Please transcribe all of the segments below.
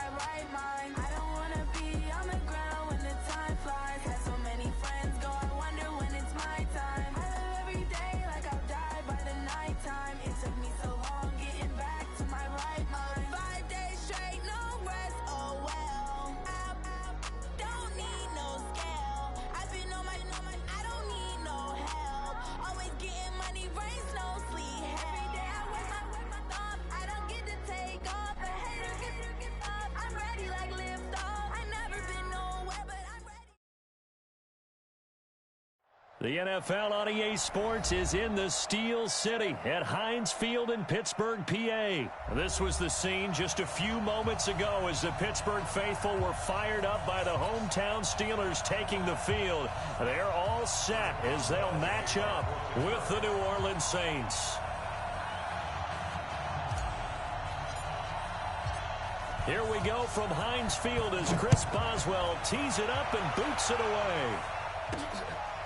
my right mind. I don't wanna be on the ground when the time flies. Had so many friends go, I wonder when it's my time. I live every day like I'll die by the nighttime. It took me so long getting back to my right mind. 5 days straight, no rest, oh well. I don't need no scale. I've been on my, I don't need no help. Always getting money, rains, no sleep. Every day I work my thoughts. I don't get to take off. The haters get off. I'm ready like lift off. I never been nowhere, but I'm ready. The NFL on EA Sports is in the Steel City at Heinz Field in Pittsburgh, PA. This was the scene just a few moments ago as the Pittsburgh faithful were fired up by the hometown Steelers taking the field. They're all set as they'll match up with the New Orleans Saints. Here we go from Heinz Field as Chris Boswell tees it up and boots it away.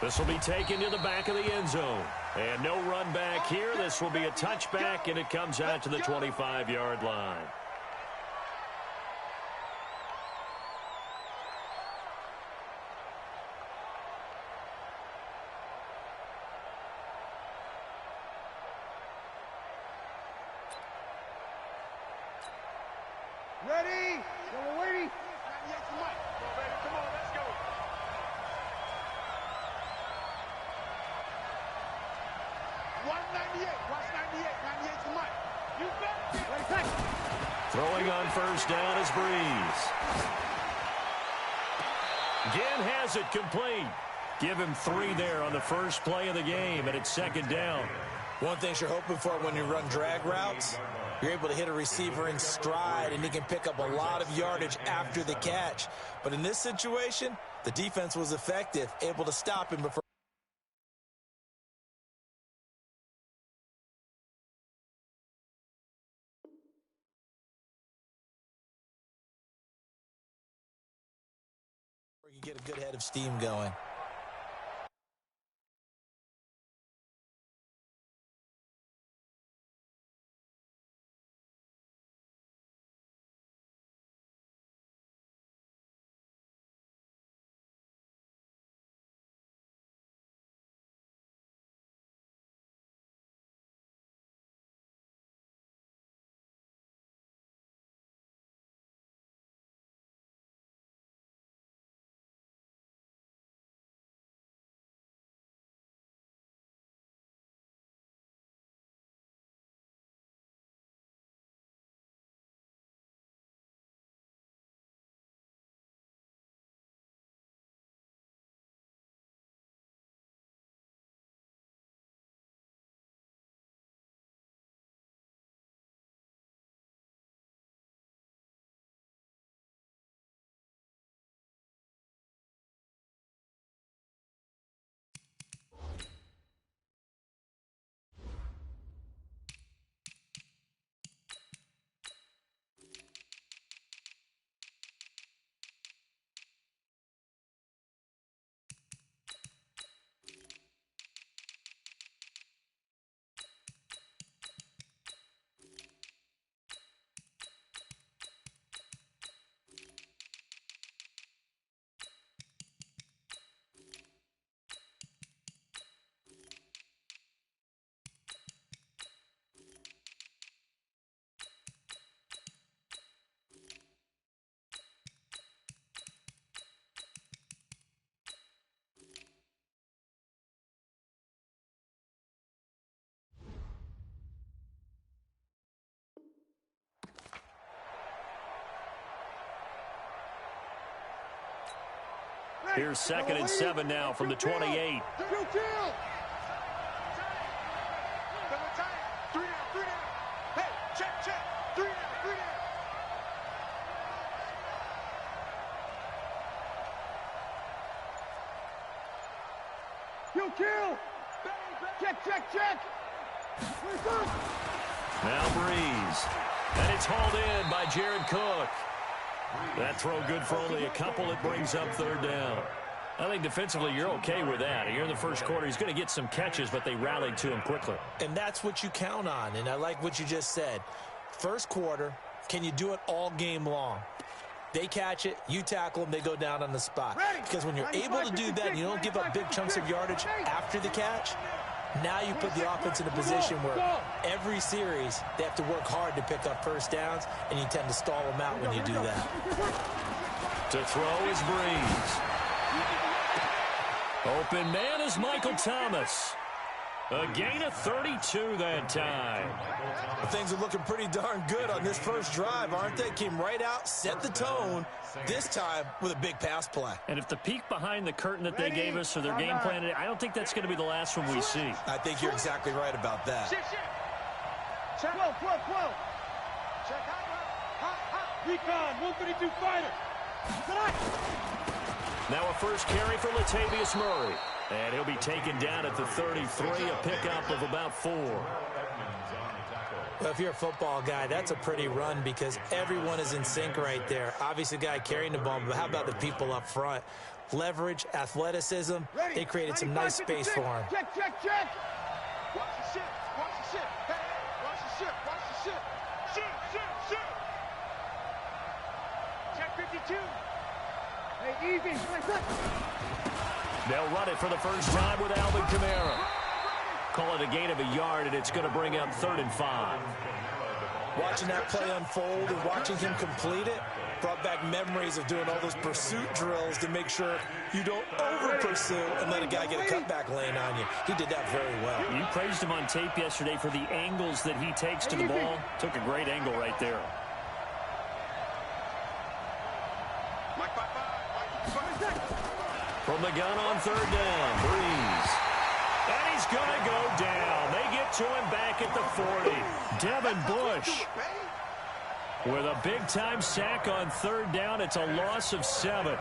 This will be taken to the back of the end zone. And no run back here. This will be a touchback, and it comes out to the 25-yard line. Ready? We're waiting. Come on, let's go. Watch 98 to Mike. You bet. Throwing on first down is Breeze. Ginn has it complete. Give him 3 there on the first play of the game, and it's second down. One thing you're hoping for when you run drag routes, you're able to hit a receiver in stride, and he can pick up a lot of yardage after the catch. But in this situation, the defense was effective, able to stop him before. You get a good head of steam going. Here's 2nd and 7 now from the 28. Check. Now Breeze. And it's hauled in by Jared Cook. That throw good for only a couple. It brings up 3rd down. I think defensively you're okay with that. Here in the first quarter, he's going to get some catches, but they rallied to him quickly. And that's what you count on, and I like what you just said. First quarter, can you do it all game long? They catch it, you tackle them, they go down on the spot. Because when you're able to do that and you don't give up big chunks of yardage after the catch, now you put the offense in a position where every series they have to work hard to pick up first downs, and you tend to stall them out when you do that. To throw is Breeze. Open man is Michael Thomas. A gain of 32 that time. Well, things are looking pretty darn good on this first drive, aren't they? Came right out, set the tone, this time with a big pass play. And if the peek behind the curtain that they gave us or their game plan, I don't think that's going to be the last one we see. I think you're exactly right about that. Check. 12. Check. Hot. Recon, 132 fighter. Now a first carry for Latavius Murray. And he'll be taken down at the 33, a pickup of about 4. Well, if you're a football guy, that's a pretty run because everyone is in sync right there. Obviously, the guy carrying the ball, but how about the people up front? Leverage, athleticism, they created some nice space for him. Check. Watch the ship. Hey, watch the ship. Ship. Check 52. Hey, easy. They'll run it for the first time with Alvin Kamara. Call it a gain of a yard, and it's going to bring up 3rd and 5. Watching that play unfold and watching him complete it brought back memories of doing all those pursuit drills to make sure you don't over-pursue and let a guy get a cutback lane on you. He did that very well. You praised him on tape yesterday for the angles that he takes to the ball. Took a great angle right there. From the gun on 3rd down, Breeze. And he's going to go down. They get to him back at the 40. Devin Bush with a big-time sack on 3rd down. It's a loss of 7.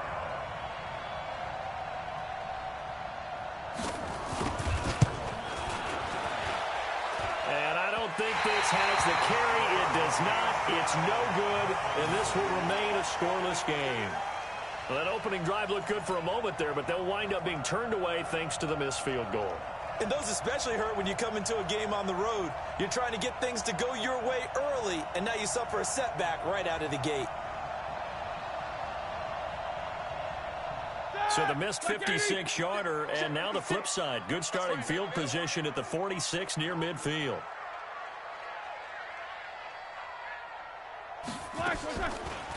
And I don't think this has the carry. It does not. It's no good, and this will remain a scoreless game. Well, that opening drive looked good for a moment there, but they'll wind up being turned away thanks to the missed field goal. And those especially hurt when you come into a game on the road. You're trying to get things to go your way early, and now you suffer a setback right out of the gate. So the missed 56-yarder, and now the flip side. Good starting field position at the 46 near midfield.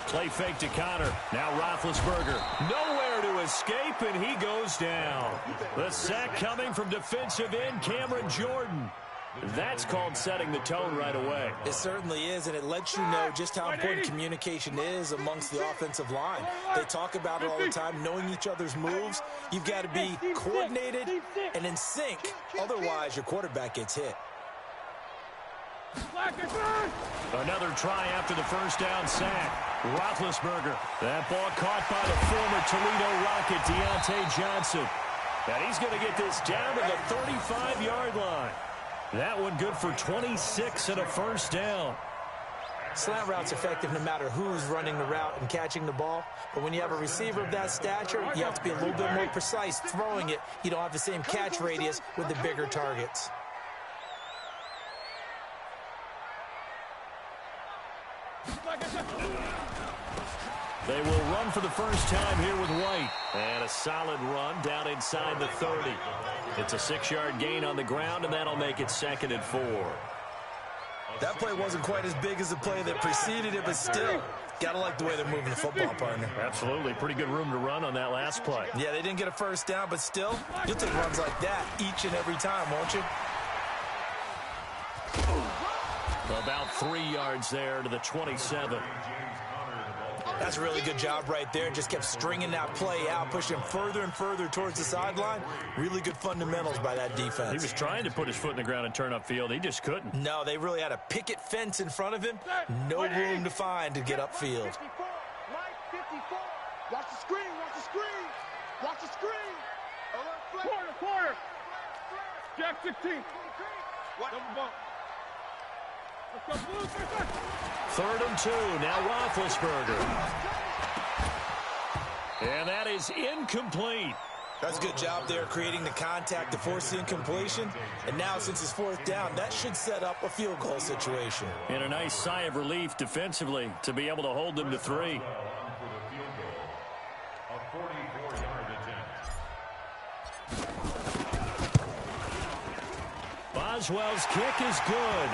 Play fake to Connor. Now Roethlisberger. Nowhere to escape, and he goes down. The sack coming from defensive end Cameron Jordan. That's called setting the tone right away. It certainly is, and it lets you know just how important communication is amongst the offensive line. They talk about it all the time, knowing each other's moves. You've got to be coordinated and in sync. Otherwise, your quarterback gets hit. Another try after the first down sack. Roethlisberger. That ball caught by the former Toledo Rocket, Deontay Johnson. And he's going to get this down to the 35-yard line. That one good for 26 and a first down. Slant route's effective no matter who's running the route and catching the ball. But when you have a receiver of that stature, you have to be a little bit more precise throwing it. You don't have the same catch radius with the bigger targets. They will run for the first time here with White. And a solid run down inside the 30. It's a 6-yard gain on the ground, and that'll make it 2nd and 4. That play wasn't quite as big as the play that preceded it, but still, gotta like the way they're moving the football, partner. Absolutely. Pretty good room to run on that last play. Yeah, they didn't get a first down, but still, you'll take runs like that each and every time, won't you? About 3 yards there to the 27. That's a really good job right there. Just kept stringing that play out, pushing him further and further towards the sideline. Really good fundamentals by that defense. He was trying to put his foot in the ground and turn upfield. He just couldn't. No, they really had a picket fence in front of him. No room to find to get upfield. 54. Watch the screen. Watch the screen. Quarter. Jack 16. Double bump. 3rd and 2. Now Roethlisberger. And that is incomplete. That's a good job there creating the contact to force the incompletion. And now since it's 4th down, that should set up a field goal situation. And a nice sigh of relief defensively to be able to hold them to 3. Boswell's kick is good.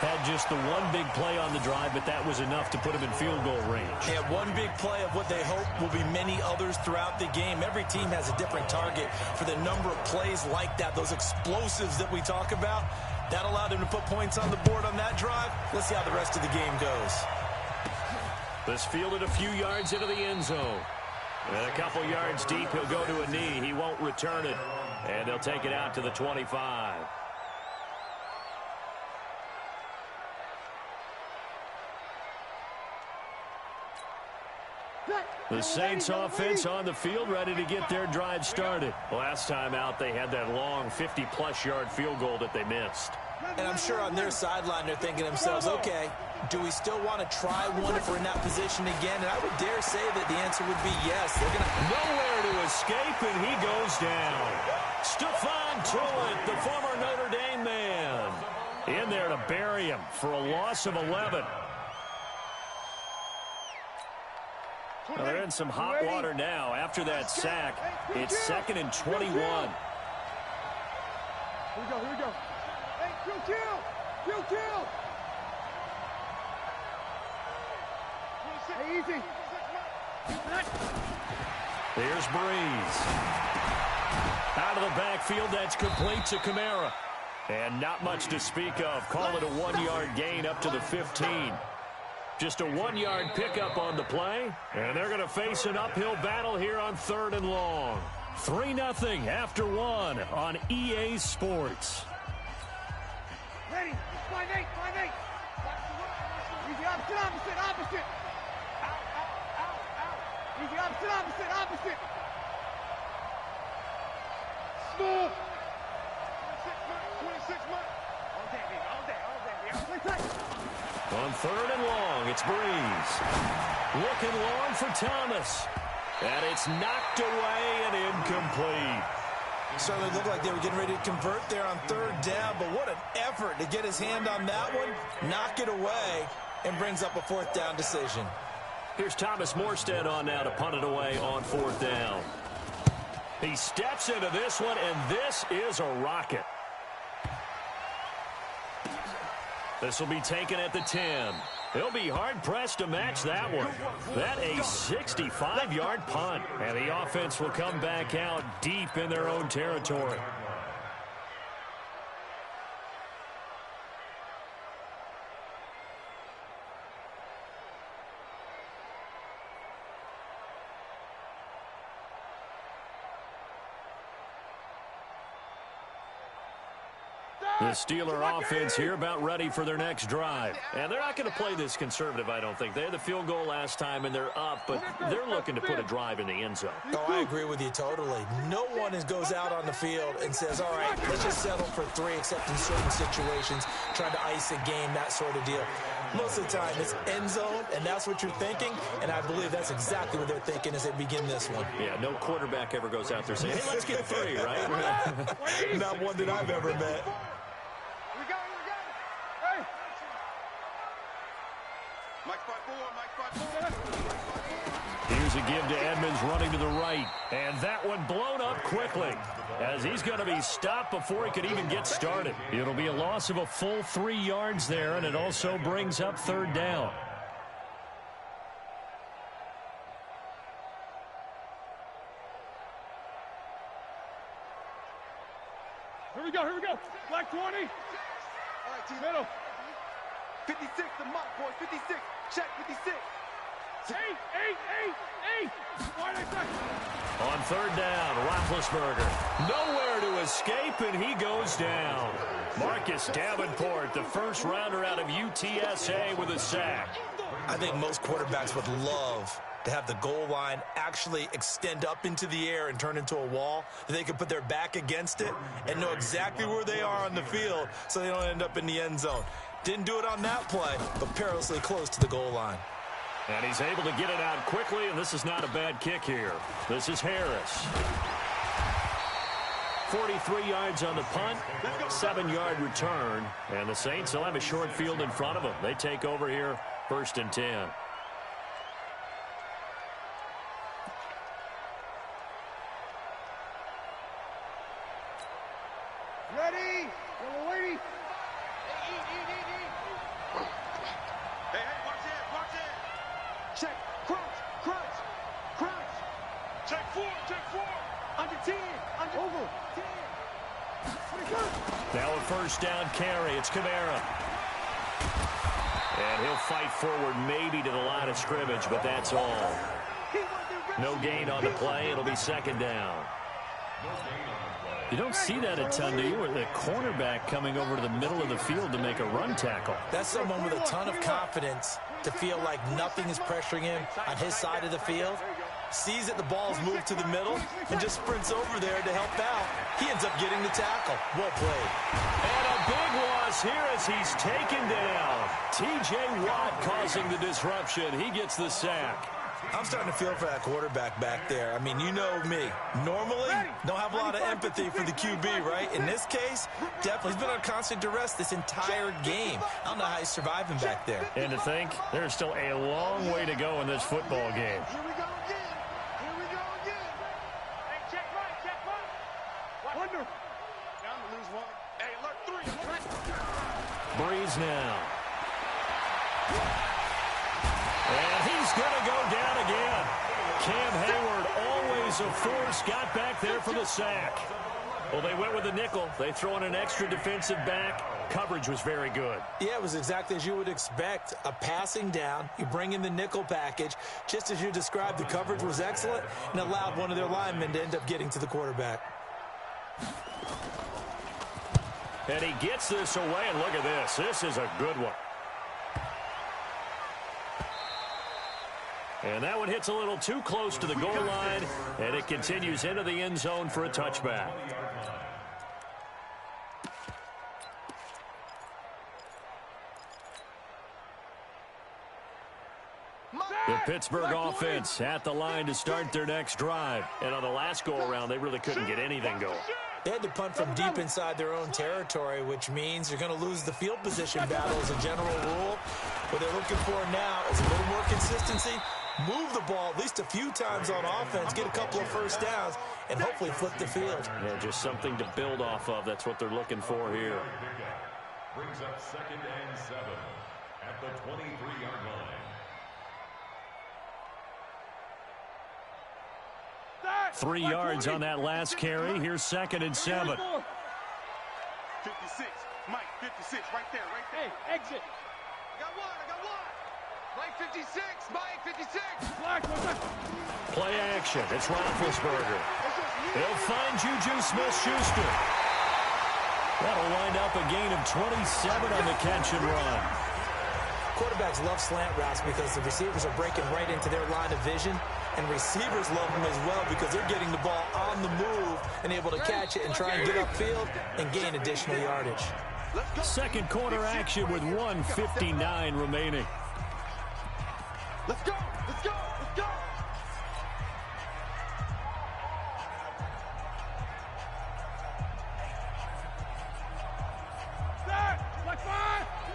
Had just the one big play on the drive, but that was enough to put him in field goal range. Yeah, one big play of what they hope will be many others throughout the game. Every team has a different target for the number of plays like that, those explosives that we talk about. That allowed him to put points on the board on that drive. Let's see how the rest of the game goes. This fielded a few yards into the end zone. And a couple yards deep, he'll go to a knee. He won't return it. And they'll take it out to the 25. The Saints offense on the field, ready to get their drive started. Last time out, they had that long 50-plus yard field goal that they missed. And I'm sure on their sideline, they're thinking to themselves, okay, do we still want to try one if we're in that position again? And I would dare say that the answer would be yes. They're going to nowhere to escape, and he goes down. Stephon Tuitt, the former Notre Dame man, in there to bury him for a loss of 11. Well, they're in some hot water now. After that sack, it's 2nd and 21. Here we go, here we go. Hey, kill. Hey, easy. Here's Breeze. Out of the backfield, that's complete to Kamara. And not much to speak of. Call it a 1-yard gain up to the 15. Just a 1-yard pickup on the play, and they're going to face an uphill battle here on 3rd and long. 3-0 after 1 on EA Sports. Ready, 5-8. Easy, opposite. Easy, opposite. Smooth. 26 months. All day. On 3rd and long, it's Breeze. Looking long for Thomas. And it's knocked away and incomplete. certainly looked like they were getting ready to convert there on 3rd down, but what an effort to get his hand on that one, knock it away, and brings up a 4th down decision. Here's Thomas Morstead on now to punt it away on 4th down. He steps into this one, and this is a rocket. This will be taken at the 10. He'll be hard-pressed to match that one. That a 65-yard punt, and the offense will come back out deep in their own territory. The Steeler offense here about ready for their next drive. And they're not going to play this conservative, I don't think. They had the field goal last time, and they're up, but they're looking to put a drive in the end zone. Oh, I agree with you totally. No one goes out on the field and says, all right, let's just settle for 3, except in certain situations, trying to ice a game, that sort of deal. Most of the time, it's end zone, and that's what you're thinking, and I believe that's exactly what they're thinking as they begin this one. Yeah, no quarterback ever goes out there saying, hey, let's get 3, right? Not one that I've ever met. Here's a give to Edmonds running to the right. And that one blown up quickly as he's going to be stopped before he could even get started. It'll be a loss of a full 3 yards there, and it also brings up 3rd down. Here we go. Black 20. All right, team. Middle. 56, the mark, boys. 56. Check 56. 8. On 3rd down, Roethlisberger. Nowhere to escape, and he goes down. Marcus Davenport, the first rounder out of UTSA with a sack. I think most quarterbacks would love to have the goal line actually extend up into the air and turn into a wall, that they can put their back against it and know exactly where they are on the field so they don't end up in the end zone. Didn't do it on that play, but perilously close to the goal line. And he's able to get it out quickly, and this is not a bad kick here. This is Harris. 43 yards on the punt, 7-yard return, and the Saints will have a short field in front of them. They take over here, 1st and 10. Ready? Over. Now a first down carry. It's Kamara. And he'll fight forward maybe to the line of scrimmage, but that's all. No gain on the play. It'll be second down. You don't see that a ton, do you? With the cornerback coming over to the middle of the field to make a run tackle. That's someone with a ton of confidence to feel like nothing is pressuring him on his side of the field. Sees that the ball's moved to the middle and just sprints over there to help out. He ends up getting the tackle. Well played. And a big loss here as he's taken down. T.J. Watt causing the disruption. He gets the sack. I'm starting to feel for that quarterback back there. I mean, you know me. Normally, don't have a lot of empathy for the QB, right? In this case, definitely. He's been on constant duress this entire game. I don't know how he's surviving back there. And to think, there's still a long way to go in this football game. Here we go again. Here we go again. Hey, check right. Wonder. Down to lose one. Hey, look, 3. Breeze now. And he's going to go down again. Cam Hayward, always a force, got back there for the sack. Well, they went with a nickel. They throw in an extra defensive back. Coverage was very good. Yeah, it was exactly as you would expect. A passing down. You bring in the nickel package. Just as you described, the coverage was excellent and allowed one of their linemen to end up getting to the quarterback. And he gets this away, and look at this. This is a good one. And that one hits a little too close to the goal line, and it continues into the end zone for a touchback. The Pittsburgh offense at the line to start their next drive. And on the last go-around, they really couldn't get anything going. They had to punt from deep inside their own territory, which means they're going to lose the field position battle as a general rule. What they're looking for now is a little more consistency, move the ball at least a few times on offense, get a couple of first downs, and hopefully flip the field. Yeah, just something to build off of. That's what they're looking for here. Brings up 2nd and 7 at the 23-yard line. 3 yards on that last carry. Here's 2nd and 7. 56. Mike, 56. Right there. Hey, exit. I got one. Mike, 56. Mike, 56. Play action. It's Roethlisberger. He'll find Juju Smith-Schuster. That'll wind up a gain of 27 on the catch and run. Quarterbacks love slant routes because the receivers are breaking right into their line of vision, and receivers love them as well because they're getting the ball on the move and able to catch it and try and get upfield and gain additional yardage. Second quarter action with 1:59 remaining. Let's go. Let's go. Let's go.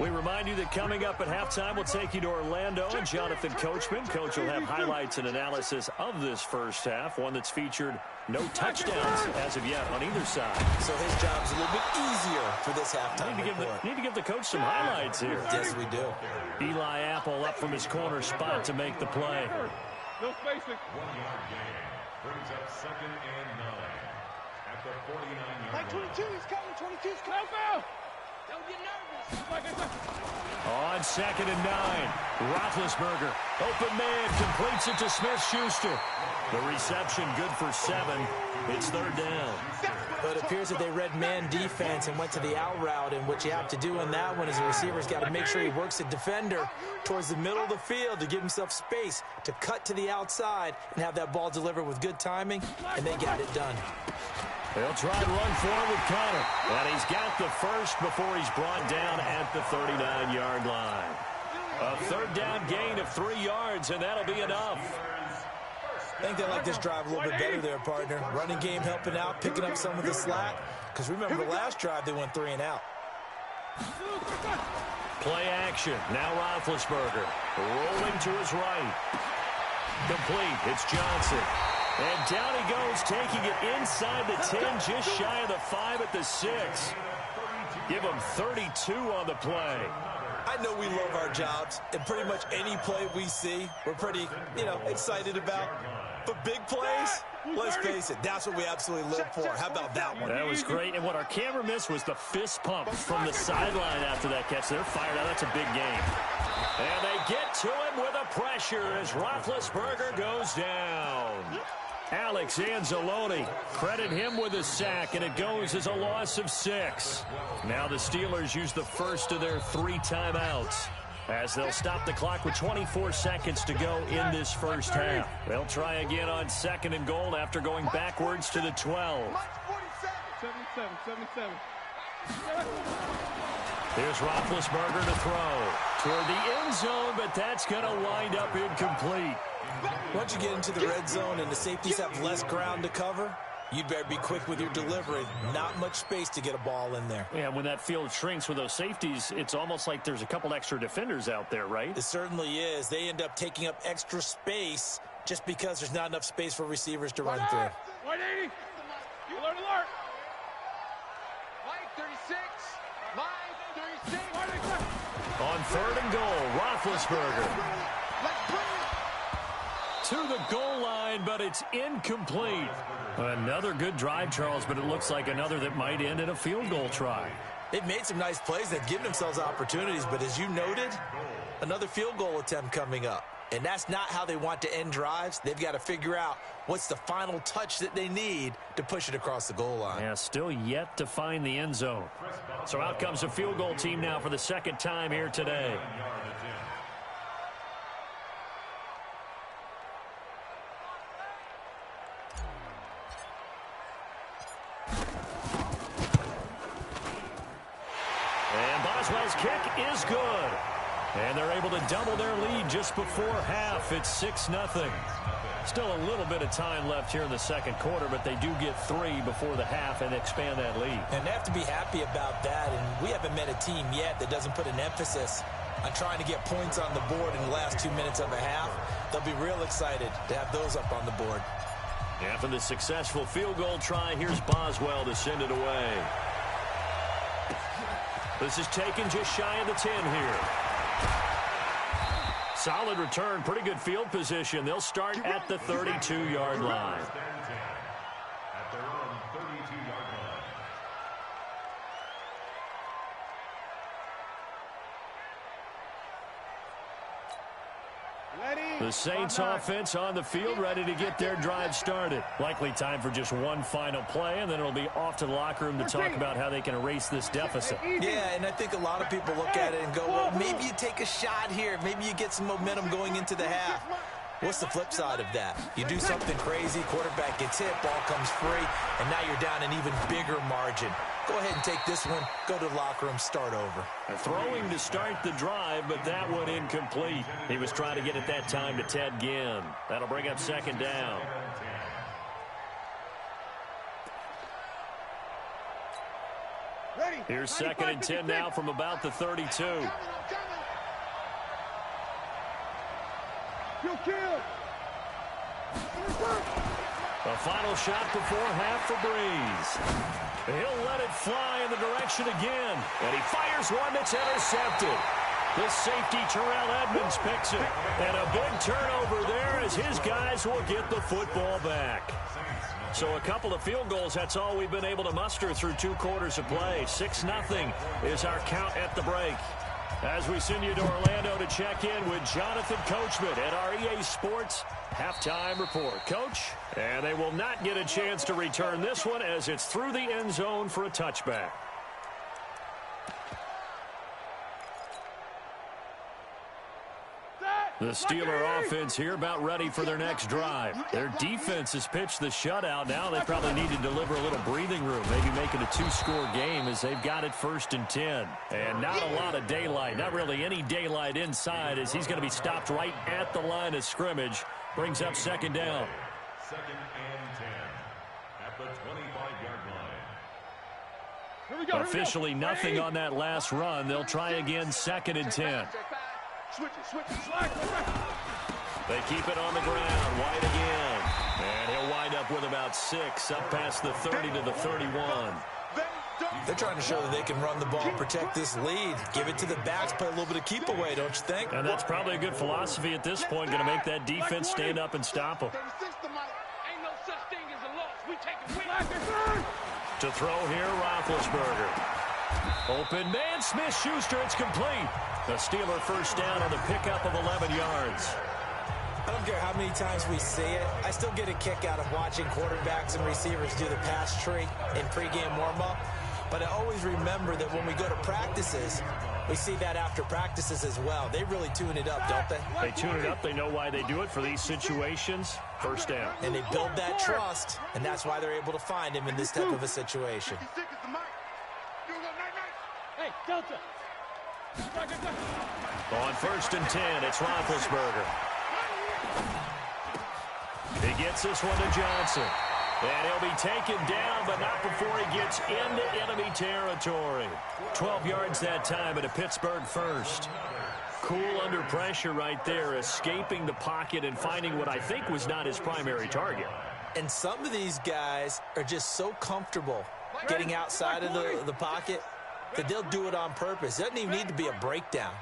We remind you that coming up at halftime, we'll take you to Orlando and Jonathan Coachman. Coach will have highlights and analysis of this first half, one that's featured no touchdowns as of yet on either side. So his job's a little bit easier for this halftime Need to give the coach some highlights here. Yes, we do. Eli Apple up from his corner spot to make the play. No spacing. 1-yard gain. Brings up 2nd and 9 at the 49-yard line. 22 is coming. 22 is coming. Don't get nervous. On 2nd and 9, Roethlisberger, open man, completes it to Smith-Schuster. The reception good for 7. It's 3rd down. But it appears that they read man defense and went to the out route, and what you have to do in that one is the receiver's got to make sure he works the defender towards the middle of the field to give himself space to cut to the outside and have that ball delivered with good timing, and they got it done. They'll try and run forward with Connor. And he's got the first before he's brought down at the 39-yard line. A 3rd down gain of 3 yards, and that'll be enough. I think they like this drive a little bit better there, partner. Running game helping out, picking up some of the slack. Because remember, the last drive they went 3 and out. Play action. Now Roethlisberger rolling to his right. Complete. It's Johnson. And down he goes, taking it inside the 10, just shy of the 5 at the 6. Give him 32 on the play. I know we love our jobs, and pretty much any play we see, we're pretty, excited about. For big plays, let's face it, that's what we absolutely live for. How about that one? That was great, and what our camera missed was the fist pump from the sideline after that catch. They're fired out. That's a big game. And they get to him with a pressure as Roethlisberger goes down. Alex Anzalone, credit him with a sack, and it goes as a loss of 6. Now the Steelers use the first of their 3 timeouts, as they'll stop the clock with 24 seconds to go in this first half. They'll try again on 2nd and goal after going backwards to the 12. 77. Here's Roethlisberger to throw toward the end zone, but that's going to wind up incomplete. Once you get into the red zone and the safeties have less ground to cover, you'd better be quick with your delivery. Not much space to get a ball in there. Yeah, when that field shrinks with those safeties, it's almost like there's a couple extra defenders out there, right? It certainly is. They end up taking up extra space just because there's not enough space for receivers to run through. 180. Alert, alert. Line 36. Line 36. On 3rd and goal, Roethlisberger to the goal line, but it's incomplete. Another good drive, Charles, but it looks like another that might end in a field goal try. They've made some nice plays. They've given themselves opportunities, but as you noted, another field goal attempt coming up. And that's not how they want to end drives. They've got to figure out what's the final touch that they need to push it across the goal line. Yeah, still yet to find the end zone. So out comes a field goal team now for the 2nd time here today. And Boswell's kick is good. And they're able to double their lead just before half. It's 6-0. Still a little bit of time left here in the 2nd quarter, but they do get 3 before the half and expand that lead. And they have to be happy about that. And we haven't met a team yet that doesn't put an emphasis on trying to get points on the board in the last 2 minutes of a half. They'll be real excited to have those up on the board. After the successful field goal try, here's Boswell to send it away. This is taken just shy of the 10 here. Solid return, pretty good field position. They'll start at the 32-yard line. At their own 32-yard line. The Saints offense on the field, ready to get their drive started. Likely time for just one final play, and then it'll be off to the locker room to talk about how they can erase this deficit. Yeah, and I think a lot of people look at it and go, well, maybe you take a shot here. Maybe you get some momentum going into the half. What's the flip side of that? You do something crazy, quarterback gets hit, ball comes free, and now you're down an even bigger margin. Go ahead and take this one, go to the locker room, start over. Throwing to start the drive, but that one incomplete. He was trying to get it that time to Ted Ginn. That'll bring up 2nd down. Here's 2nd and 10 now from about the 32. A final shot before half for Breeze. He'll let it fly in the direction again. And he fires one that's intercepted. The safety, Terrell Edmonds, picks it. And a big turnover there as his guys will get the football back. So a couple of field goals, that's all we've been able to muster through 2 quarters of play. 6-0 is our count at the break. As we send you to Orlando to check in with Jonathan Coachman at our EA Sports Halftime Report. Coach, and they will not get a chance to return this one as it's through the end zone for a touchback. The Steeler offense here about ready for their next drive. Their defense has pitched the shutout. Now they probably need to deliver a little breathing room, maybe make it a 2-score game as they've got it 1st and 10. And not a lot of daylight, not really any daylight inside as he's going to be stopped right at the line of scrimmage. Brings up 2nd down. 2nd and 10 at the 25-yard line. Officially nothing on that last run. They'll try again 2nd and 10. They keep it on the ground. White again. And he'll wind up with about 6 up past the 30 to the 31. They're trying to show that they can run the ball, protect this lead. Give it to the backs, play a little bit of keep away, don't you think? And that's probably a good philosophy at this point, going to make that defense stand up and stop them. To throw here, Roethlisberger. Open man, Smith-Schuster, it's complete. The Steeler first down on the pickup of 11 yards. I don't care how many times we see it. I still get a kick out of watching quarterbacks and receivers do the pass tree in pregame warm-up. But I always remember that when we go to practices, we see that after practices as well. They really tune it up, don't they? They tune it up. They know why they do it for these situations. First down. And they build that trust, and that's why they're able to find him in this type of a situation. Hey, Delta. On 1st and 10, it's Roethlisberger. He gets this one to Johnson. And he'll be taken down, but not before he gets into enemy territory. 12 yards that time at a Pittsburgh first. Cool under pressure right there, escaping the pocket and finding what I think was not his primary target. And some of these guys are just so comfortable getting outside of the pocket that they'll do it on purpose. It doesn't even need to be a breakdown.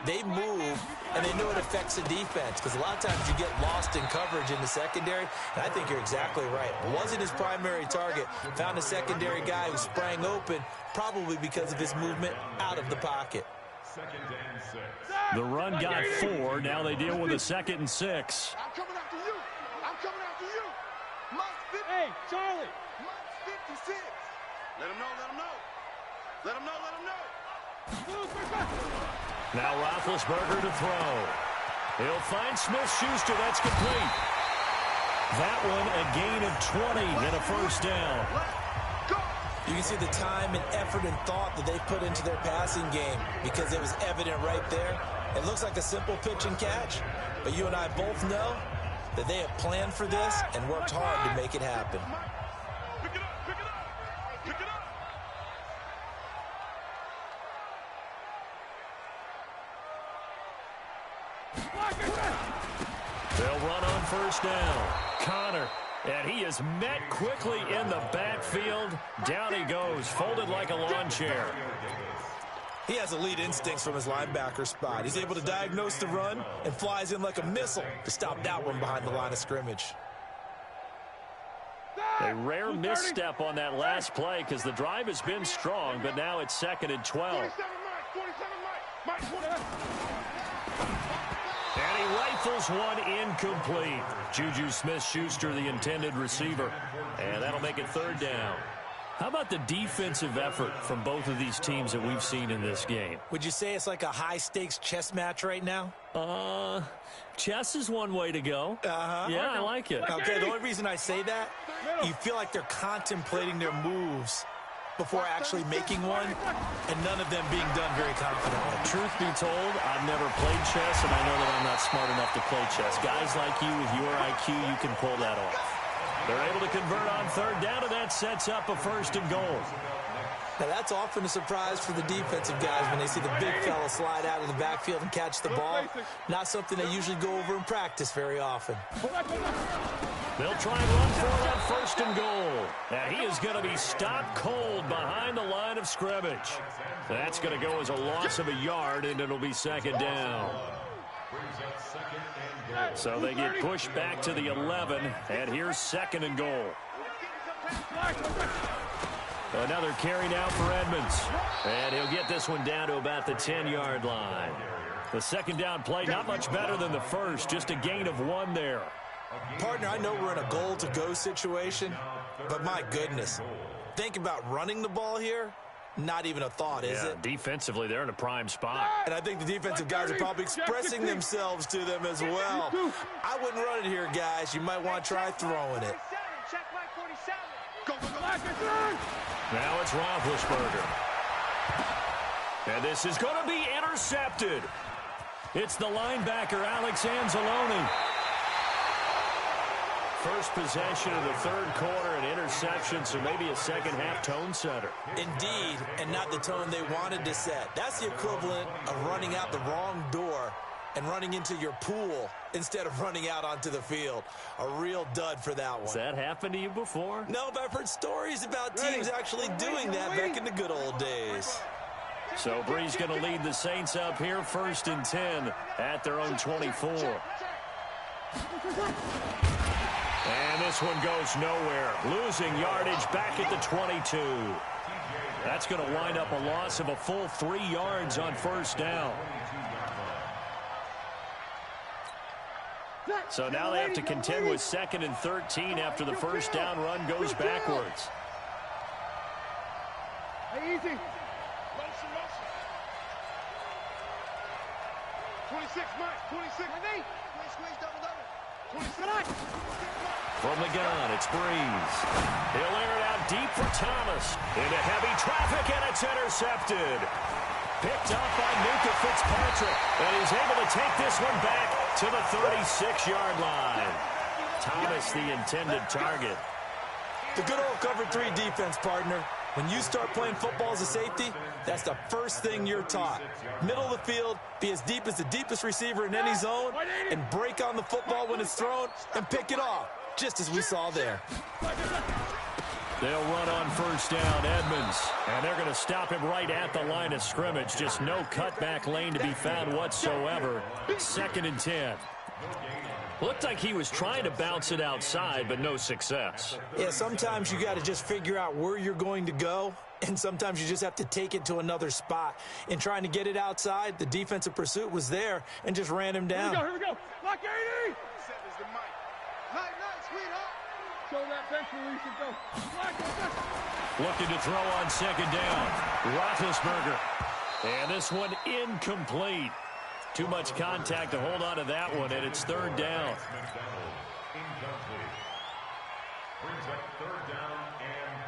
They move, and they know it affects the defense, because a lot of times you get lost in coverage in the secondary, and I think you're exactly right. It wasn't his primary target. Found a secondary guy who sprang open, probably because of his movement out of the pocket. The run got 4. Now they deal with a 2nd and 6. I'm coming after you. I'm coming after you. Hey, Charlie. 56. Let him know, let him know. Let him know, let him know. Now Roethlisberger to throw. He'll find Smith-Schuster. That's complete. That one a gain of 20 and a first down. You can see the time and effort and thought that they put into their passing game, because it was evident right there. It looks like a simple pitch and catch, but you and I both know that they have planned for this and worked hard to make it happen. Pick it up, pick it up, pick it up. They'll run on first down. Connor, and he is met quickly in the backfield. Down he goes, folded like a lawn chair. He has elite instincts from his linebacker spot. He's able to diagnose the run and flies in like a missile to stop that one behind the line of scrimmage. A rare misstep on that last play, because the drive has been strong, but now it's 2nd and 12. 47 Mike, 47 And he rifles one incomplete. Juju Smith-Schuster, the intended receiver. And that'll make it 3rd down. How about the defensive effort from both of these teams that we've seen in this game? Would you say it's like a high-stakes chess match right now? Chess is one way to go. Yeah, I like it. Okay, the only reason I say that, you feel like they're contemplating their moves before actually making one, and none of them being done very confidently. Truth be told, I've never played chess, and I know that I'm not smart enough to play chess. Guys like you, with your IQ, you can pull that off. They're able to convert on 3rd down, and that sets up a 1st and goal. Now, that's often a surprise for the defensive guys when they see the big fella slide out of the backfield and catch the ball. Not something they usually go over in practice very often. They'll try and run for it on 1st and goal. And he is going to be stopped cold behind the line of scrimmage. That's going to go as a loss of a yard, and it'll be 2nd down. So they get pushed back to the 11, and here's 2nd and goal. Another carry now for Edmonds. And he'll get this one down to about the 10-yard line. The 2nd down play, not much better than the first, just a gain of 1 there. Partner, I know we're in a goal-to-go situation, but my goodness, think about running the ball here. Not even a thought, is it? Defensively, they're in a prime spot. And I think the defensive guys are probably expressing themselves to them as well. I wouldn't run it here, guys. You might want to try throwing it. Now it's Roethlisberger. And this is going to be intercepted. It's the linebacker, Alex Anzalone. First possession of the 3rd quarter, an interception, so maybe a second-half tone setter. Indeed, and not the tone they wanted to set. That's the equivalent of running out the wrong door and running into your pool instead of running out onto the field. A real dud for that one. Has that happened to you before? No, but I've heard stories about teams actually doing that back in the good old days. So Bree's going to lead the Saints up here, 1st and 10 at their own 24. And this one goes nowhere. Losing yardage back at the 22. That's going to wind up a loss of a full 3 yards on first down. So now they have to contend with 2nd and 13 after the first down run goes backwards. Hey, easy. Motion, motion. 26, Mike. 26. Squeeze, double, double. 26. From the gun, it's Breeze. He'll air it out deep for Thomas. Into heavy traffic, and it's intercepted. Picked up by Minka Fitzpatrick. And he's able to take this one back to the 36-yard line. Thomas, the intended target. The good old cover 3 defense, partner. When you start playing football as a safety, that's the first thing you're taught. Middle of the field, be as deep as the deepest receiver in any zone, and break on the football when it's thrown and pick it off, just as we saw there. They'll run on first down, Edmonds. And they're going to stop him right at the line of scrimmage. Just no cutback lane to be found whatsoever. 2nd and 10. Looked like he was trying to bounce it outside, but no success. Yeah, sometimes you got to just figure out where you're going to go, and sometimes you just have to take it to another spot. In trying to get it outside, the defensive pursuit was there and just ran him down. Here we go. Lock 80. Is the mic. Night, sweetheart. Show that bench release and go. Looking to throw on 2nd down. Roethlisberger. And this one incomplete. Too much contact to hold on to that one, and it's 3rd down. Incomplete. Brings up 3rd down and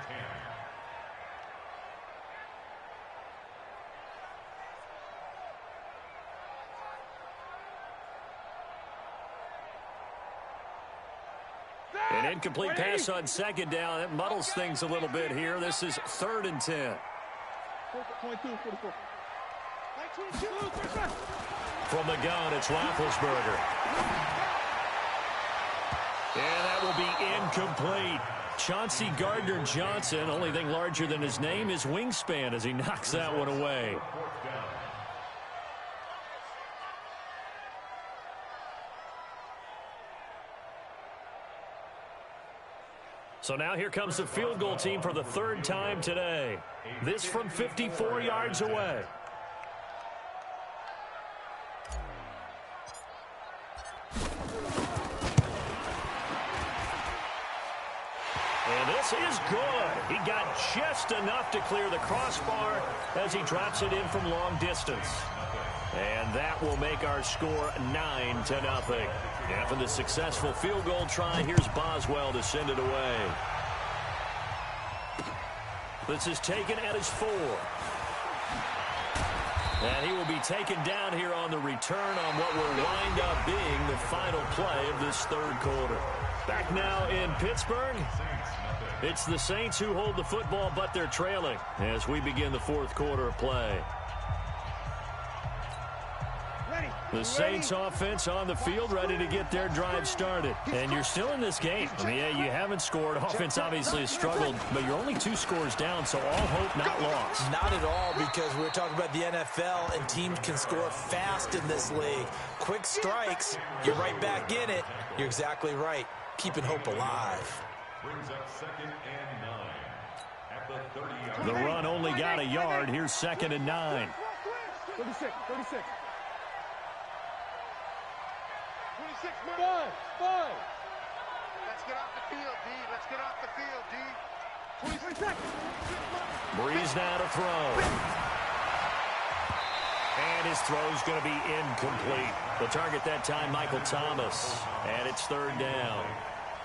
10. An incomplete pass on 2nd down. It muddles things a little bit here. This is 3rd and 10. 22, 44. From the gun, it's Roethlisberger. And that will be incomplete. Chauncey Gardner-Johnson, only thing larger than his name is wingspan as he knocks that one away. So now here comes the field goal team for the 3rd time today. This from 54 yards away. And this is good. He got just enough to clear the crossbar as he drops it in from long distance. And that will make our score 9-0. After the successful field goal try, here's Boswell to send it away. This is taken at his 4. And he will be taken down here on the return on what will wind up being the final play of this 3rd quarter. Back now in Pittsburgh. It's the Saints who hold the football, but they're trailing as we begin the 4th quarter of play. The Saints offense on the field, ready to get their drive started. And you're still in this game. I mean, yeah, you haven't scored. Offense obviously has struggled, but you're only 2 scores down, so all hope not lost. Not at all, because we're talking about the NFL, and teams can score fast in this league. Quick strikes, you're right back in it. You're exactly right. Keeping hope alive. Brings up 2nd and 9. At the 30-yard The run only got a yard. Here's 2nd and 9. 36. 5. Let's get off the field, D. Let's get off the field, D. 20 seconds. Breeze now to throw. And his throw's going to be incomplete. The target that time, Michael Thomas. And it's 3rd down.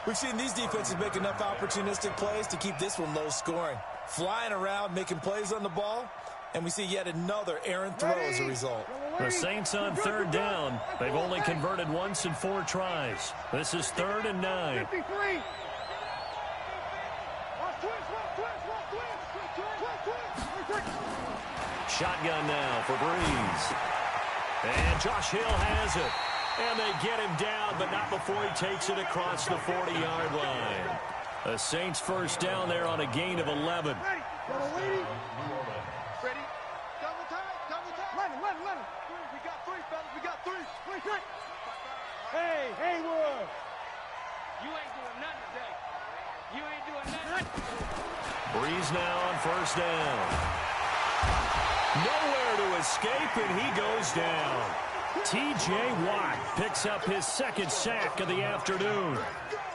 We've seen these defenses make enough opportunistic plays to keep this one low scoring. Flying around, making plays on the ball, and we see yet another errant throw as a result. The Saints on 3rd down. They've only converted once in 4 tries. This is 3rd and 9. 53. Shotgun now for Breeze. And Josh Hill has it. And they get him down, but not before he takes it across the 40-yard line. The Saints first down there on a gain of 11. Ready. Double time. Let him. We got 3, fellas. We got 3. Hey, Haywood. You ain't doing nothing. Breeze now on first down. Nowhere to escape, and he goes down. T.J. Watt picks up his second sack of the afternoon.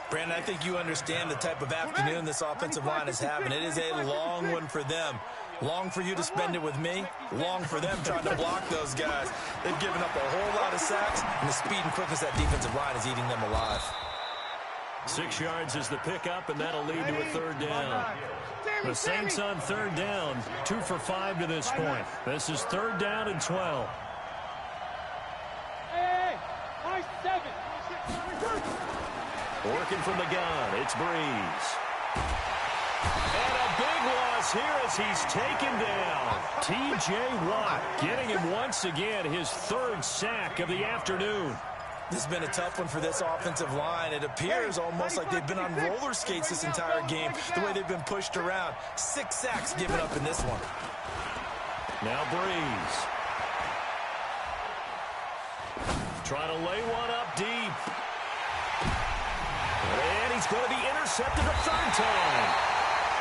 Brandon, I think you understand the type of afternoon this offensive line is having. It is a long one for them. Long for you to spend it with me. Long for them trying to block those guys. They've given up a whole lot of sacks, and the speed and quickness of that defensive line is eating them alive. 6 yards is the pickup, and that'll lead to a third down. The Saints on third down, 2 for 5 to this point. This is third down and 12. Hey, nice 7. Working from the gun, it's Breeze. And a big loss here as he's taken down. T.J. Watt getting him once again his third sack of the afternoon. This has been a tough one for this offensive line. It appears almost like they've been on roller skates this entire game, the way they've been pushed around. 6 sacks given up in this one. Now Breeze. Trying to lay one up deep. And he's going to be intercepted a third time.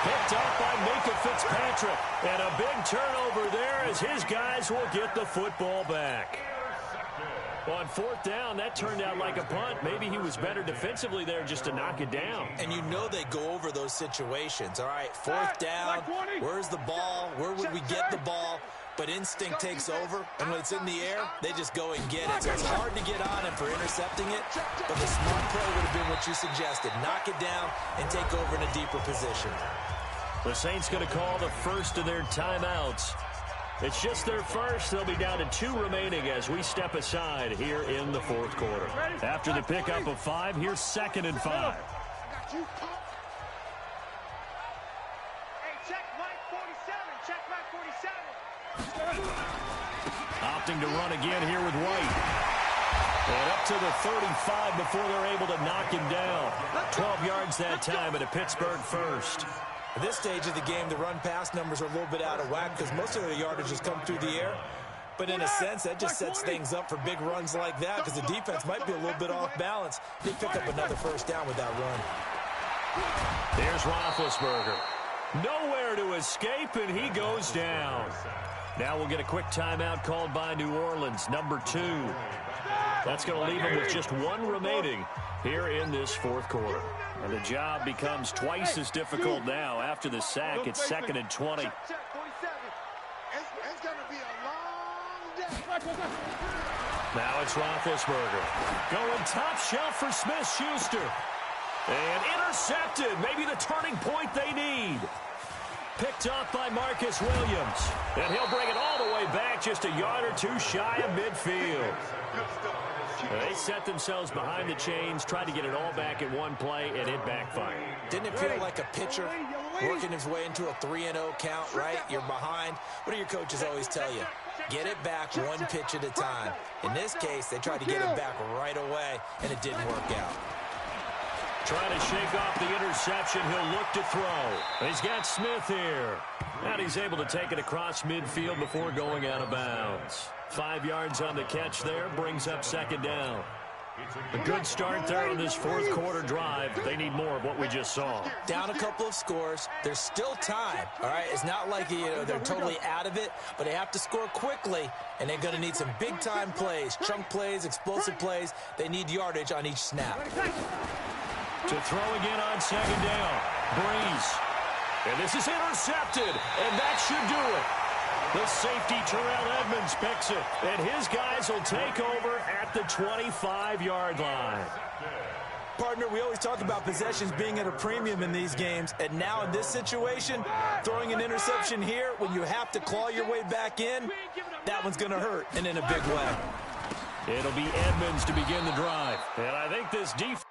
Picked up by Minka Fitzpatrick. And a big turnover there as his guys will get the football back. On fourth down, that turned out like a punt. Maybe he was better defensively there just to knock it down. And you know they go over those situations. All right, fourth down, where's the ball? Where would we get the ball? But instinct takes over, and when it's in the air, they just go and get it. So it's hard to get on him for intercepting it, but the smart play would have been what you suggested. Knock it down and take over in a deeper position. The Saints going to call the first of their timeouts. It's just their first. They'll be down to 2 remaining as we step aside here in the fourth quarter. After the pickup of 5, here's 2nd and 5. Hey, check Mike 47. Check Mike 47. Opting to run again here with White. And up to the 35 before they're able to knock him down. 12 yards that time and a Pittsburgh first. At this stage of the game, the run-pass numbers are a little bit out of whack because most of the yardage has come through the air. But in a sense, that just sets things up for big runs like that because the defense might be a little bit off balance. They pick up another first down with that run. There's Roethlisberger. Nowhere to escape, and he goes down. Now we'll get a quick timeout called by New Orleans, number 2. That's going to leave them with just 1 remaining here in this fourth quarter. And the job becomes twice as difficult now. After the sack, it's 2nd and 20. Check 47. It's going to be a long day. Now it's Roethlisberger. Going top shelf for Smith-Schuster. And intercepted. Maybe the turning point they need. Picked off by Marcus Williams. And he'll bring it all the way back just a yard or 2 shy of midfield. They set themselves behind the chains, tried to get it all back in one play, and it backfired. Didn't it feel like a pitcher working his way into a 3-0 count, right? You're behind. What do your coaches always tell you? Get it back 1 pitch at a time. In this case, they tried to get it back right away, and it didn't work out. Trying to shake off the interception. He'll look to throw. He's got Smith here. And he's able to take it across midfield before going out of bounds. 5 yards on the catch there, brings up 2nd down. A good start there on this fourth quarter drive. They need more of what we just saw. Down a couple of scores. There's still time, all right? It's not like they're totally out of it, but they have to score quickly, and they're going to need some big-time plays, chunk plays, explosive plays. They need yardage on each snap. To throw again on 2nd down. Breeze. And this is intercepted, and that should do it. The safety, Terrell Edmonds, picks it, and his guys will take over at the 25-yard line. Partner, we always talk about possessions being at a premium in these games, and now in this situation, throwing an interception here when you have to claw your way back in, that one's going to hurt, and in a big way. It'll be Edmonds to begin the drive, and I think this defense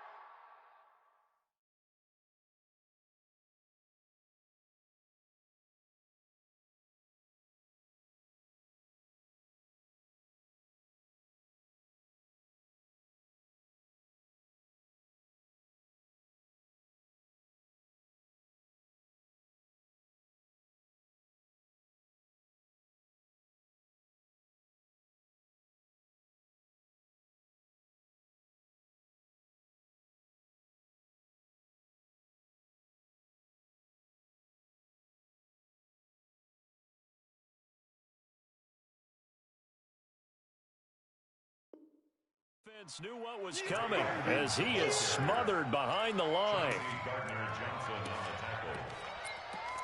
Defense knew what was coming as he is smothered behind the line. Gardner-Johnson on the tackle.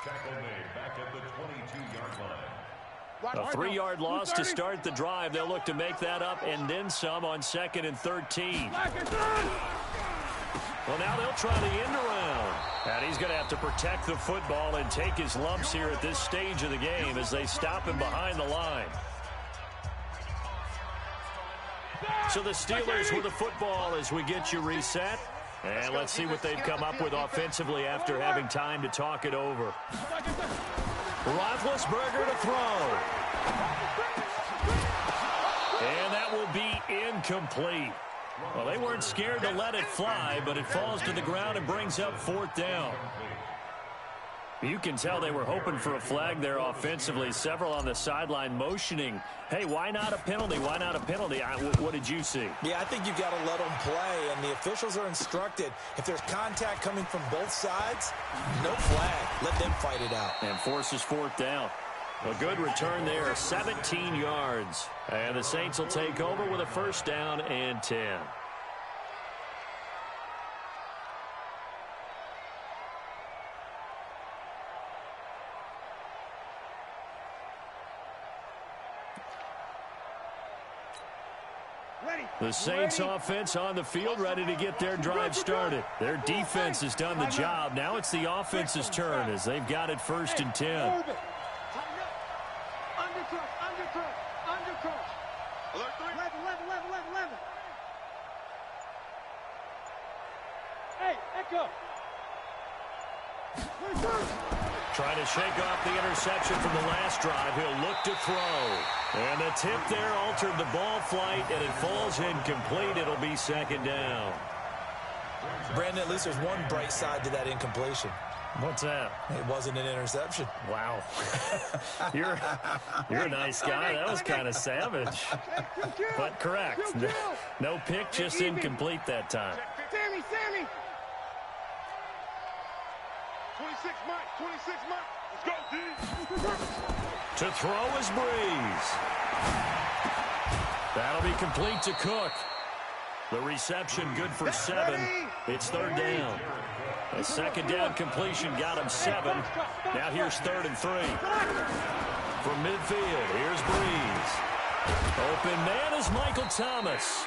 Tackle made back at the 22-yard line. A 3-yard loss to start the drive. They'll look to make that up and then some on 2nd and 13. Well, now they'll try the end around. And he's going to have to protect the football and take his lumps here at this stage of the game as they stop him behind the line. So the Steelers with the football as we get you reset. And let's see what they've come up with offensively after having time to talk it over. Roethlisberger to throw. And that will be incomplete. Well, they weren't scared to let it fly, but it falls to the ground and brings up 4th down. You can tell they were hoping for a flag there offensively. Several on the sideline motioning, hey, why not a penalty? Why not a penalty? What did you see? Yeah, I think you've got to let them play, and the officials are instructed. If there's contact coming from both sides, no flag. Let them fight it out. And forces 4th down. A good return there, 17 yards. And the Saints will take over with a 1st down and 10. The Saints offense on the field, ready to get their drive started. Their defense has done the job. Now it's the offense's turn as they've got it 1st and 10. Hey, Echo. Trying to shake off the interception from the last drive. He'll look to throw. And the tip there altered the ball flight, and it falls incomplete. It'll be 2nd down. Brandon, at least there's one bright side to that incompletion. What's that? It wasn't an interception. Wow. You're a nice guy. That was kind of savage. But correct. No pick, just incomplete that time. Sammy! 26 Mike, 26 Mike. Let's go, D. To throw is Breeze. That'll be complete to Cook. The reception good for 7. It's 3rd down. A 2nd down completion got him 7. Now here's 3rd and 3. From midfield, here's Breeze. Open man is Michael Thomas.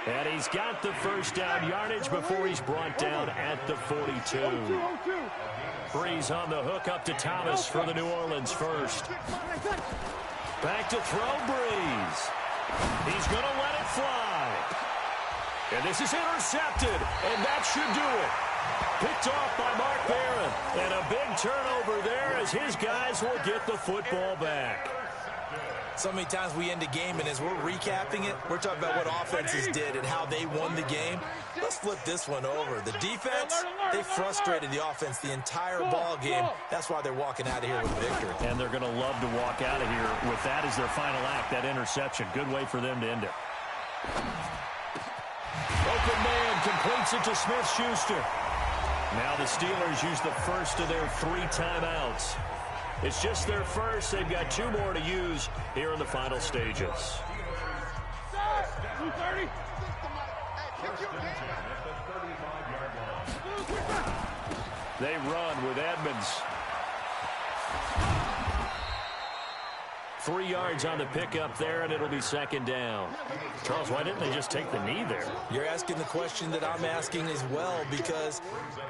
And he's got the 1st down yardage before he's brought down at the 42. Breeze on the hook up to Thomas for the New Orleans 1st. Back to throw Breeze. He's going to let it fly. And this is intercepted, and that should do it. Picked off by Mark Barron. And a big turnover there as his guys will get the football back. So many times we end a game, and as we're recapping it, we're talking about what offenses did and how they won the game. Let's flip this one over. The defense, they frustrated the offense the entire ball game. That's why they're walking out of here with victory. And they're going to love to walk out of here with that as their final act, that interception. Good way for them to end it. Open man completes it to Smith-Schuster. Now the Steelers use the 1st of their 3 timeouts. It's just their 1st. They've got 2 more to use here in the final stages. 230. They run with Edmonds. 3 yards on the pickup there, and it'll be 2nd down. Charles, why didn't they just take the knee there? You're asking the question that I'm asking as well, because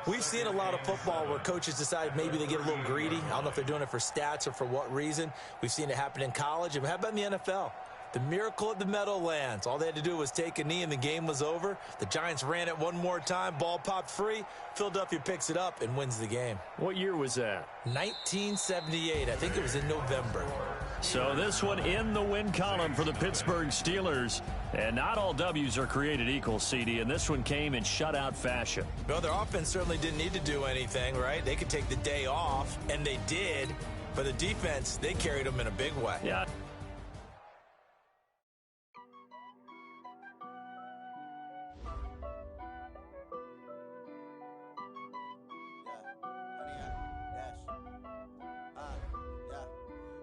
we've seen a lot of football where coaches decide maybe they get a little greedy. I don't know if they're doing it for stats or for what reason. We've seen it happen in college. And how about in the NFL? The miracle at the Meadowlands. All they had to do was take a knee and the game was over. The Giants ran it one more time. Ball popped free. Philadelphia picks it up and wins the game. What year was that? 1978. I think it was in November. So this one in the win column for the Pittsburgh Steelers. And not all W's are created equal, CD, and this one came in shutout fashion. Well, their offense certainly didn't need to do anything, right? They could take the day off, and they did. But the defense, they carried them in a big way. Yeah.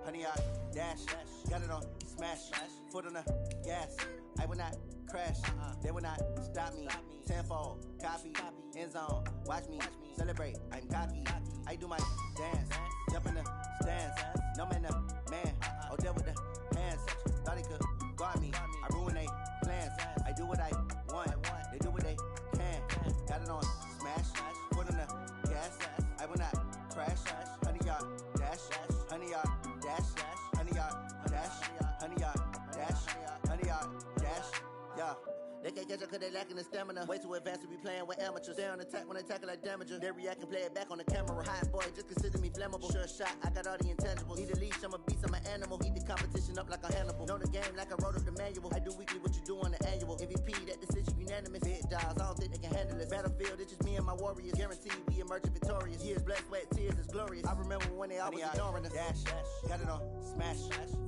Honey, I dash, got it on smash, foot on the gas. I will not crash. They will not stop me. Tenfold, copy, end zone. Watch me celebrate. I'm cocky. I do my dance, jump in the stands. No man, man. Oh, there with the hands. Thought he could guard me. I ruin they plans. I do what I want. They do what they can. Got it on smash. Put on the gas. I will not crash. 100-yard dash. 100-yard dash. 100-yard dash. 100-yard dash. 100-yard dash. Yeah. They can't catch up cause they lacking the stamina. Way too advanced to be playing with amateurs. Stay on attack when they tackle like damager. They react and play it back on the camera. Hot boy, just consider me flammable. Sure shot, I got all the intangibles. Need a leash, I'm a beast, I'm an animal. Heat the competition up like a Hannibal. Know the game like I wrote up the manual. I do weekly what you do on the annual. MVP, that decision unanimous. Big dogs, I don't think they can handle it. Battlefield, it's just me and my warriors. Guaranteed we emerging victorious. Years, blood, sweat, tears, it's glorious. I remember when they always ignoring us. Dash, got it on smash.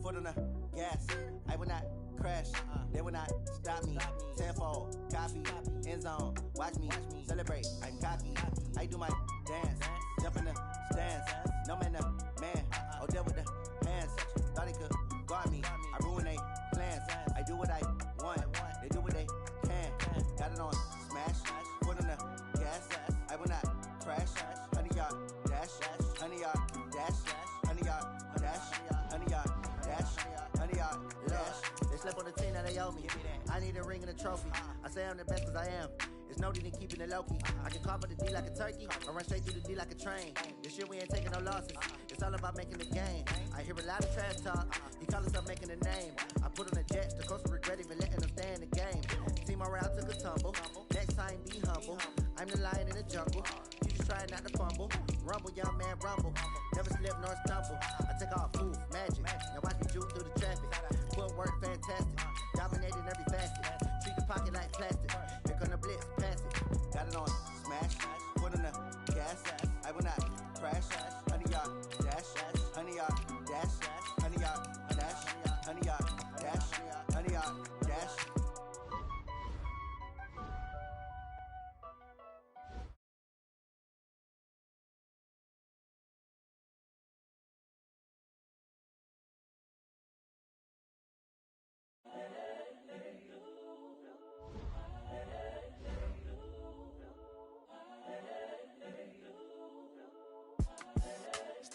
Foot on the gas. I will not crash. They will not stop me. Tenfold, copy, end zone. Watch me celebrate. I'm cocky. I do my dance, jump in the stands. No man, man. Oh, there with the hands. Thought he could guard me. I ruin they plans. I do what I want. They do what they can. Got it on smash. Put on the gas. I will not crash. 100-yard dash. 100-yard dash. 100-yard dash. 100-yard dash. 100-yard dash. They slept on the team, now they owe me. I need a ring and a trophy. I say I'm the best cause I am. It's no need in keeping it low-key. I can carve the D like a turkey. I run straight through the D like a train. This year we ain't taking no losses. It's all about making the game. I hear a lot of trash talk. He call himself making a name. I put on the Jets. The coach will regret even letting them stay in the game. Team morale took a tumble. Next time be humble. I'm the lion in the jungle. You just try not to fumble. Rumble, young man, rumble. Never slip nor stumble. I take off, move, magic. Now watch me juke through the traffic. Footwork fantastic. Dominating every facet. Treat the pocket like plastic. Here come the blitz, pass it. Got it on smash. Put on the gas. I will not crash. 100-yard dash. 100-yard dash. 100-yard dash. 100-yard dash. 100-yard dash.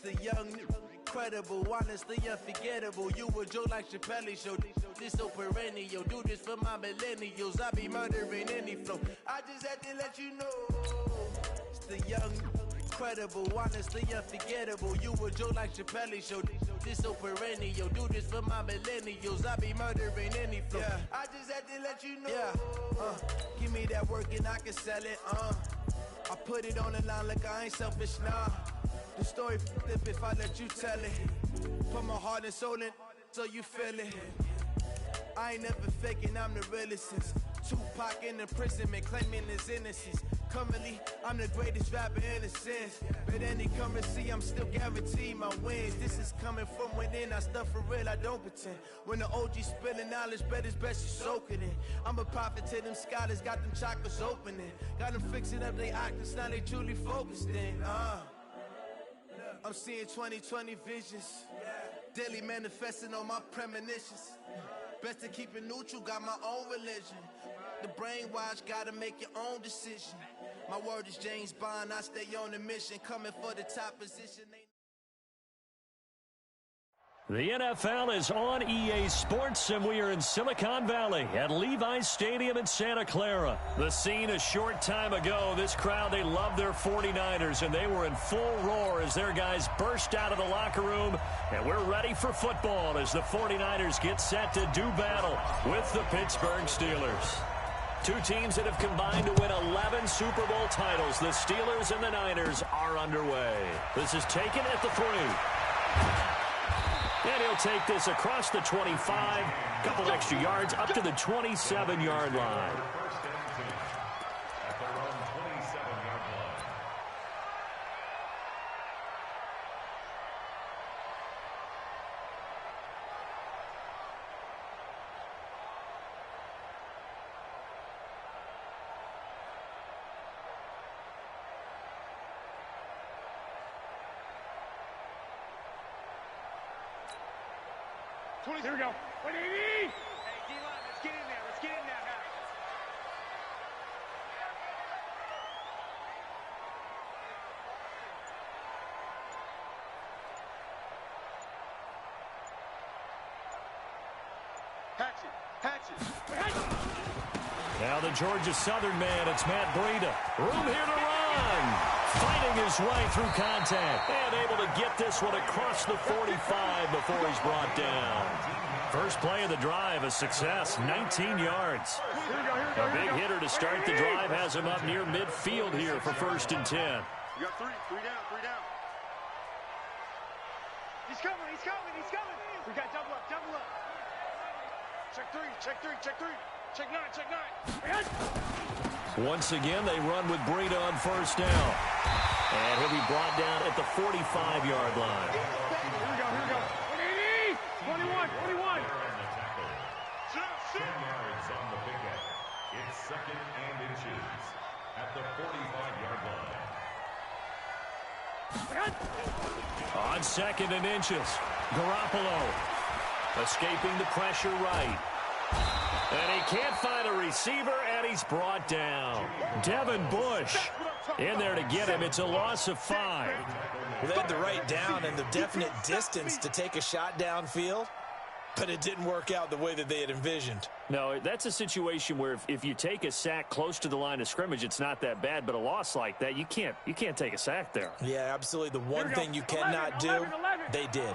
The young, incredible, honestly unforgettable. You a joke like Chappelle show. This so perennial. Do this for my millennials. I be murdering any flow. I just had to let you know. It's the young, incredible, honestly unforgettable. You a joke like Chappelle show. This so perennial. Do this for my millennials. I be murdering any flow. Yeah. I just had to let you know. Yeah. Give me that work and I can sell it. I put it on the line like I ain't selfish, nah. The story flip if I let you tell it. Put my heart and soul in so you feel it. I ain't never faking, I'm the realest since Tupac in imprisonment, claiming his innocence. Currently, I'm the greatest rapper in a sense. But any currency, I'm still guaranteed my wins. This is coming from within, I stuff for real, I don't pretend. When the OG spilling knowledge, bet it's best you soak it in. I'm a prophet to them scholars, got them chakras opening. Got them fixing up they octaves, now they truly focused in. I'm seeing 2020 visions. Daily manifesting on my premonitions. Best to keep it neutral, got my own religion. The brainwash, gotta make your own decision. My word is James Bond, I stay on the mission. Coming for the top position. The NFL is on EA Sports, and we are in Silicon Valley at Levi's Stadium in Santa Clara. The scene a short time ago, this crowd, they love their 49ers, and they were in full roar as their guys burst out of the locker room, and we're ready for football as the 49ers get set to do battle with the Pittsburgh Steelers. Two teams that have combined to win 11 Super Bowl titles. The Steelers and the Niners are underway. This is taken at the 3. And he'll take this across the 25, couple extra yards up to the 27-yard line. At their own 27-yard line. Here we go. 180! Hey, D-line, let's get in there. Let's get in there now. Now the Georgia Southern man, it's Matt Breida. Room here to run. Fighting his way through contact. And able to get this one across the 45 before he's brought down. First play of the drive, a success, 19 yards. A big hitter to start the drive has him up near midfield here for 1st and 10. You got three down. He's coming. We got double up. Check three. Check nine. Once again, they run with Breida on 1st down. And he'll be brought down at the 45-yard line. Here we go. 21. 10 yards on the pickup. It's 2nd and inches at the 45-yard line. On 2nd and inches, Garoppolo escaping the pressure right. And he can't find a receiver, and he's brought down. Devin Bush in there to get him. It's a loss of 5. They had the right down and the definite distance to take a shot downfield, but it didn't work out the way that they had envisioned. No, that's a situation where if you take a sack close to the line of scrimmage, it's not that bad. But a loss like that, you can't take a sack there. Yeah, absolutely. The one thing you cannot do, they did.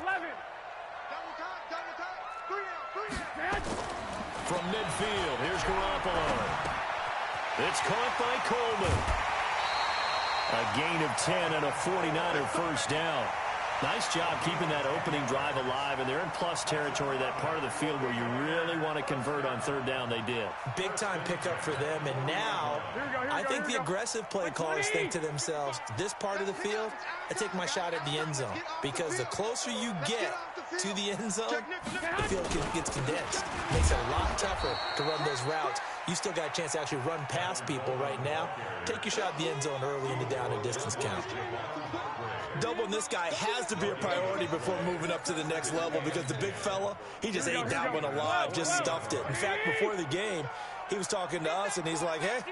From midfield, here's Garoppolo. It's caught by Coleman. A gain of 10 and a 49er first down. Nice job keeping that opening drive alive, and they're in plus territory, that part of the field where you really want to convert on 3rd down. They did. Big-time pickup for them, and now I think the aggressive play callers think to themselves, this part of the field, I take my shot at the end zone, because the closer you get to the end zone, the field gets condensed. Makes it a lot tougher to run those routes. You still got a chance to actually run past people right now. Take your shot at the end zone early in the down and distance count. Doubling this guy has to be a priority before moving up to the next level, because the big fella, he just ate that one alive, just stuffed it. In fact, before the game, he was talking to us, and he's like, hey,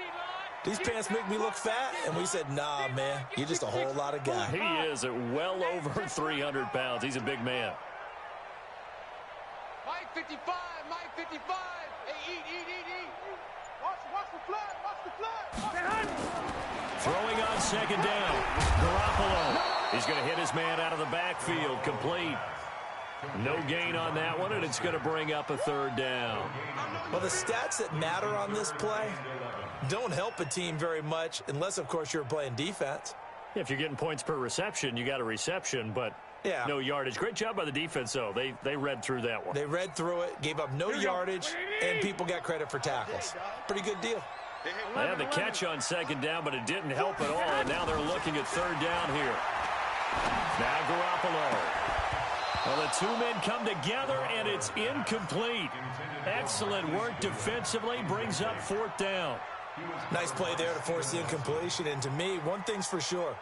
these pants make me look fat. And we said, nah, man, you're just a whole lot of guy. He is at well over 300 pounds. He's a big man. Mike 55. Hey, eat. Watch the flood. Throwing on 2nd down. Garoppolo. He's going to hit his man out of the backfield. Complete. No gain on that one, and it's going to bring up a 3rd down. Well, the stats that matter on this play don't help a team very much unless, of course, you're playing defense. If you're getting points per reception, you got a reception, but no yardage. Great job by the defense, though. They read through that one. They read through it, gave up no yardage, and people got credit for tackles. Pretty good deal. They had the catch on 2nd down, but it didn't help at all, and now they're looking at 3rd down here. Now Garoppolo. Well, the two men come together, and it's incomplete. Excellent work defensively, brings up 4th down. Nice play there to force the incompletion, and to me, one thing's for sure.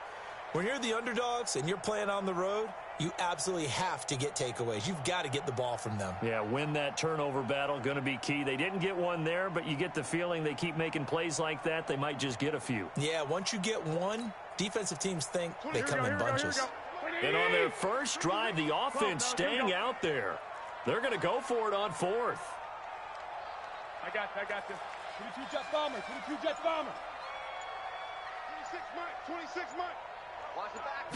When you're the underdogs and you're playing on the road, you absolutely have to get takeaways. You've got to get the ball from them. Yeah, win that turnover battle, going to be key. They didn't get one there, but you get the feeling they keep making plays like that, they might just get a few. Yeah, once you get one, defensive teams think they come in bunches. And on their first drive, the offense staying out there. They're going to go for it on 4th. I got this. 22 Jets bomber. 26 Mike. Watch the back.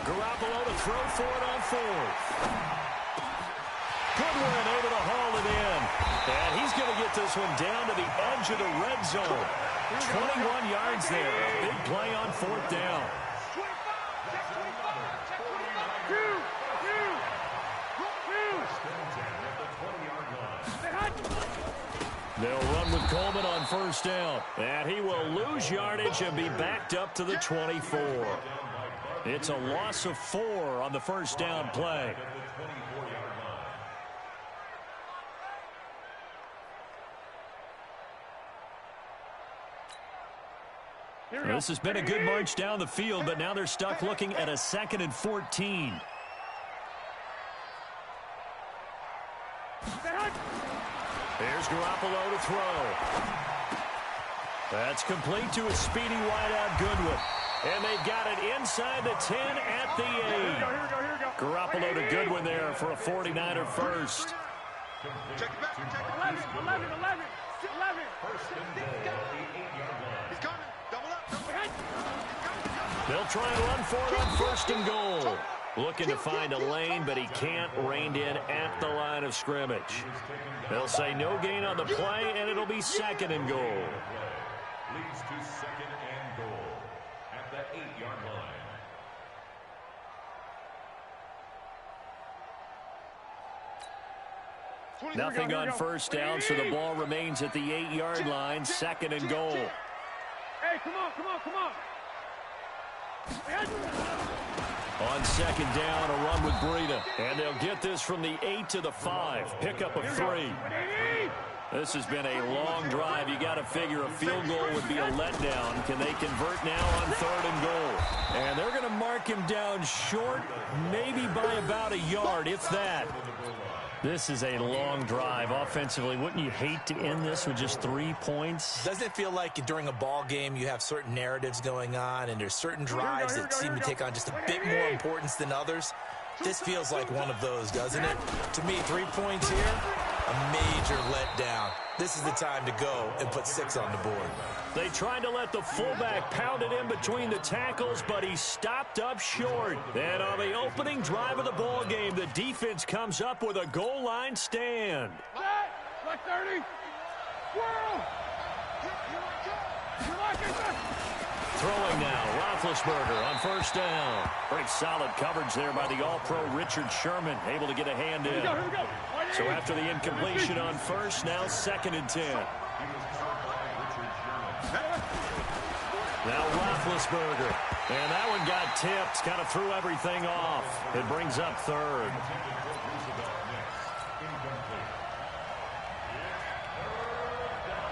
Garoppolo to throw for it on 4th. Goodwin able to haul it in. And he's going to get this one down to the edge of the red zone. 21 yards there. A big play on 4th down. They'll run with Coleman on 1st down. And he will lose yardage and be backed up to the 24. It's a loss of 4 on the 1st down play. This has been a good march down the field, but now they're stuck looking at a 2nd and 14. Here's Garoppolo to throw. That's complete to a speedy wideout Goodwin. And they've got it inside the 10 at the 8. Garoppolo to Goodwin there for a 49er first. Check it back. Check it. 11. First and goal at the 8-yard line. He's coming. Double up. They'll try and run for it on first and goal. Looking to find a lane, but he can't rein in at the line of scrimmage. They'll say no gain on the play, and it'll be second and goal. Leads to second and goal at the 8-yard line. Nothing on first down, so the ball remains at the 8-yard line, second and goal. Hey, come on. On second down, a run with Breida. And they'll get this from the 8 to the 5. Pickup of 3. This has been a long drive. You got to figure a field goal would be a letdown. Can they convert now on third and goal? And they're going to mark him down short, maybe by about a yard, if that. This is a long drive offensively. Wouldn't you hate to end this with just 3 points? Doesn't it feel like during a ball game you have certain narratives going on and there's certain drives that seem to take on just a bit more importance than others? This feels like one of those, doesn't it? To me, 3 points here, a major letdown. This is the time to go and put 6 on the board. They tried to let the fullback pound it in between the tackles, but he stopped up short. And on the opening drive of the ball game, the defense comes up with a goal line stand. Like 30. Whoa! Throwing now, Roethlisberger on first down. Pretty solid coverage there by the All-Pro Richard Sherman, able to get a hand in. Here we go. So after the incompletion on first, now second and 10. Now Roethlisberger. And that one got tipped, kind of threw everything off. It brings up third.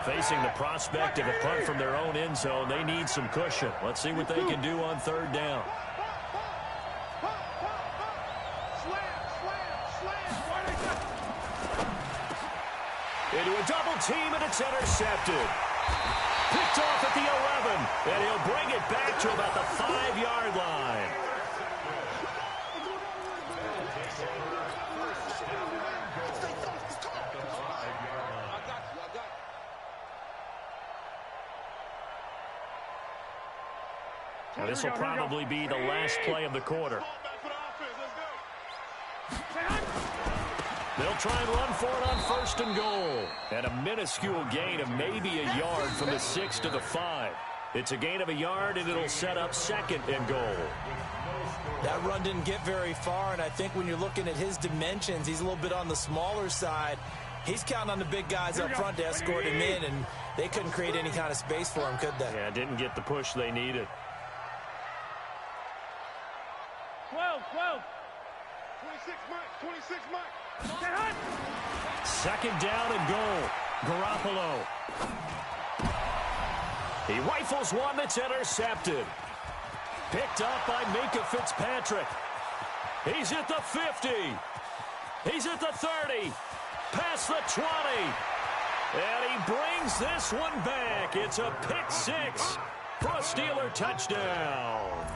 Facing the prospect of a punt from their own end zone, they need some cushion. Let's see what they can do on third down. Into a double team, and it's intercepted. Picked off at the 11, and he'll bring it back to about the 5-yard line. Now, this will probably be the last play of the quarter. They'll try and run for it on first and goal. And a minuscule gain of maybe a yard from the 6 to the 5. It's a gain of a yard, and it'll set up second and goal. That run didn't get very far, and I think when you're looking at his dimensions, he's a little bit on the smaller side. He's counting on the big guys up front to escort him in, and they couldn't create any kind of space for him, could they? Yeah, didn't get the push they needed. 12. 26, Mike. 26, Mike. Second down and goal. Garoppolo. He rifles one that's intercepted. Picked up by Minka Fitzpatrick. He's at the 50. He's at the 30. Past the 20. And he brings this one back. It's a pick 6 for a Steeler touchdown.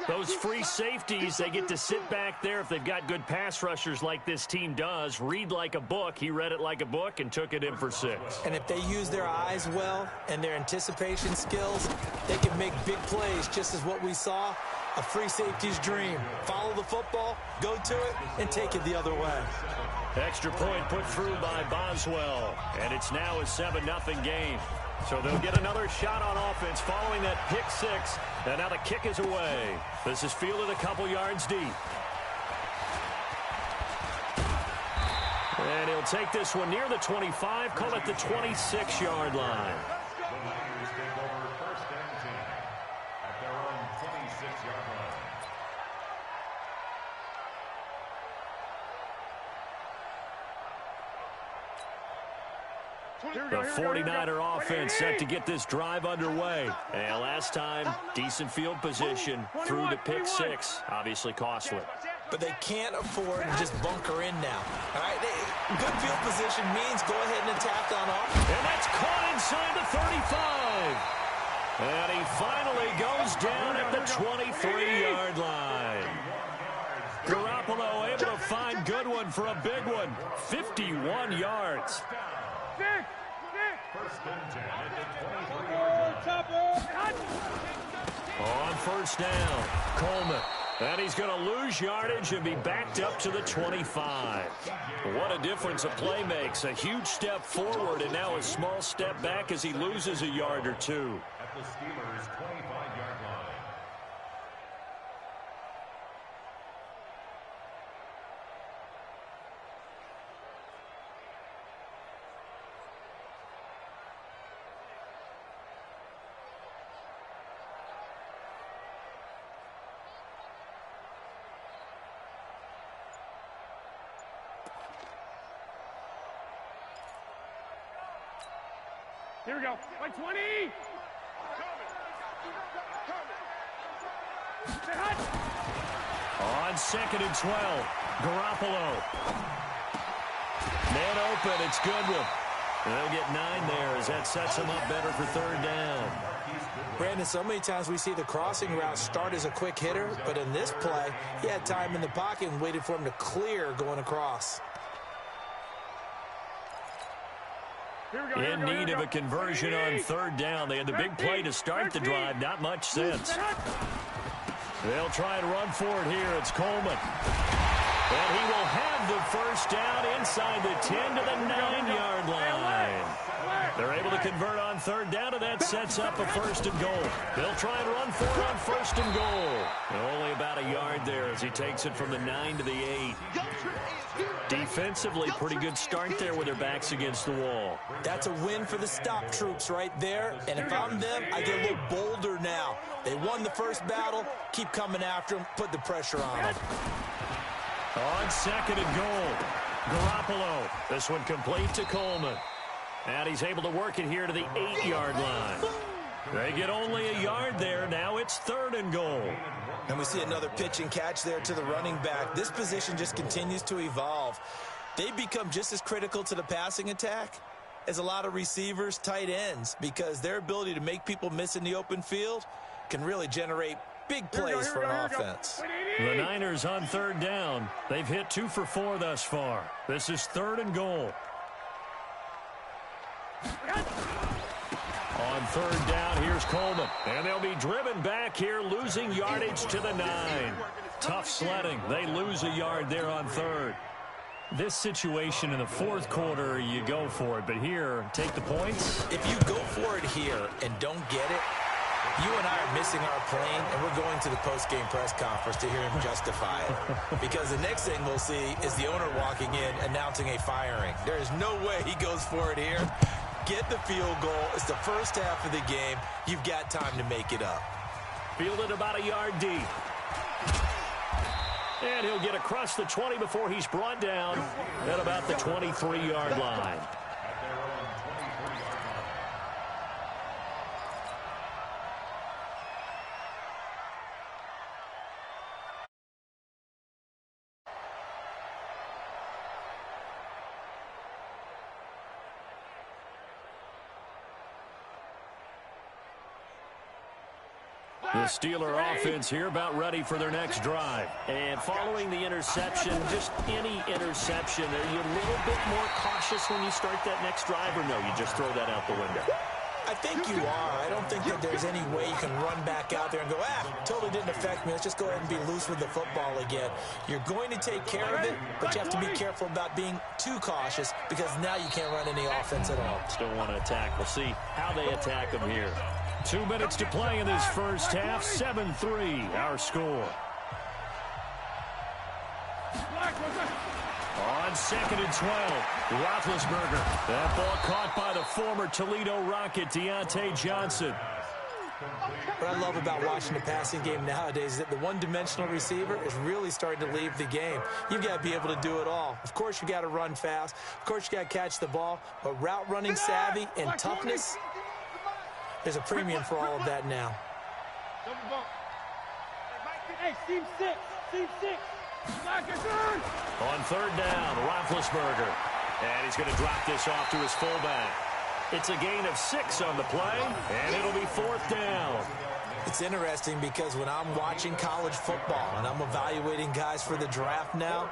Those free safeties, they get to sit back there if they've got good pass rushers like this team does. Read like a book. He read it like a book and took it in for 6. And if they use their eyes well and their anticipation skills, they can make big plays, just as what we saw, a free safety's dream. Follow the football, go to it, and take it the other way. Extra point put through by Boswell. And it's now a 7-0 game. So they'll get another shot on offense following that pick 6. And now the kick is away. This is fielded a couple yards deep. And he'll take this one near the 25, call it the 26-yard line. The Niners take over first and 10 at their own 26-yard line. The 49er offense set to get this drive underway. And last time, decent field position through the pick 6. Obviously costly. But they can't afford to just bunker in now. All right, good field position means go ahead and attack on offense. And that's caught inside the 35. And he finally goes down at the 23-yard line. Garoppolo able to find Goodwin for a big one. 51 yards. First and 10 at the 23-yard line. On first down, Coleman. And he's going to lose yardage and be backed up to the 25. What a difference a play makes. A huge step forward and now a small step back as he loses a yard or two. At the Steelers' 25-yard line. Here we go. Like 20. On second and 12, Garoppolo. Man open, it's Goodwin. They'll get 9 there as that sets him up better for third down. Brandon, so many times we see the crossing route start as a quick hitter, but in this play, he had time in the pocket and waited for him to clear going across. In need of a conversion on third down. They had the big play to start the drive. Not much sense. They'll try and run for it here. It's Coleman. And he will have the first down inside the 10 to the 9-yard line. They're able to convert on third down, and that sets up a first and goal. They'll try and run for it on first and goal. And only about a yard there as he takes it from the 9 to the 8. Defensively, pretty good start there with their backs against the wall. That's a win for the stop troops right there. And if I'm them, I get a little bolder now. They won the first battle. Keep coming after them. Put the pressure on them. On second and goal, Garoppolo. This one complete to Coleman. And he's able to work it here to the 8-yard line. They get only a yard there. Now it's third and goal. And we see another pitch and catch there to the running back. This position just continues to evolve. They become just as critical to the passing attack as a lot of receivers, tight ends, because their ability to make people miss in the open field can really generate big plays for an offense. The Niners on third down. They've hit 2 for 4 thus far. This is third and goal. On third down, here's Coleman. And they'll be driven back here, losing yardage to the 9. Tough sledding. They lose a yard there on third. This situation in the fourth quarter, you go for it. But here, take the points. If you go for it here and don't get it, you and I are missing our plane, and we're going to the post-game press conference to hear him justify it. Because the next thing we'll see is the owner walking in, announcing a firing. There is no way he goes for it here. Get the field goal. It's the first half of the game. You've got time to make it up. Fielded about a yard deep. And he'll get across the 20 before he's brought down at about the 23-yard line. The Steeler offense here about ready for their next drive. And following the interception, just any interception, are you a little bit more cautious when you start that next drive, or no, you just throw that out the window? I think you are. I don't think that there's any way you can run back out there and go, totally didn't affect me. Let's just go ahead and be loose with the football again. You're going to take care of it, but you have to be careful about being too cautious because now you can't run any offense at all. Still want to attack. We'll see how they attack them here. 2 minutes to play in this first half. 7-3, our score. On second and 12, Roethlisberger. That ball caught by the former Toledo Rocket, Deontay Johnson. What I love about watching the passing game nowadays is that the one-dimensional receiver is really starting to leave the game. You've got to be able to do it all. Of course, you got to run fast. Of course, you got to catch the ball. But route running savvy and toughness, there's a premium for all of that now. Hey, team 6. Team 6. On third down, Roethlisberger. And he's going to drop this off to his fullback. It's a gain of 6 on the play, and it'll be fourth down. It's interesting because when I'm watching college football and I'm evaluating guys for the draft now,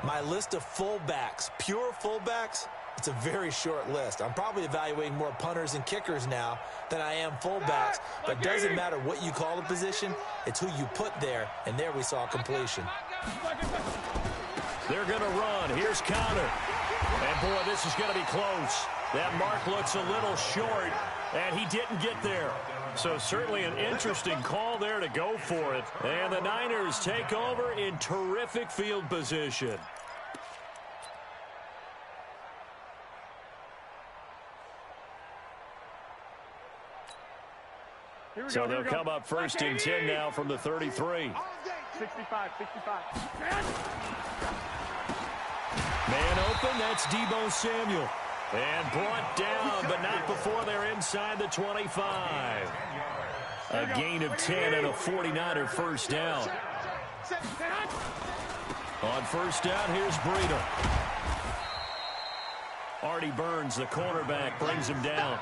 my list of fullbacks, pure fullbacks, it's a very short list. I'm probably evaluating more punters and kickers now than I am fullbacks, but it doesn't matter what you call the position, it's who you put there, and there we saw completion. They're going to run. Here's Connor. And, boy, this is going to be close. That mark looks a little short, and he didn't get there. So certainly an interesting call there to go for it. And the Niners take over in terrific field position. So they'll come up first and 10 now from the 33. 65. Man open, that's Deebo Samuel. And brought down, but not before they're inside the 25. A gain of 10 and a 49er first down. On first down, here's Breida. Artie Burns, the cornerback, brings him down.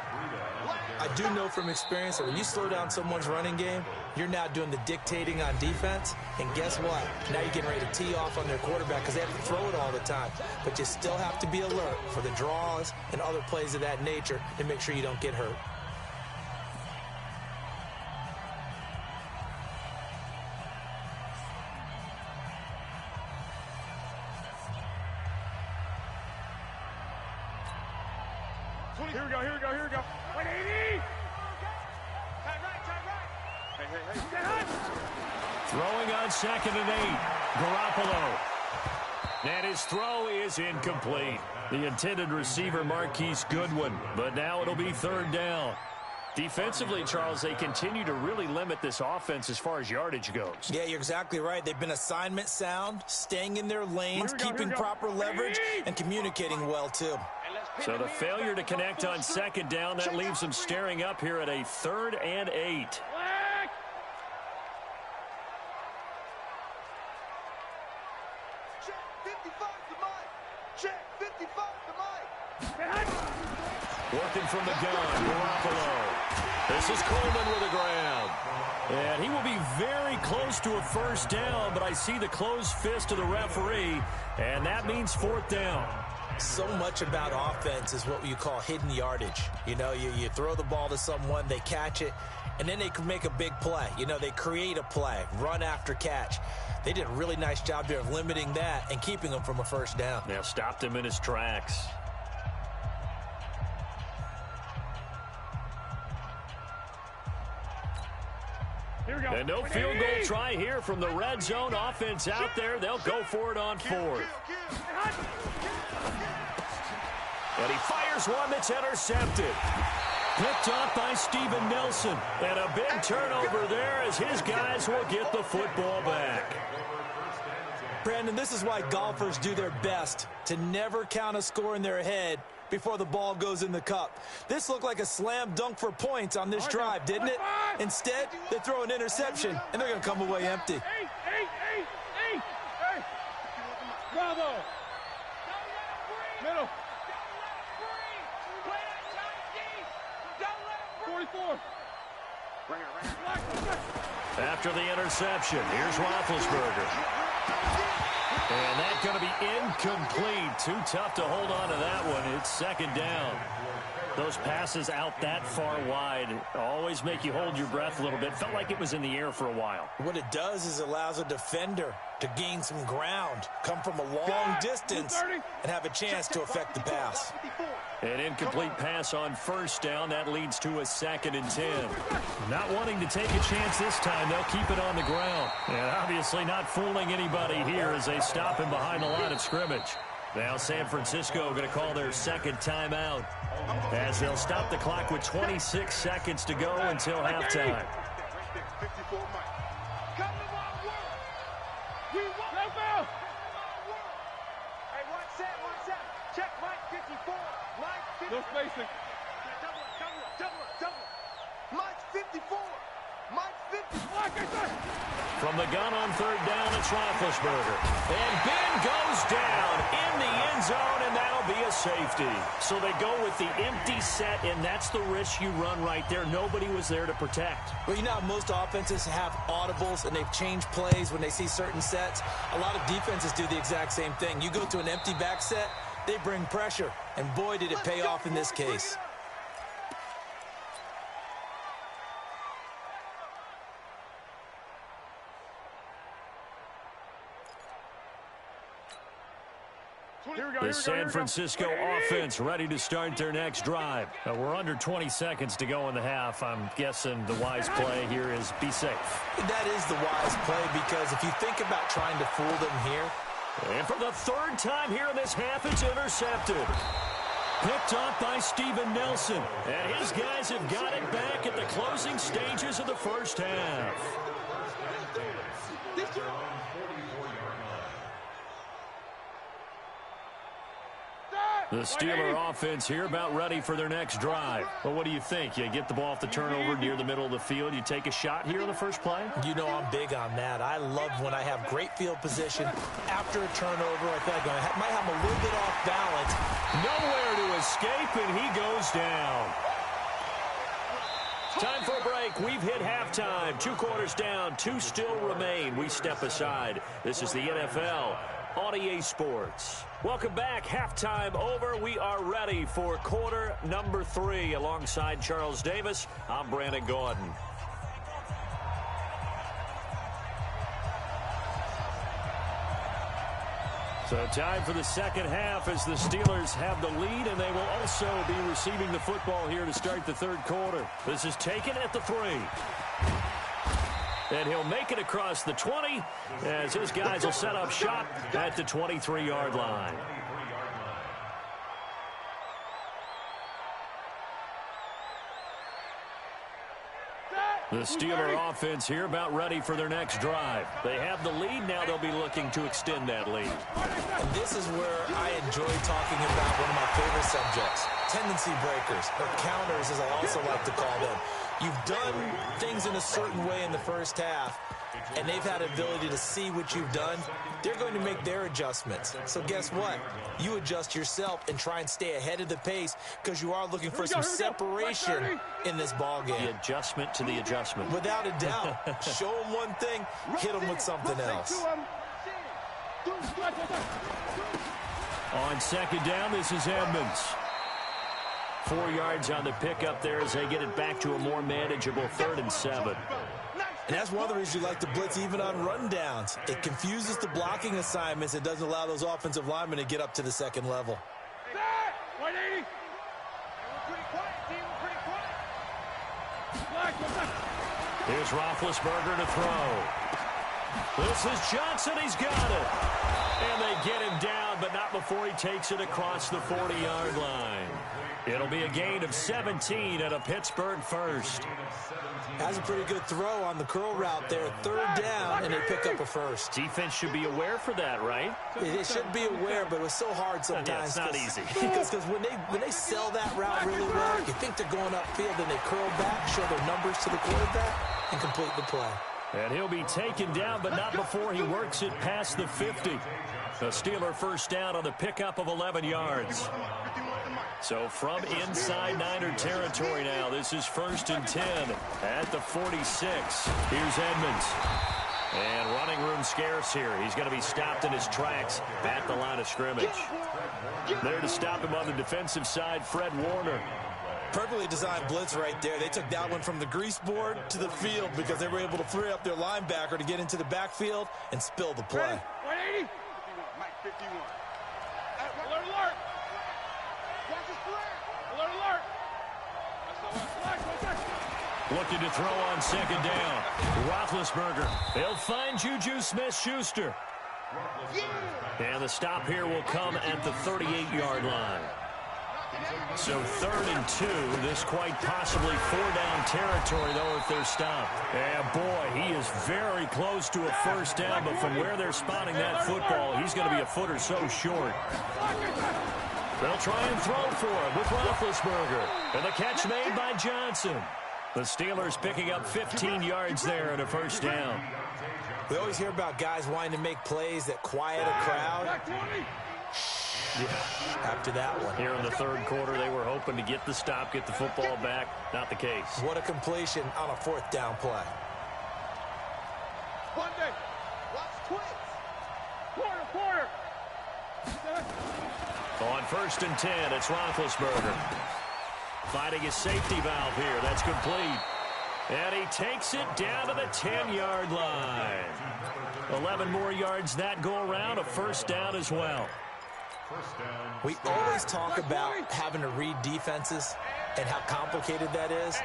I do know from experience that when you slow down someone's running game, you're now doing the dictating on defense. And guess what? Now you're getting ready to tee off on their quarterback because they have to throw it all the time. But you still have to be alert for the draws and other plays of that nature to make sure you don't get hurt. Here we go. 180. Tight right. Hey. Throwing on 2nd and 8. Garoppolo. And his throw is incomplete. The intended receiver, Marquise Goodwin. But now it'll be 3rd down. Defensively, Charles, they continue to really limit this offense as far as yardage goes. Yeah, you're exactly right. They've been assignment sound, staying in their lanes, keeping proper leverage, and communicating well, too. So the failure to connect on 2nd down, that leaves them staring up here at a 3rd and 8. Check 55 to Mike. Check 55 to Mike. Working from the gun, Garoppolo. This is Coleman with the ground. And he will be very close to a first down, but I see the closed fist of the referee, and that means 4th down. So much about offense is what you call hidden yardage. You know, you throw the ball to someone, they catch it, and then they can make a big play. You know, they create a play, run after catch. They did a really nice job there of limiting that and keeping him from a first down. Now stopped him in his tracks. And no field goal try here from the red zone. Offense out there. They'll go for it on 4th. And he fires one that's intercepted. Picked off by Steven Nelson. And a big turnover there as his guys will get the football back. Brandon, this is why golfers do their best to never count a score in their head before the ball goes in the cup. This looked like a slam dunk for points on this drive, didn't it? Instead, they throw an interception, and they're going to come away empty. Hey. Bravo. Middle. 44. After the interception, here's Roethlisberger. And that's going to be incomplete. Too tough to hold on to that one. It's 2nd down. Those passes out that far wide always make you hold your breath a little bit. Felt like it was in the air for a while. What it does is it allows a defender to gain some ground, come from a long distance, and have a chance to affect the pass. An incomplete pass on first down. That leads to a 2nd and 10. Not wanting to take a chance this time, they'll keep it on the ground. And obviously not fooling anybody here as they stop him behind the line of scrimmage. Now San Francisco going to call their 2nd timeout as they'll stop the clock with 26 seconds to go until halftime. Check Mike 54. Mike 54. No spacing. Double. Mike 54. From the gun on third down, it's Roethlisberger. And Ben goes down in the end zone, and that'll be a safety. So they go with the empty set, and that's the risk you run right there. Nobody was there to protect. Well, you know how most offenses have audibles, and they've changed plays when they see certain sets. A lot of defenses do the exact same thing. You go to an empty back set, they bring pressure. And boy, did it pay off in this case. The San Francisco offense ready to start their next drive. We're under 20 seconds to go in the half. I'm guessing the wise play here is be safe. That is the wise play, because if you think about trying to fool them here. And for the third time here in this half, it's intercepted. Picked off by Steven Nelson. And his guys have got it back at the closing stages of the first half. The Steeler offense here about ready for their next drive. Well, what do you think? You get the ball off the turnover near the middle of the field. You take a shot here in the first play? You know I'm big on that. I love when I have great field position. After a turnover, I feel like I might have a little bit off balance. Nowhere to escape, and he goes down. Time for a break. We've hit halftime. 2 quarters down. 2 still remain. We step aside. This is the NFL on EA Sports. Welcome back. Halftime over. We are ready for quarter number 3. Alongside Charles Davis, I'm Brandon Gordon. So time for the second half as the Steelers have the lead, and they will also be receiving the football here to start the third quarter. This is taken at the 3. And he'll make it across the 20 as his guys will set up shop at the 23-yard line. The Steeler offense here about ready for their next drive. They have the lead. Now they'll be looking to extend that lead. And this is where I enjoy talking about one of my favorite subjects, tendency breakers, or counters as I also like to call them. You've done things in a certain way in the first half, and they've had the ability to see what you've done. They're going to make their adjustments. So guess what? You adjust yourself and try and stay ahead of the pace, because you are looking for some separation in this ball game. The adjustment to the adjustment. Without a doubt. Show them one thing, hit them with something else. On second down, this is Edmonds. 4 yards on the pickup there as they get it back to a more manageable 3rd and 7. And that's one of the reasons you like to blitz even on rundowns. It confuses the blocking assignments. It doesn't allow those offensive linemen to get up to the second level. 180. Here's Roethlisberger to throw. This is Johnson. He's got it. And they get him down, but not before he takes it across the 40-yard line. It'll be a gain of 17 at a Pittsburgh first. Has a pretty good throw on the curl route there. 3rd down, and they pick up a first. Defense should be aware for that, right? It should be aware, but it was so hard sometimes. Yeah, it's not easy. Because when they sell that route really well, you think they're going upfield, and they curl back, show their numbers to the quarterback, and complete the play. And he'll be taken down, but not before he works it past the 50. The Steeler first down on the pickup of 11 yards. So from inside Niner territory now, this is 1st and 10 at the 46. Here's Edmonds. And running room scarce here. He's going to be stopped in his tracks at the line of scrimmage. There to stop him on the defensive side, Fred Warner. Perfectly designed blitz right there. They took that one from the grease board to the field because they were able to free up their linebacker to get into the backfield and spill the play. 180. Mike 51. Alert, alert. Watch his flag. Alert, alert. Looking to throw on second down. Roethlisberger. They'll find Juju Smith-Schuster. And the stop here will come at the 38-yard line. So 3rd and 2. This quite possibly 4-down territory, though, if they're stopped. And, boy, he is very close to a first down, but from where they're spotting that football, he's going to be a foot or so short. They'll try and throw for him with Roethlisberger. And the catch made by Johnson. The Steelers picking up 15 yards there and a first down. We always hear about guys wanting to make plays that quiet a crowd. Yeah, after that one. Here in the third quarter, they were hoping to get the stop, get the football back. Not the case. What a completion on a fourth down play. Monday, watch twins. Quarter. On 1st and 10, it's Roethlisberger. Finding his safety valve here. That's complete. And he takes it down to the 10-yard line. 11 more yards that go around, a first down as well. We always talk about having to read defenses and how complicated that is.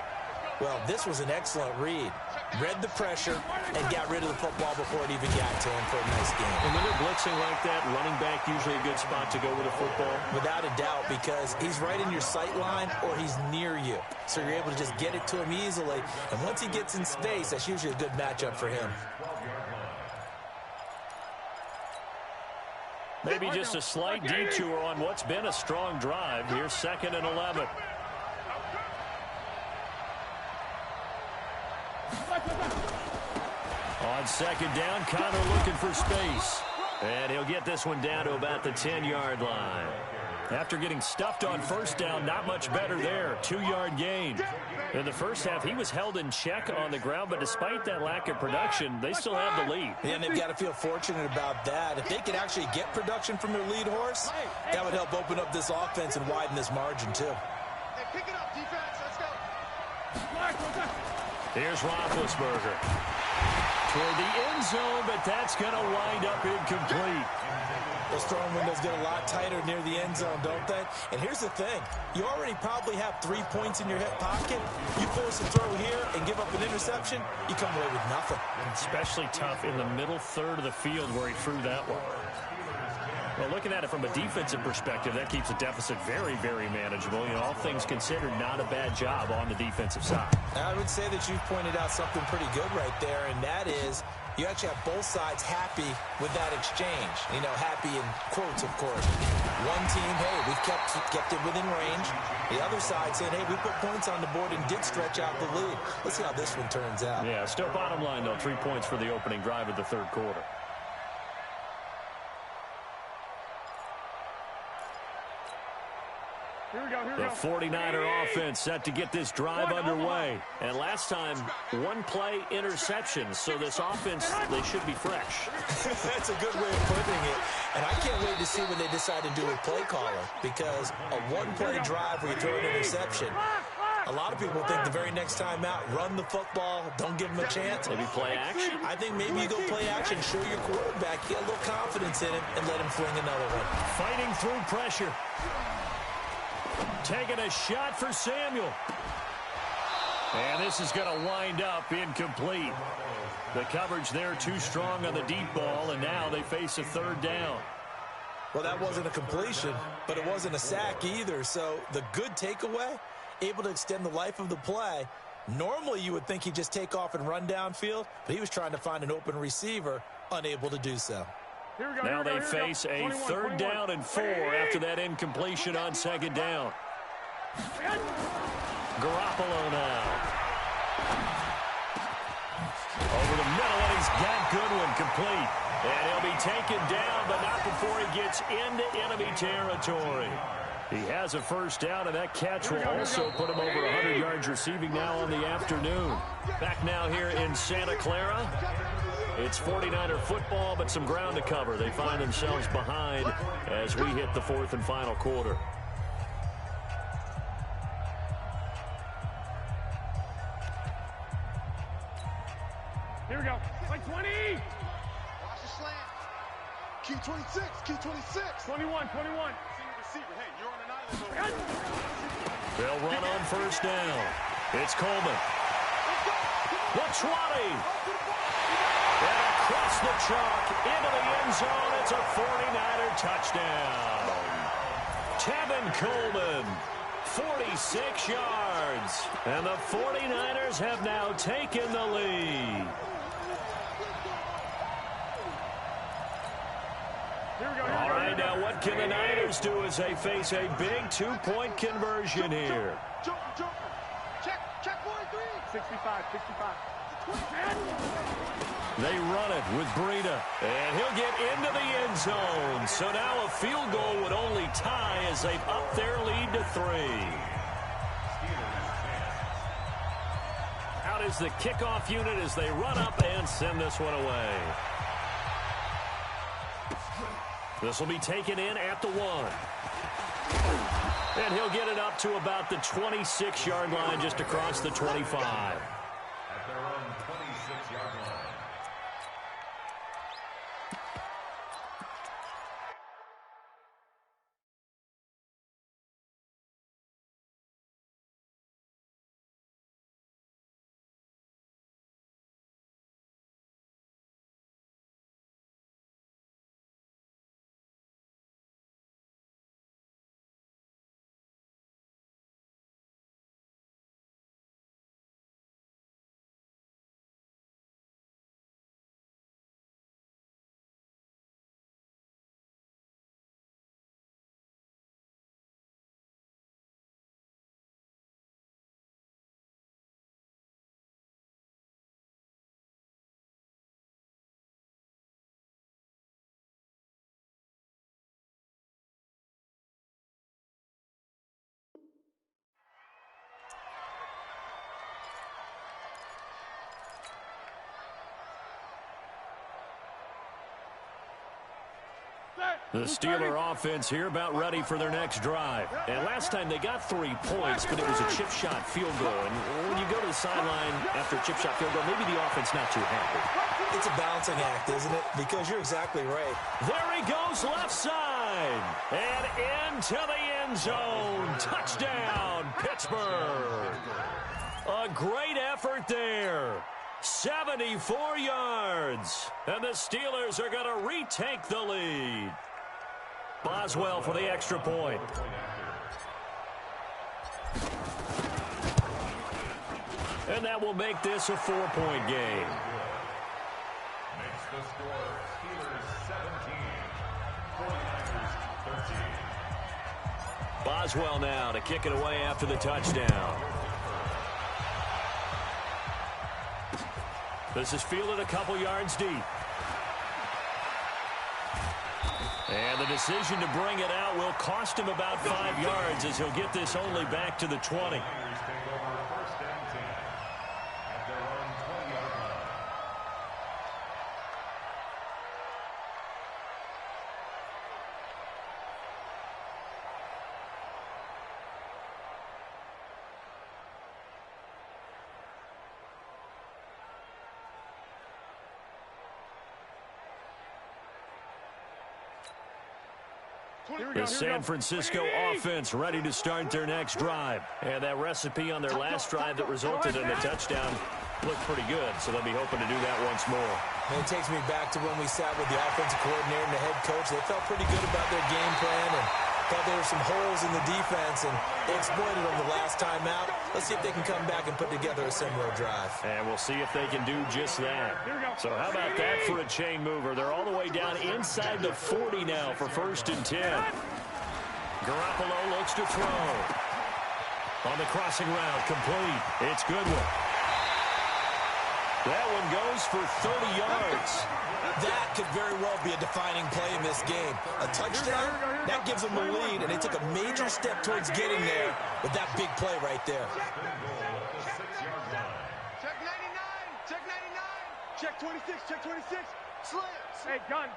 Well, this was an excellent read. Read the pressure and got rid of the football before it even got to him for a nice game. And when they're blitzing like that, running back usually a good spot to go with a football. Without a doubt, because he's right in your sight line or he's near you. So you're able to just get it to him easily. And once he gets in space, that's usually a good matchup for him. Maybe just a slight detour on what's been a strong drive. Here's 2nd and 11. On 2nd down, Connor looking for space. And he'll get this one down to about the 10-yard line. After getting stuffed on 1st down, not much better there. 2-yard gain. In the first half, he was held in check on the ground, but despite that lack of production, they still have the lead. And they've got to feel fortunate about that. If they could actually get production from their lead horse, that would help open up this offense and widen this margin, too. Hey, pick it up, defense. Let's go. Here's Roethlisberger. Toward the end zone, but that's going to wind up incomplete. Those throwing windows get a lot tighter near the end zone, don't they? And here's the thing. You already probably have 3 points in your hip pocket. You force a throw here and give up an interception, you come away with nothing. Especially tough in the middle third of the field where he threw that one. Well, looking at it from a defensive perspective, that keeps the deficit very, very manageable. You know, all things considered, not a bad job on the defensive side. I would say that you've pointed out something pretty good right there, and that is you actually have both sides happy with that exchange. You know, happy in quotes, of course. One team, hey, we've kept it within range. The other side saying, hey, we put points on the board and did stretch out the lead. Let's see how this one turns out. Yeah, still bottom line, though, 3 points for the opening drive of the third quarter. The 49er offense set to get this drive underway. And last time, 1-play interception. So this offense, they should be fresh. That's a good way of putting it. And I can't wait to see when they decide to do a play caller. Because a 1-play drive where you throw an interception, a lot of people think the very next time out, run the football, don't give them a chance. Maybe play action? I think maybe you go play action, show your quarterback, get a little confidence in him, and let him fling another one. Fighting through pressure. Taking a shot for Samuel. And this is going to wind up incomplete. The coverage there too strong on the deep ball, and now they face a 3rd down. Well, that wasn't a completion, but it wasn't a sack either. So the good takeaway, able to extend the life of the play. Normally you would think he'd just take off and run downfield, but he was trying to find an open receiver, unable to do so. Now they face a 3rd down and 4 after that incompletion on 2nd down. Garoppolo now. Over the middle, and he's got Goodwin complete. And he'll be taken down, but not before he gets into enemy territory. He has a first down, and that catch will also put him over 100 yards receiving now on the afternoon. Back now here in Santa Clara. It's 49er football, but some ground to cover. They find themselves behind as we hit the 4th and final quarter. Here we go. Like 20. Watch the slant. Key 26. Key 26. 21. Senior receiver. Hey, you're on an island over. They'll run on 1st down. It's Coleman. The 20. And across the chalk into the end zone. It's a 49er touchdown. Tevin Coleman. 46 yards. And the 49ers have now taken the lead. All right, now what can the Niners do as they face a big 2-point conversion here? Jumper. Check 43. 65, 65. They run it with Breida, and he'll get into the end zone. So now a field goal would only tie as they've upped their lead to 3. Out is the kickoff unit as they run up and send this one away. This will be taken in at the 1. And he'll get it up to about the 26-yard line, just across the 25. At their own 26-yard line. The Steeler offense here about ready for their next drive. And last time they got 3 points, but it was a chip shot field goal. And when you go to the sideline after a chip shot field goal, maybe the offense not too happy. It's a balancing act, isn't it? Because you're exactly right. There he goes left side. And into the end zone. Touchdown, Pittsburgh. A great effort there. 74 yards. And the Steelers are going to retake the lead. Boswell for the extra point. And that will make this a 4-point game. Makes the score Steelers 17, 49ers 13. Boswell now to kick it away after the touchdown. This is fielded a couple yards deep. And the decision to bring it out will cost him about 5 yards as he'll get this only back to the 20. The San Francisco offense ready to start their next drive. And that recipe on their last drive that resulted in a touchdown looked pretty good, so they'll be hoping to do that once more. And it takes me back to when we sat with the offensive coordinator and the head coach. They felt pretty good about their game plan and thought there were some holes in the defense, and they exploited them the last time out. Let's see if they can come back and put together a similar drive. And we'll see if they can do just that. So how about that for a chain mover? They're all the way down inside the 40 now for 1st and 10. Garoppolo looks to throw. On the crossing route, complete. It's Goodwin. That one goes for 30 yards. That could very well be a defining play in this game. A touchdown, that gives them the lead, and they took a major step towards getting there with that big play right there. Check 99, check 99. Check 26, check 26. Slants. Hey, gun.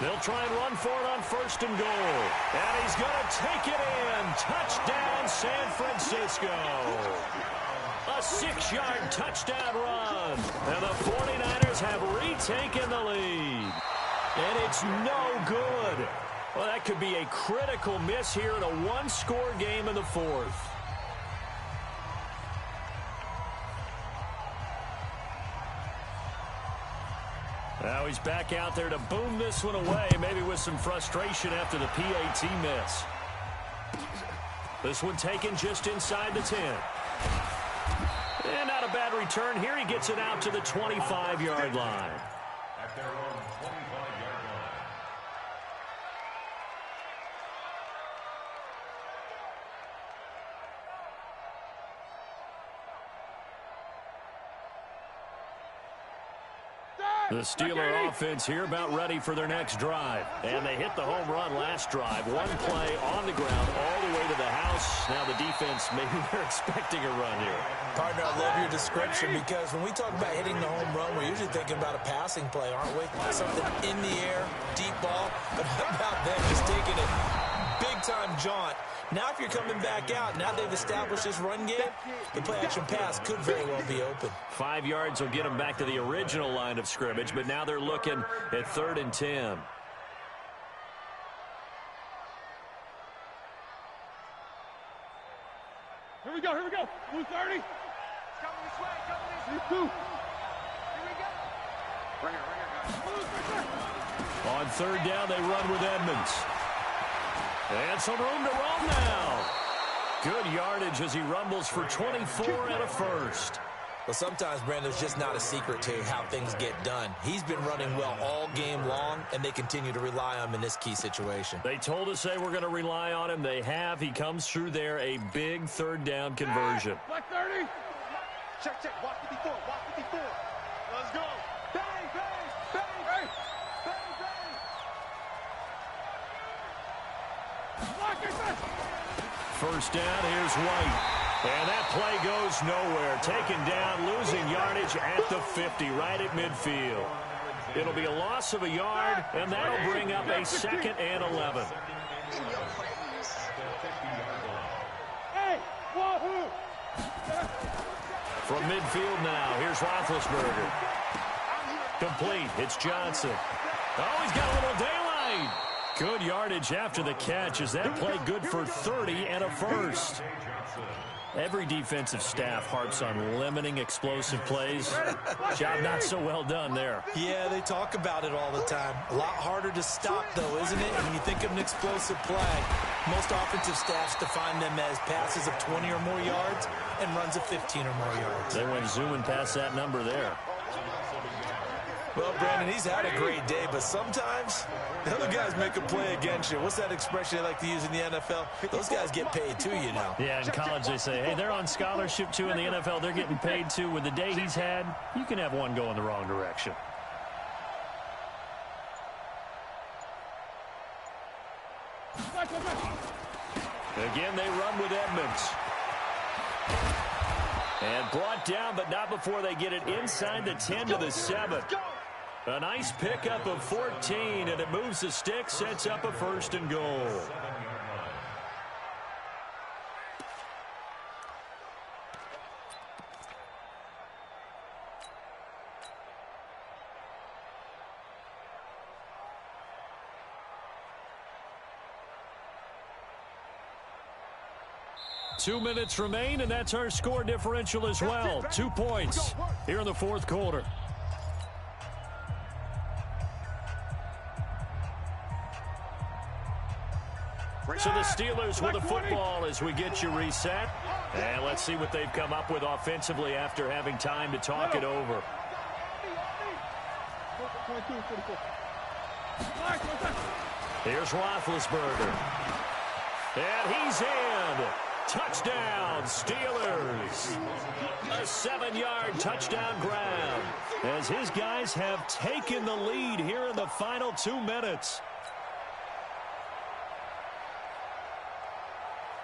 They'll try and run for it on 1st and goal. And he's going to take it in. Touchdown, San Francisco. A 6-yard touchdown run. And the 49ers have retaken the lead. And it's no good. Well, that could be a critical miss here in a one-score game in the 4th. Now he's back out there to boom this one away, maybe with some frustration after the PAT miss. This one taken just inside the 10. And not a bad return here. He gets it out to the 25-yard line. At their own 25-yard line. The Steeler offense here about ready for their next drive. And they hit the home run last drive. One play on the ground all the way to the house. Now the defense, maybe they're expecting a run here. Partner, I love your description because when we talk about hitting the home run, we're usually thinking about a passing play, aren't we? Something in the air, deep ball. But how about them just taking it big-time jaunt? Now if you're coming back out, now they've established this run game, the play-action pass could very well be open. 5 yards will get them back to the original line of scrimmage, but now they're looking at 3rd and 10. Here we go, here we go. Blue 30. Coming this way, coming this way. These two. Here we go. Bring it, guys. On 3rd down, they run with Edmonds. And some room to roam now. Good yardage as he rumbles for 24 and a first. Well, sometimes, Brandon, it's just not a secret to how things get done. He's been running well all game long, and they continue to rely on him in this key situation. They told us they were going to rely on him. They have. He comes through there, a big 3rd down conversion. Black 30. Check, check. Watch 54, watch 54. Let's go. Bang, bang, bang, bang, bang, bang. Block it, back. First down, here's White. And that play goes nowhere. Taken down, losing yardage at the 50, right at midfield. It'll be a loss of a yard, and that'll bring up a 2nd and 11. Hey, wahoo! From midfield now, here's Roethlisberger. Complete, it's Johnson. Oh, he's got a little daylight. Good yardage after the catch. Is that play good for 30 and a first? Every defensive staff harps on limiting explosive plays. Job not so well done there. Yeah, they talk about it all the time. A lot harder to stop, though, isn't it? When you think of an explosive play, most offensive staffs define them as passes of 20 or more yards and runs of 15 or more yards. They went zooming past that number there. Well, Brandon, he's had a great day, but sometimes the other guys make a play against you. What's that expression they like to use in the NFL? Those guys get paid too, you know. Yeah, in college they say, hey, they're on scholarship too. In the NFL, they're getting paid too. With the day he's had, you can have one go in the wrong direction. Again, they run with Edmonds. And brought down, but not before they get it inside the 10 to the 7. A nice pickup of 14, and it moves the stick, sets up a 1st and goal. Two minutes remain, and that's our score differential as well. 2 points here in the 4th quarter. So the Steelers with the football as we get you reset. And let's see what they've come up with offensively after having time to talk it over. Here's Roethlisberger. And he's in. Touchdown, Steelers. A 7-yard touchdown grab as his guys have taken the lead here in the final 2 minutes.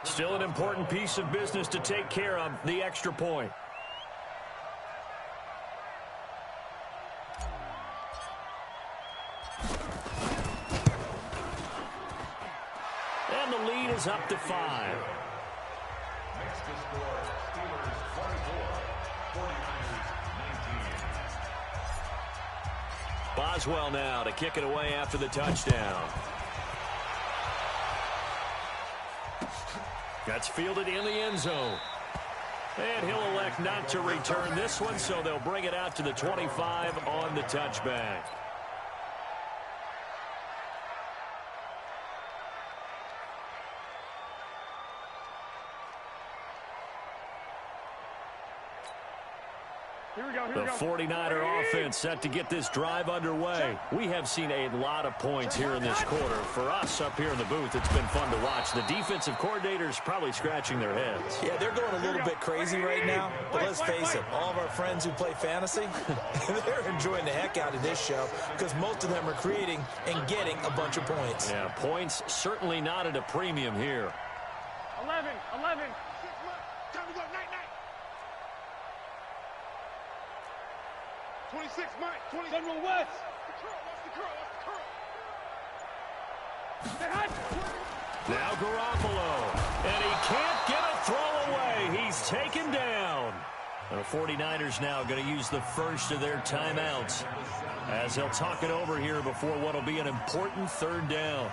Still an important piece of business to take care of, the extra point. And the lead is up to 5. Next to score, Steelers 44, 49ers 19. Boswell now to kick it away after the touchdown. That's fielded in the end zone. And he'll elect not to return this one, so they'll bring it out to the 25 on the touchback. The 49er offense set to get this drive underway. We have seen a lot of points here in this quarter. For us up here in the booth, it's been fun to watch. The defensive coordinators probably scratching their heads. Yeah, they're going a little bit crazy right now. But let's face it, all of our friends who play fantasy, they're enjoying the heck out of this show because most of them are creating and getting a bunch of points. Yeah, points certainly not at a premium here. 11. 6 months. Time to go. Night. 26, Mike. 20. General West. The curl. Now Garoppolo. And he can't get a throw away. He's taken down. The 49ers now going to use the first of their timeouts as they'll talk it over here before what will be an important third down.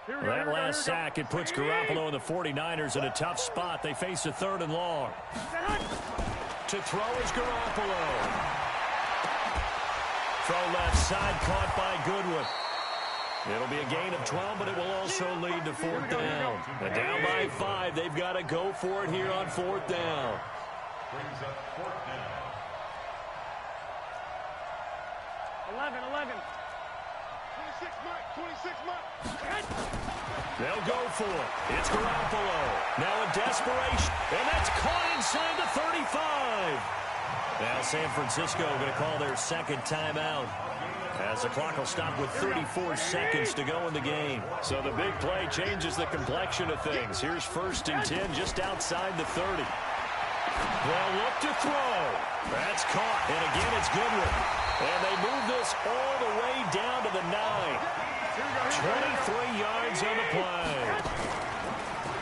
That last sack, it puts Garoppolo and the 49ers in a tough spot. They face a 3rd and long. To throw is Garoppolo. Throw left side, caught by Goodwin. It'll be a gain of 12, but it will also lead to 4th down. And down by 5. They've got to go for it here on 4th down. Brings up 4th down. 11. 26 Mike. They'll go for it. It's Garoppolo. Now in desperation. And that's caught inside the 35. Now San Francisco going to call their second timeout as the clock will stop with 34 seconds to go in the game. So the big play changes the complexion of things. Here's 1st and 10 just outside the 30. They'll look to throw. That's caught. And again, it's Goodwin. And they move this all the way down to the 9. 23 yards on the play.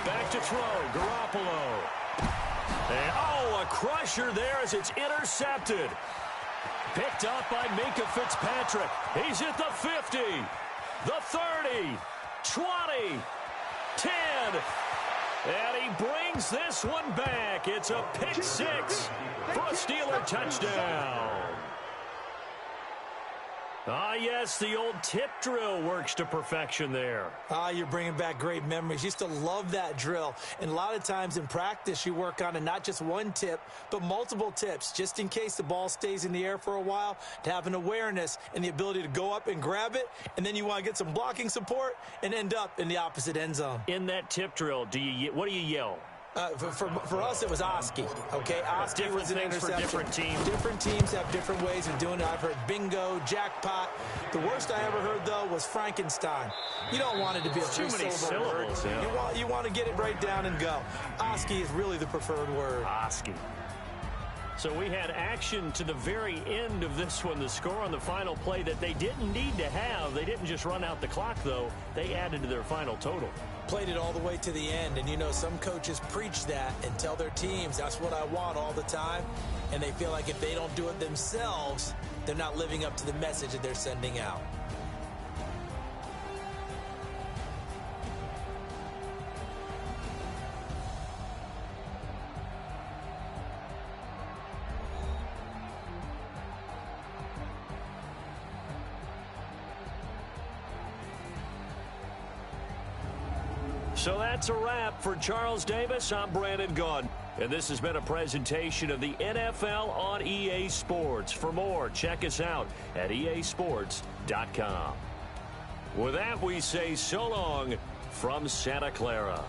Back to throw. Garoppolo. And, a crusher there as it's intercepted. Picked up by Minkah Fitzpatrick. He's at the 50, the 30, 20, 10. And he brings this one back. It's a pick 6 for a Steeler touchdown. Yes, the old tip drill works to perfection there. You're bringing back great memories. Used to love that drill. And a lot of times in practice, you work on it, not just one tip, but multiple tips, just in case the ball stays in the air for a while, to have an awareness and the ability to go up and grab it, and then you want to get some blocking support and end up in the opposite end zone. In that tip drill, what do you yell? For us, it was Oski. Okay, Oski was an interception. For different teams. Different teams have different ways of doing it. I've heard bingo, jackpot. The worst I ever heard, though, was Frankenstein. You don't want it to be a three-syllable word. Yeah. You want to get it right down and go. Oski is really the preferred word. Oski. So we had action to the very end of this one. The score on the final play that they didn't need to have. They didn't just run out the clock, though. They added to their final total. Played it all the way to the end. And, you know, some coaches preach that and tell their teams, that's what I want all the time. And they feel like if they don't do it themselves, they're not living up to the message that they're sending out. So that's a wrap for Charles Davis. I'm Brandon Gaudin. And this has been a presentation of the NFL on EA Sports. For more, check us out at easports.com. With that, we say so long from Santa Clara.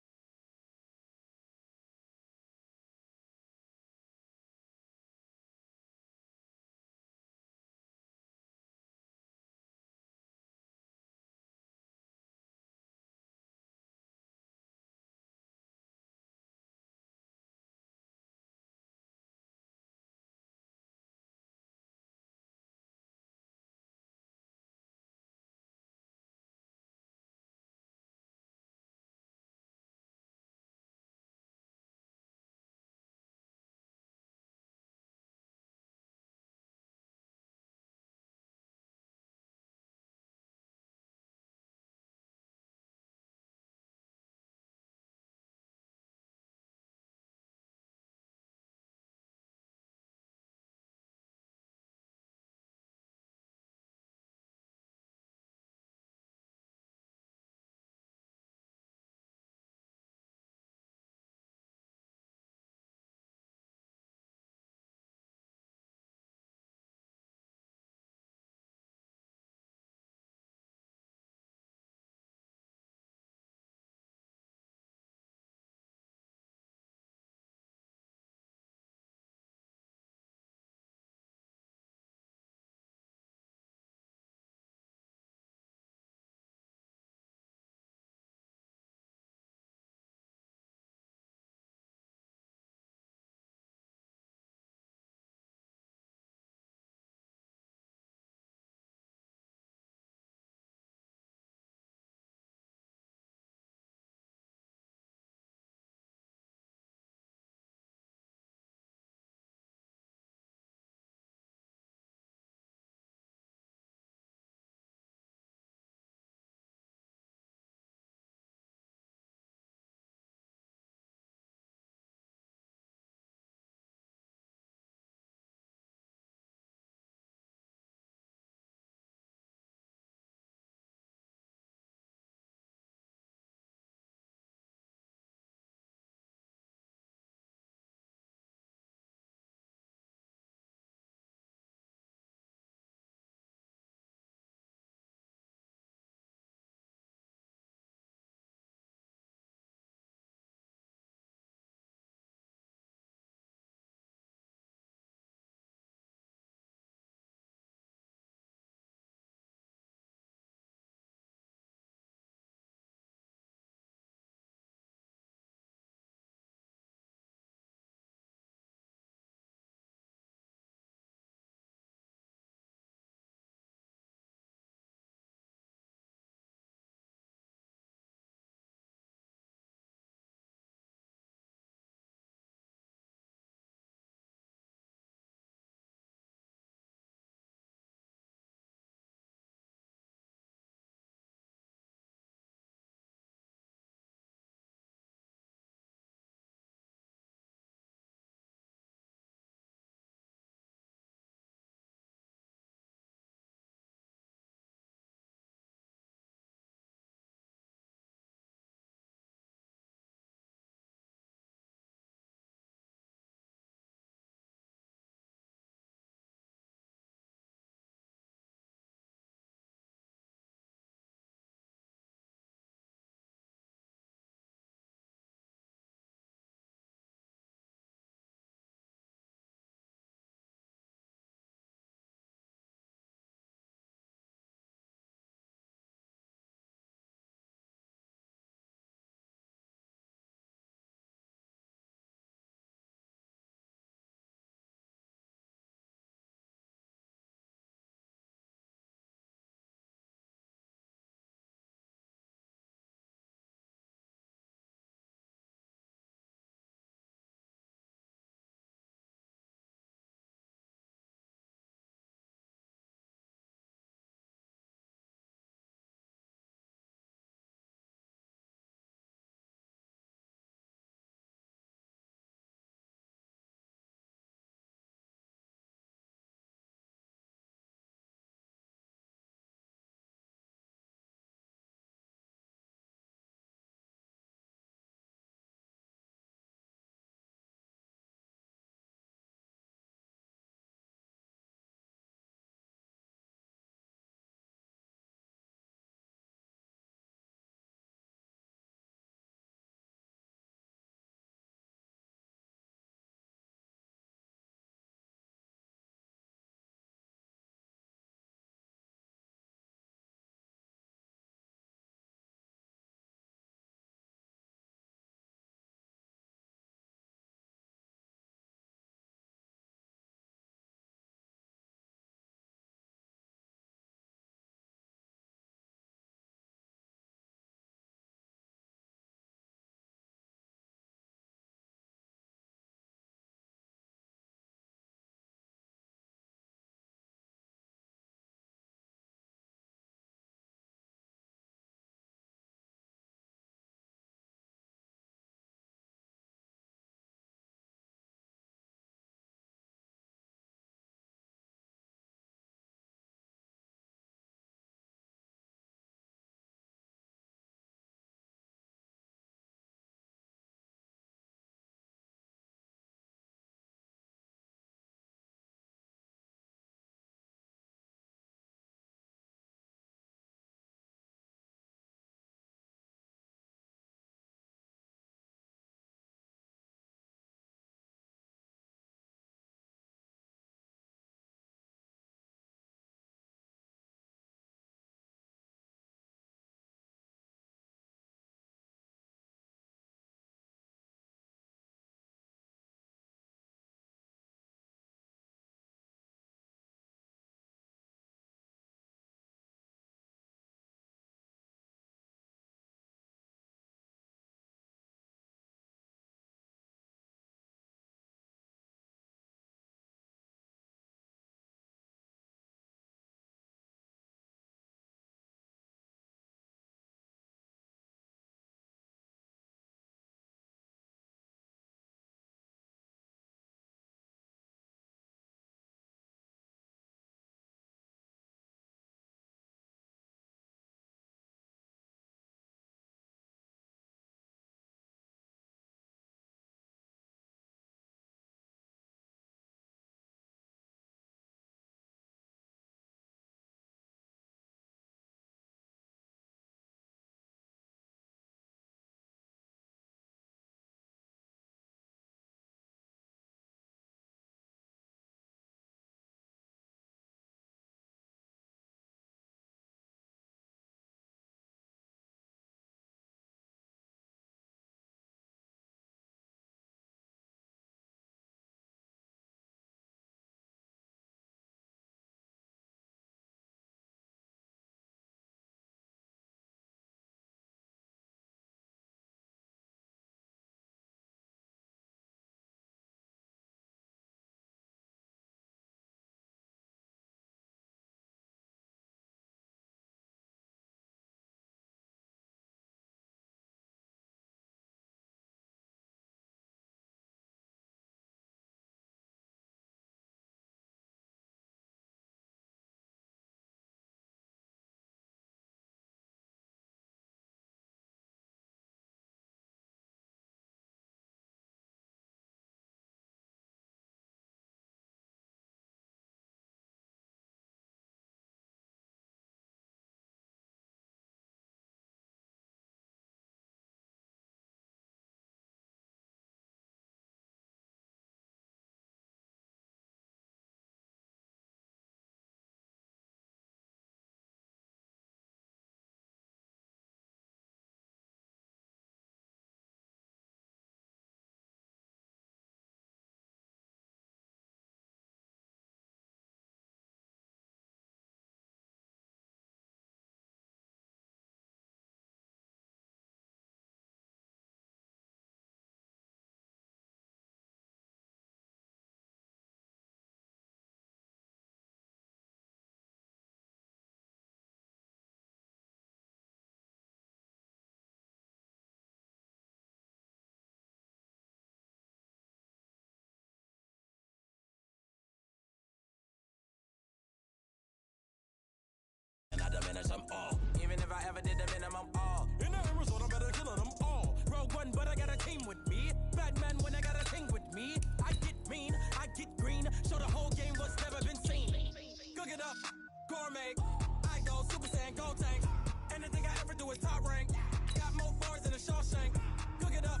top rank. Got more bars than a Shawshank. Cook it up,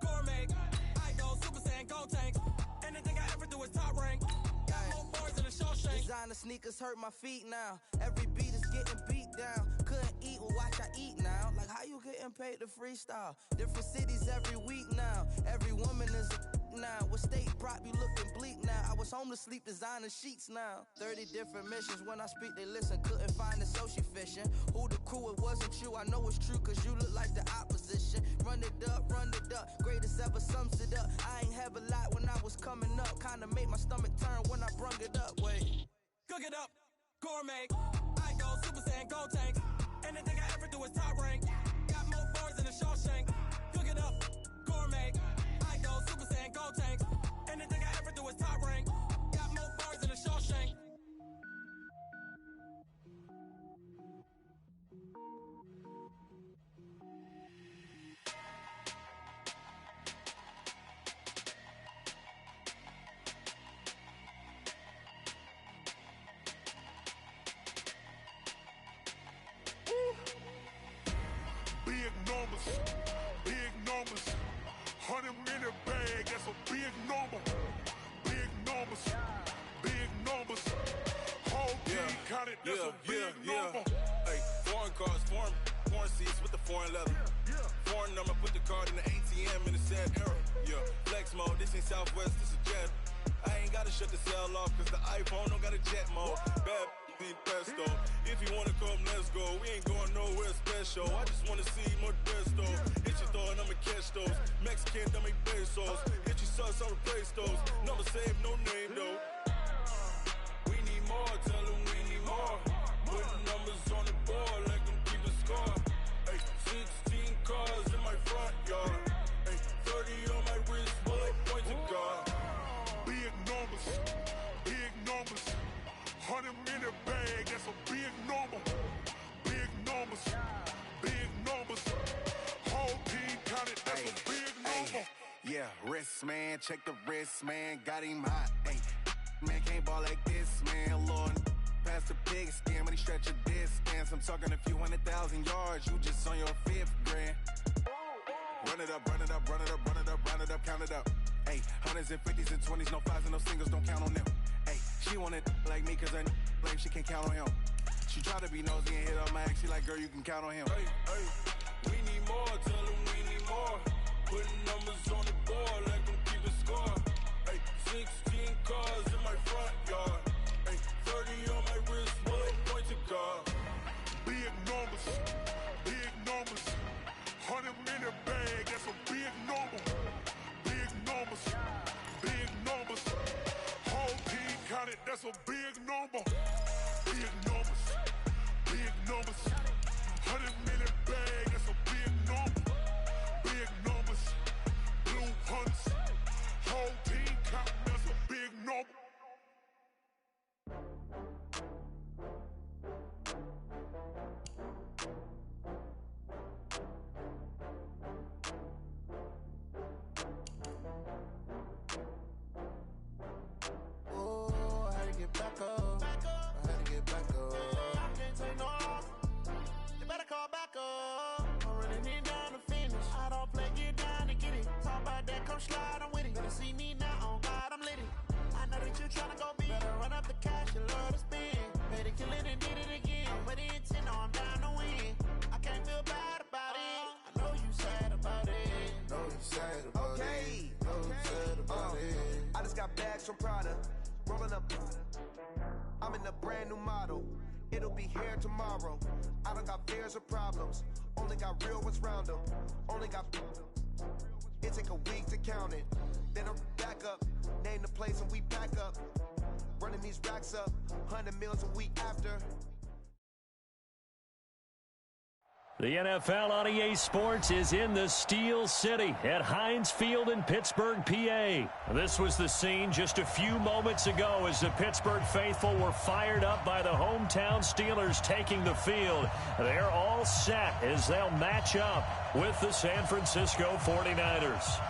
gourmet. I go Super Saiyan, gold tank. Anything I ever do is top rank. Got more bars than a Shawshank. Designer sneakers hurt my feet now. Every beat is getting beat down. Couldn't eat, well watch I eat now. Like how you getting paid to freestyle? Different cities every week now. Every woman is a now. What state prop you looking bleak now? I was home to sleep designer sheets now. 30 different missions. When I speak they listen. Couldn't find it so she fishing. Who the crew, it wasn't you. I know it's true cause you look like the opposition. Run it up, greatest ever sums it up. I ain't have a lot when I was coming up. Kinda made my stomach turn when I brung it up. Wait. Cook it up, gourmet. I go Super Saiyan, gold tank. Anything I ever do is top rank. Got more bars than a Shawshank. Cook it up, gourmet. I go Super Saiyan, gold tank. Anything I ever do is top rank. Got more bars than a Shawshank. Big numbers, 100-minute bag, that's a big number. Big numbers, whole team counted, that's a big number. Hey, foreign cars, foreign seats with the foreign leather. Foreign number, put the card in the ATM in the sad era. Yeah, flex mode, this ain't Southwest, this is Jet. I ain't gotta shut the cell off, cause the iPhone don't got a jet mode. Bad need pesto. If you wanna come, let's go. We ain't going nowhere special. I just wanna see more desto. Hit your throw and I'ma catch those. Mexican, dummy pesos. Hit your sus, I'll replace those. Number save, no name though. We need more, tell them we need more. Putting numbers on the board, like them keep a score. Hey, 16 cars in my front yard. Hey, 30 on my wrist, bullet point to God. Big numbers, 100-minute bag, that's a big number. Big numbers, whole team counted, that's a big number. Yeah, wrist man, check the wrist man, got him hot. Ay, man can't ball like this, man. Lord, past the pig skin when he stretch a distance. I'm talking a few 100,000 yards, you just on your 5th grand. Run it up, count it up. Ay, hundreds and 50s and 20s, no 5s and no singles, don't count on them. Ay, she want it like me cause her lame, she can't count on him. She try to be nosy and hit up my ex, she like, girl, you can count on him. Hey, we need more, tell them we need more. Putting numbers on the board, like them keep a score. Hey, 16 cars in my front yard. Hey, 30 on my wrist, bullet point to God. Big numbers, 100-minute bag, that's a big number. Big numbers, whole team counted, that's a big number. Big numbers, 100-minute bag, that's a big number. Big numbers, blue hunts, whole team counting, that's a big number. Back up. I had to get back up. I can't take no loss. You better call back up. I'm running it down to finish. I don't play, get down to get it. Talk about that, come slide, I'm with it. Better see me now, on God, I'm lit it. I know that you tryna go big. Better run up the cash, you love to spend. Better kill it and did it again. I'm with the intent, no, I'm down to win. I can't feel bad about it. I know you sad about it. Know you sad about it. Know you sad about it. I just got bags from Prada. Rolling up, I'm in a brand new model. It'll be here tomorrow. I don't got fears or problems. Only got real ones round them. Only got. It take a week to count it. Then I'm back up. Name the place and we back up. Running these racks up. 100 meals a week after. The NFL on EA Sports is in the Steel City at Heinz Field in Pittsburgh, PA. This was the scene just a few moments ago as the Pittsburgh faithful were fired up by the hometown Steelers taking the field. They're all set as they'll match up with the San Francisco 49ers.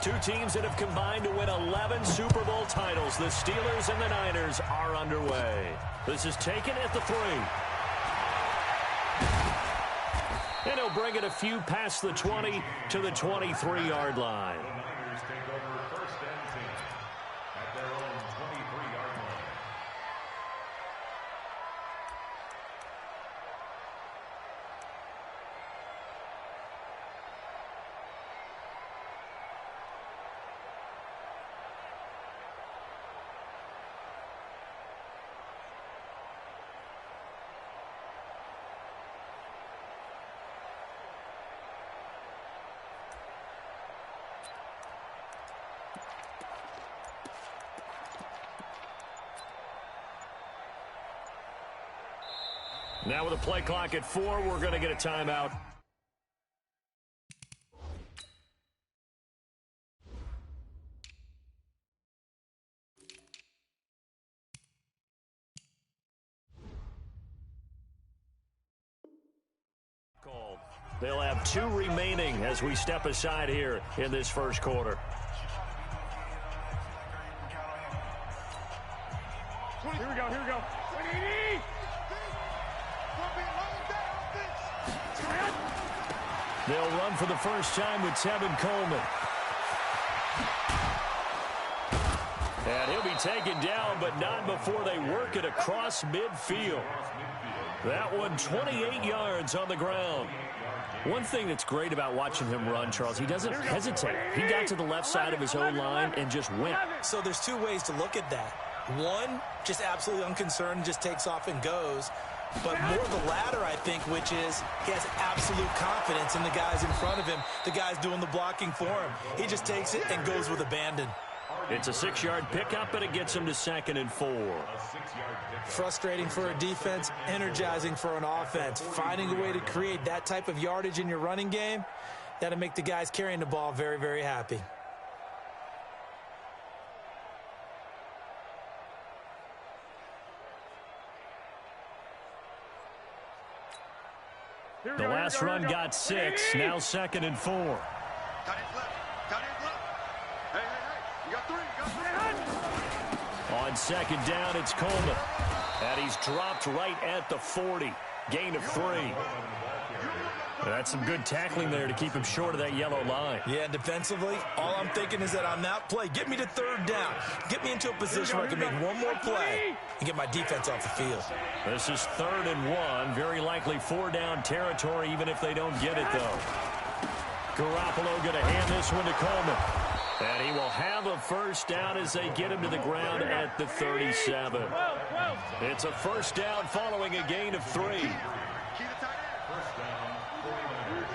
Two teams that have combined to win 11 Super Bowl titles. The Steelers and the Niners are underway. This is taken at the 3. And he'll bring it a few past the 20 to the 23-yard line. The Niners take over 1st and 10 at their own 23-yard line. Now with a play clock at 4, we're going to get a timeout. They'll have 2 remaining as we step aside here in this first quarter. Here we go, here we go. They'll run for the first time with Tevin Coleman. And he'll be taken down, but not before they work it across midfield. That one 28 yards on the ground. One thing that's great about watching him run, Charles, he doesn't hesitate. He got to the left side of his own line and just went. So there's 2 ways to look at that. One, just absolutely unconcerned, just takes off and goes. But more the latter, I think, which is he has absolute confidence in the guys in front of him, the guys doing the blocking for him. He just takes it and goes with abandon. It's a 6-yard pickup, and it gets him to 2nd and 4. Frustrating for a defense, energizing for an offense. Finding a way to create that type of yardage in your running game, that'll make the guys carrying the ball very, very happy. The last run got 6, now 2nd and 4. Tight ends left. Tight ends left. Hey, hey, hey. You got 3. You got 3. On 2nd down, it's Coleman. And he's dropped right at the 40. Gain of 3. That's some good tackling there to keep him short of that yellow line. Yeah, defensively, all I'm thinking is that on that play, get me to 3rd down. Get me into a position where I can make one more play and get my defense off the field. This is 3rd and 1. Very likely 4-down territory, even if they don't get it, though. Garoppolo going to hand this one to Coleman. And he will have a first down as they get him to the ground at the 37. It's a first down following a gain of 3. First down, 49ers.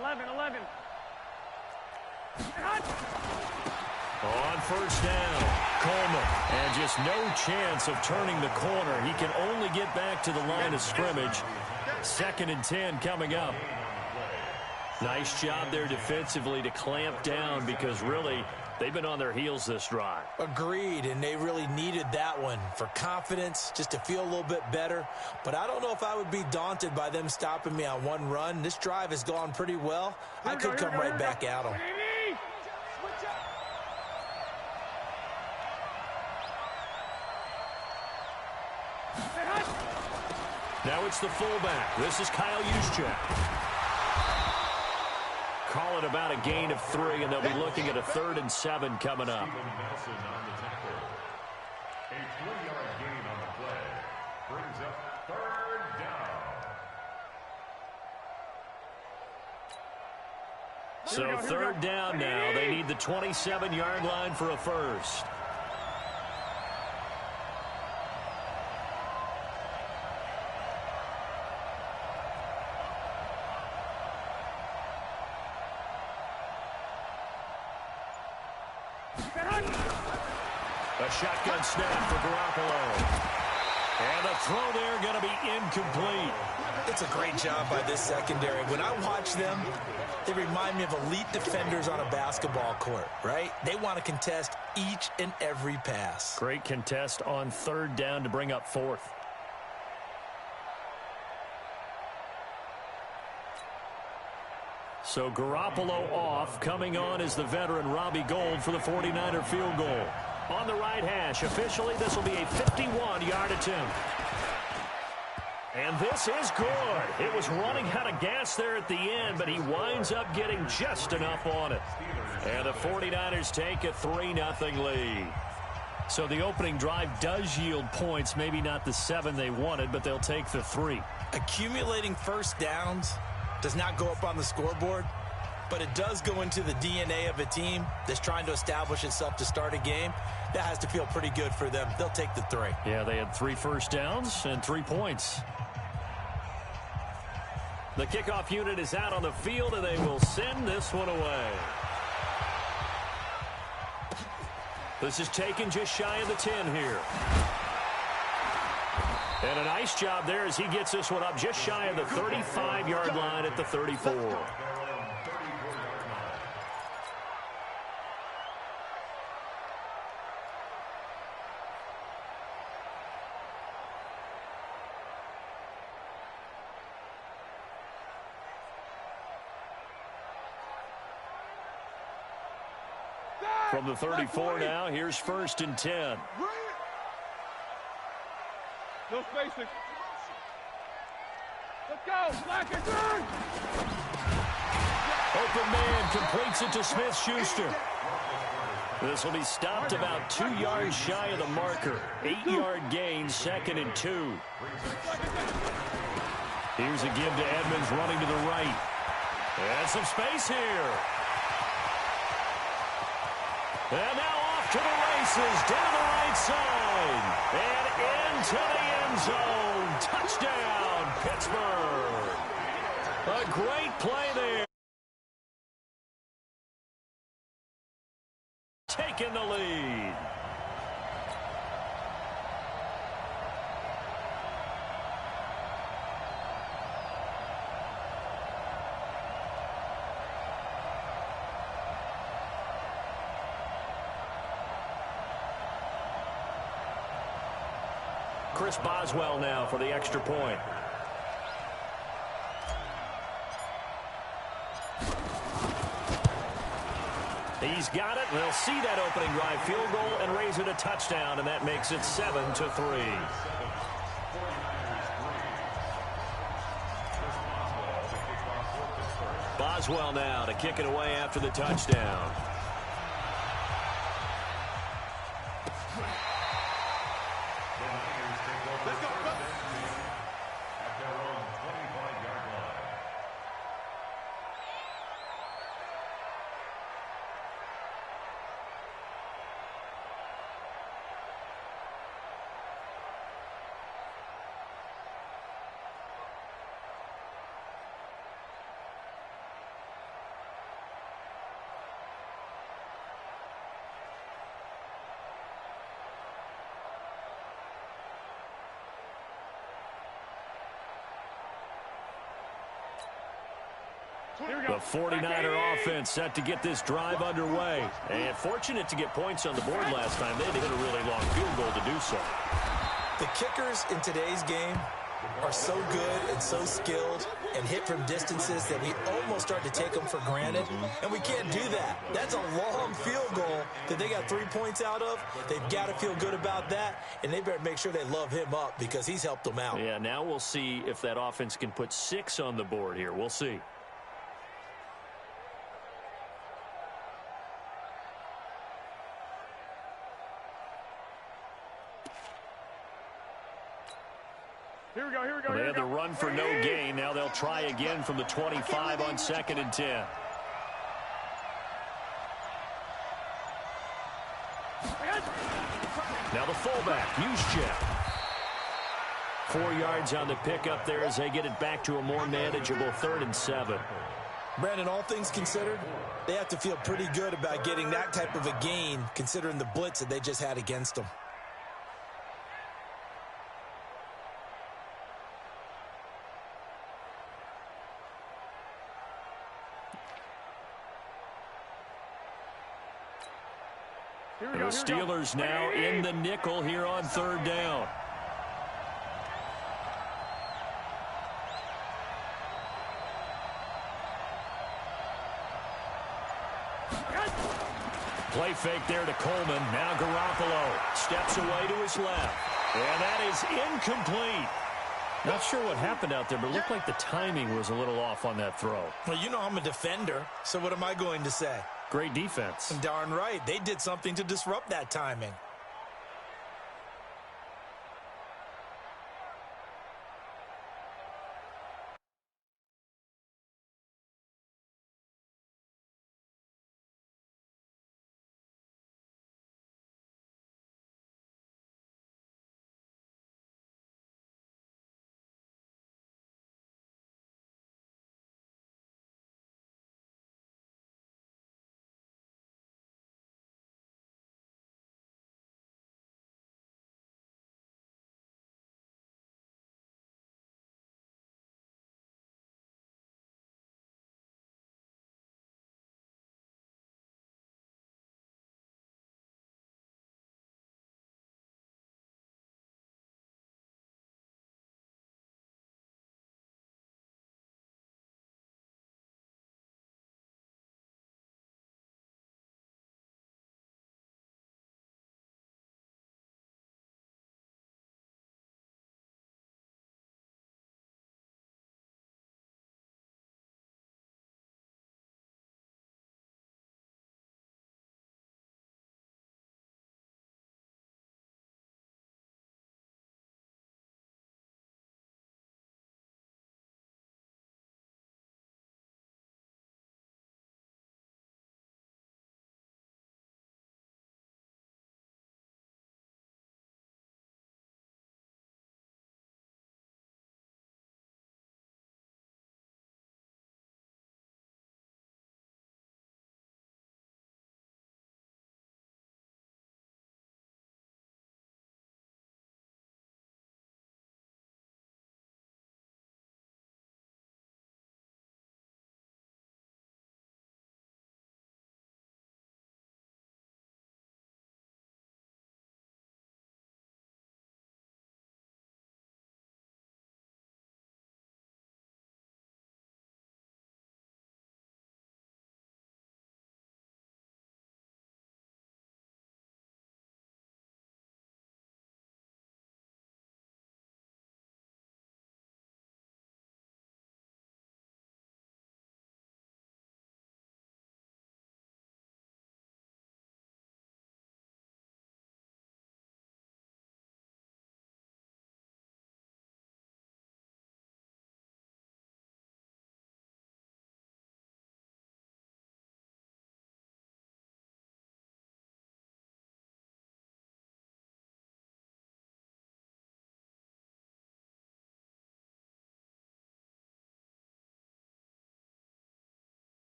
11. On first down, Coleman. And just no chance of turning the corner. He can only get back to the line of scrimmage. 2nd and 10 coming up. Nice job there defensively to clamp down because really they've been on their heels this drive. Agreed, and they really needed that one for confidence, just to feel a little bit better. But I don't know if I would be daunted by them stopping me on one run. This drive has gone pretty well. I could come right back at them. Now it's the fullback. This is Kyle Juszczyk. Call it about a gain of 3, and they'll be looking at a 3rd and 7 coming up. A 3-yard gain on the play brings up 3rd down. So 3rd down now. They need the 27-yard line for a first. A shotgun snap for Garoppolo. And the throw there going to be incomplete. It's a great job by this secondary. When I watch them, they remind me of elite defenders on a basketball court, right? They want to contest each and every pass. Great contest on 3rd down to bring up 4th. So Garoppolo off. Coming on is the veteran Robbie Gould for the 49er field goal. On the right hash. Officially, this will be a 51-yard attempt. And this is good. It was running out of gas there at the end, but he winds up getting just enough on it. And the 49ers take a 3-0 lead. So the opening drive does yield points. Maybe not the 7 they wanted, but they'll take the 3. Accumulating first downs does not go up on the scoreboard, but it does go into the DNA of a team that's trying to establish itself to start a game. That has to feel pretty good for them. They'll take the 3. Yeah, they had 3 first downs and 3 points. The kickoff unit is out on the field, and they will send this one away. This is taken just shy of the 10 here. And a nice job there as he gets this one up just shy of the 35-yard line at the 34. From the 34 now, here's 1st and 10. No spacing. Let's go. Black and turn. Open man completes it to Smith-Schuster. This will be stopped about 2 yards shy of the marker. 8-yard gain, 2nd and 2. Here's a give to Edmonds running to the right. And some space here. And now off to the races, down the right side, and into the end zone. Touchdown, Pittsburgh. A great play there. Taking the lead. Chris Boswell now for the extra point. He's got it. They'll see that opening drive field goal and raise it a touchdown, and that makes it 7-3. Boswell now to kick it away after the touchdown. The 49er offense set to get this drive underway. And fortunate to get points on the board last time. They had to hit a really long field goal to do so. The kickers in today's game are so good and so skilled and hit from distances that we almost start to take them for granted. And we can't do that. That's a long field goal that they got 3 points out of. They've got to feel good about that. And they better make sure they love him up because he's helped them out. Yeah, now we'll see if that offense can put 6 on the board here. We'll see. Here we go, here we go. They had the run for no gain. Now they'll try again from the 25 on 2nd and 10. Now the fullback, Juszczyk. 4 yards on the pickup there as they get it back to a more manageable 3rd and 7. Brandon, all things considered, they have to feel pretty good about getting that type of a gain considering the blitz that they just had against them. The Steelers now in the nickel here on 3rd down. Play fake there to Coleman. Now Garoppolo steps away to his left. And that is incomplete. Not sure what happened out there, but it looked like the timing was a little off on that throw. Well, you know I'm a defender, so what am I going to say? Great defense. Darn right. They did something to disrupt that timing.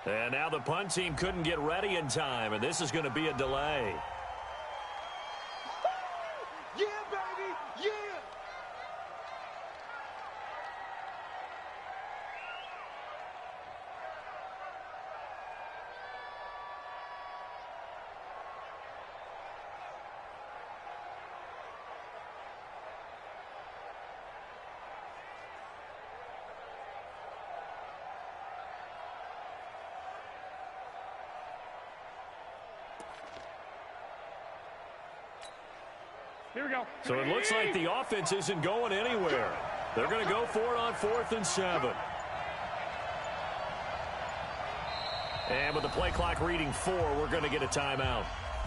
And now the punt team couldn't get ready in time, and this is going to be a delay. Yeah, baby, yeah! Here we go. So it looks like the offense isn't going anywhere. They're going to go for it on 4th and 7. And with the play clock reading 4, we're going to get a timeout.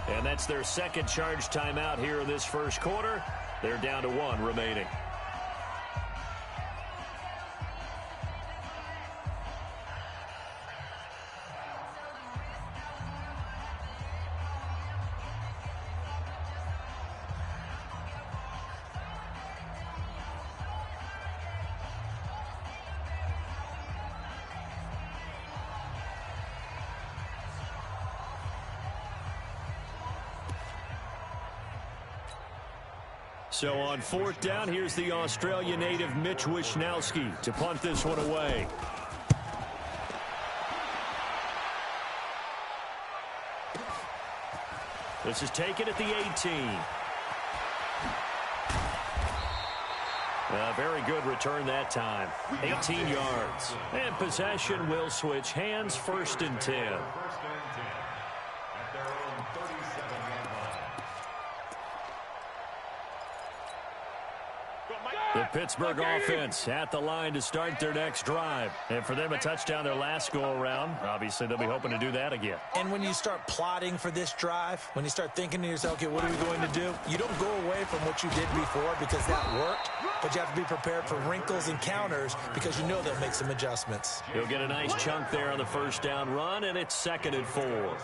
And that's their second charge timeout here in this first quarter. They're down to 1 remaining. So on 4th down, here's the Australia native Mitch Wishnowski to punt this one away. This is taken at the 18. A very good return that time. 18 yards. And possession will switch hands, 1st and 10. The Pittsburgh offense at the line to start their next drive. And for them, a touchdown their last go-around. Obviously, they'll be hoping to do that again. And when you start plotting for this drive, when you start thinking to yourself, okay, what are we going to do? You don't go away from what you did before because that worked, but you have to be prepared for wrinkles and counters because you know they'll make some adjustments. He'll get a nice chunk there on the first down run, and it's 2nd and 4.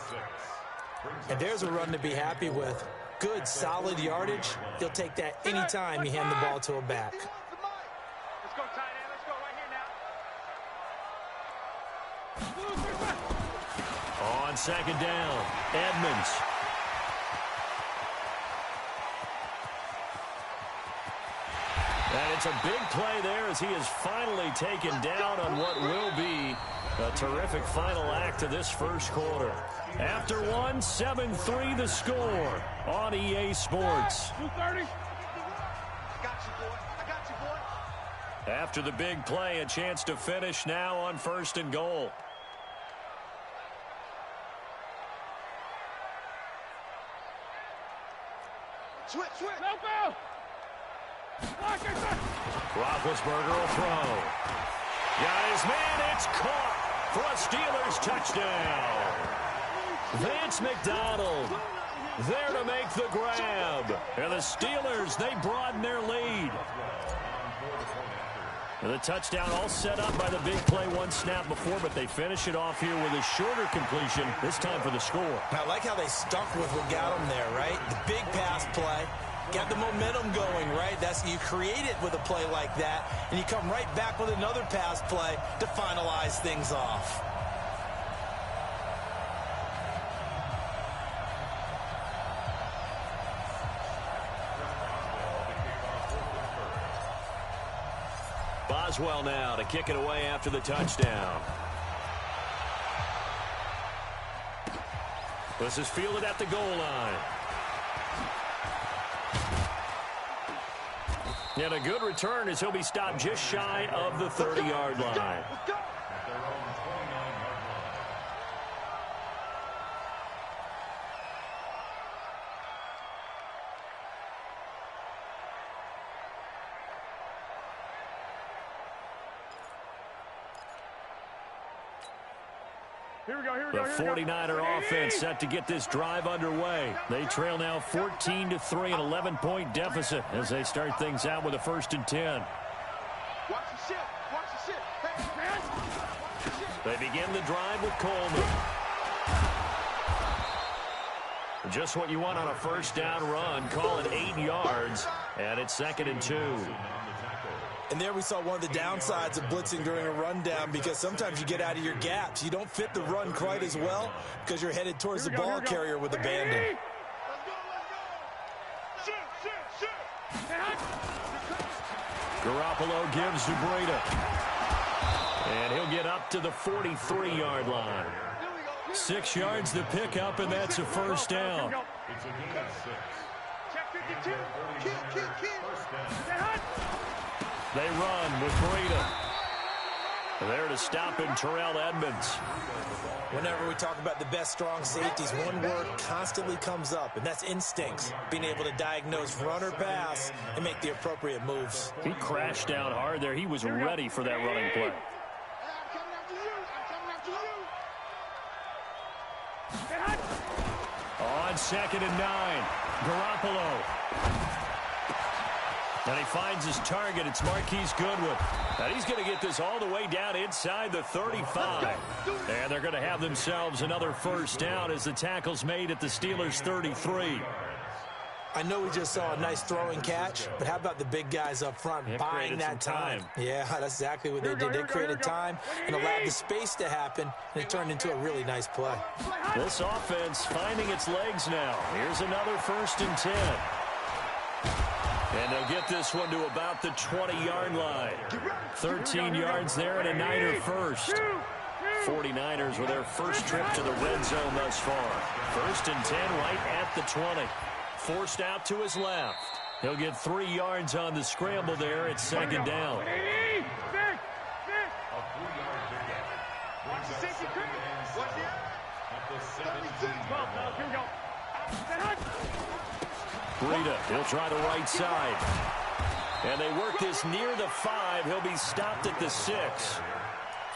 And there's a run to be happy with. Good, solid yardage. He'll take that anytime you hand the ball to a back. Let's go, tight end. Let's go right here now. On 2nd down, Edmonds. And it's a big play there as he is finally taken down on what will be a terrific final act of this first quarter. After 1, 7-3 the score on EA Sports. 230. I got you, boy. I got you, boy. After the big play, a chance to finish now on 1st and goal. Switch. Help out. Roethlisberger will throw. Got his man. It's caught for a Steelers touchdown. Vance McDonald there to make the grab. And the Steelers, they broaden their lead. And the touchdown all set up by the big play 1 snap before, but they finish it off here with a shorter completion, this time for the score. I like how they stuck with what got them there, right? The big pass play. Got the momentum going, right? You create it with a play like that, and you come right back with another pass play to finalize things off. Boswell now to kick it away after the touchdown. This is fielded at the goal line. And a good return as he'll be stopped just shy of the 30-yard line. The 49er offense set to get this drive underway. They trail now 14-3, an 11-point deficit as they start things out with a 1st and 10. Watch the shit. Watch the shit. Hey, man. Watch the shit. They begin the drive with Coleman. Just what you want on a first down run. Call it 8 yards, and it's 2nd and 2. And there we saw one of the downsides of blitzing during a rundown because sometimes you get out of your gaps. You don't fit the run quite as well because you're headed towards the ball carrier with abandon. Garoppolo gives to Breida. And he'll get up to the 43-yard line. 6 yards to pick up, and that's a first down. Check 52. Kill. They run with Breida. There to stop him, Terrell Edmonds. Whenever we talk about the best strong safeties, one word constantly comes up, and that's instincts. Being able to diagnose run or pass and make the appropriate moves. He crashed down hard there. He was ready for that running play. On 2nd and 9, Garoppolo. And he finds his target. It's Marquise Goodwin. And he's going to get this all the way down inside the 35. And they're going to have themselves another first down as the tackle's made at the Steelers' 33. I know we just saw a nice throwing catch, but how about the big guys up front buying that time? Yeah, that's exactly what they did. They created time and allowed the space to happen, and it turned into a really nice play. This offense finding its legs now. Here's another 1st and 10. And they'll get this one to about the 20-yard line. 13 yards there and a Niner first. 49ers with their first trip to the red zone thus far. 1st and 10 right at the 20. Forced out to his left. He'll get 3 yards on the scramble there at 2nd down. Breida, he'll try the right side. And they work this near the 5. He'll be stopped at the 6.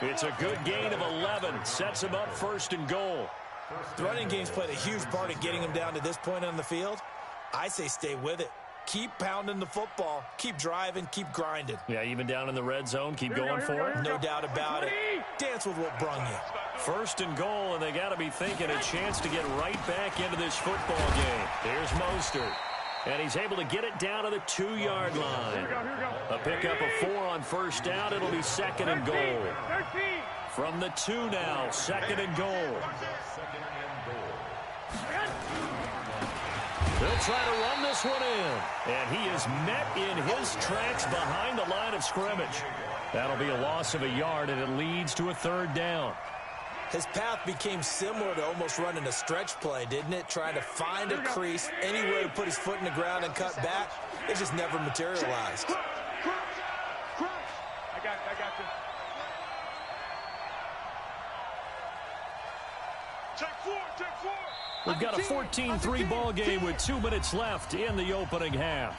It's a good gain of 11. Sets him up 1st and goal. The running game's played a huge part in getting him down to this point on the field. I say stay with it. Keep pounding the football. Keep driving. Keep grinding. Yeah, even down in the red zone, keep going for it. No doubt about it. Dance with what brung you. 1st and goal, and they got to be thinking a chance to get right back into this football game. Here's Mostert. And he's able to get it down to the 2-yard line. A pickup of 4 on 1st down. It'll be 2nd and goal. From the 2 now, 2nd and goal. They'll try to run this one in. And he is met in his tracks behind the line of scrimmage. That'll be a loss of a yard, and it leads to a 3rd down. His path became similar to almost running a stretch play, didn't it? Trying to find a crease, anywhere to put his foot in the ground and cut back. It just never materialized. I got you. Check 4. We've got a 14-3 ball game with 2 minutes left in the opening half.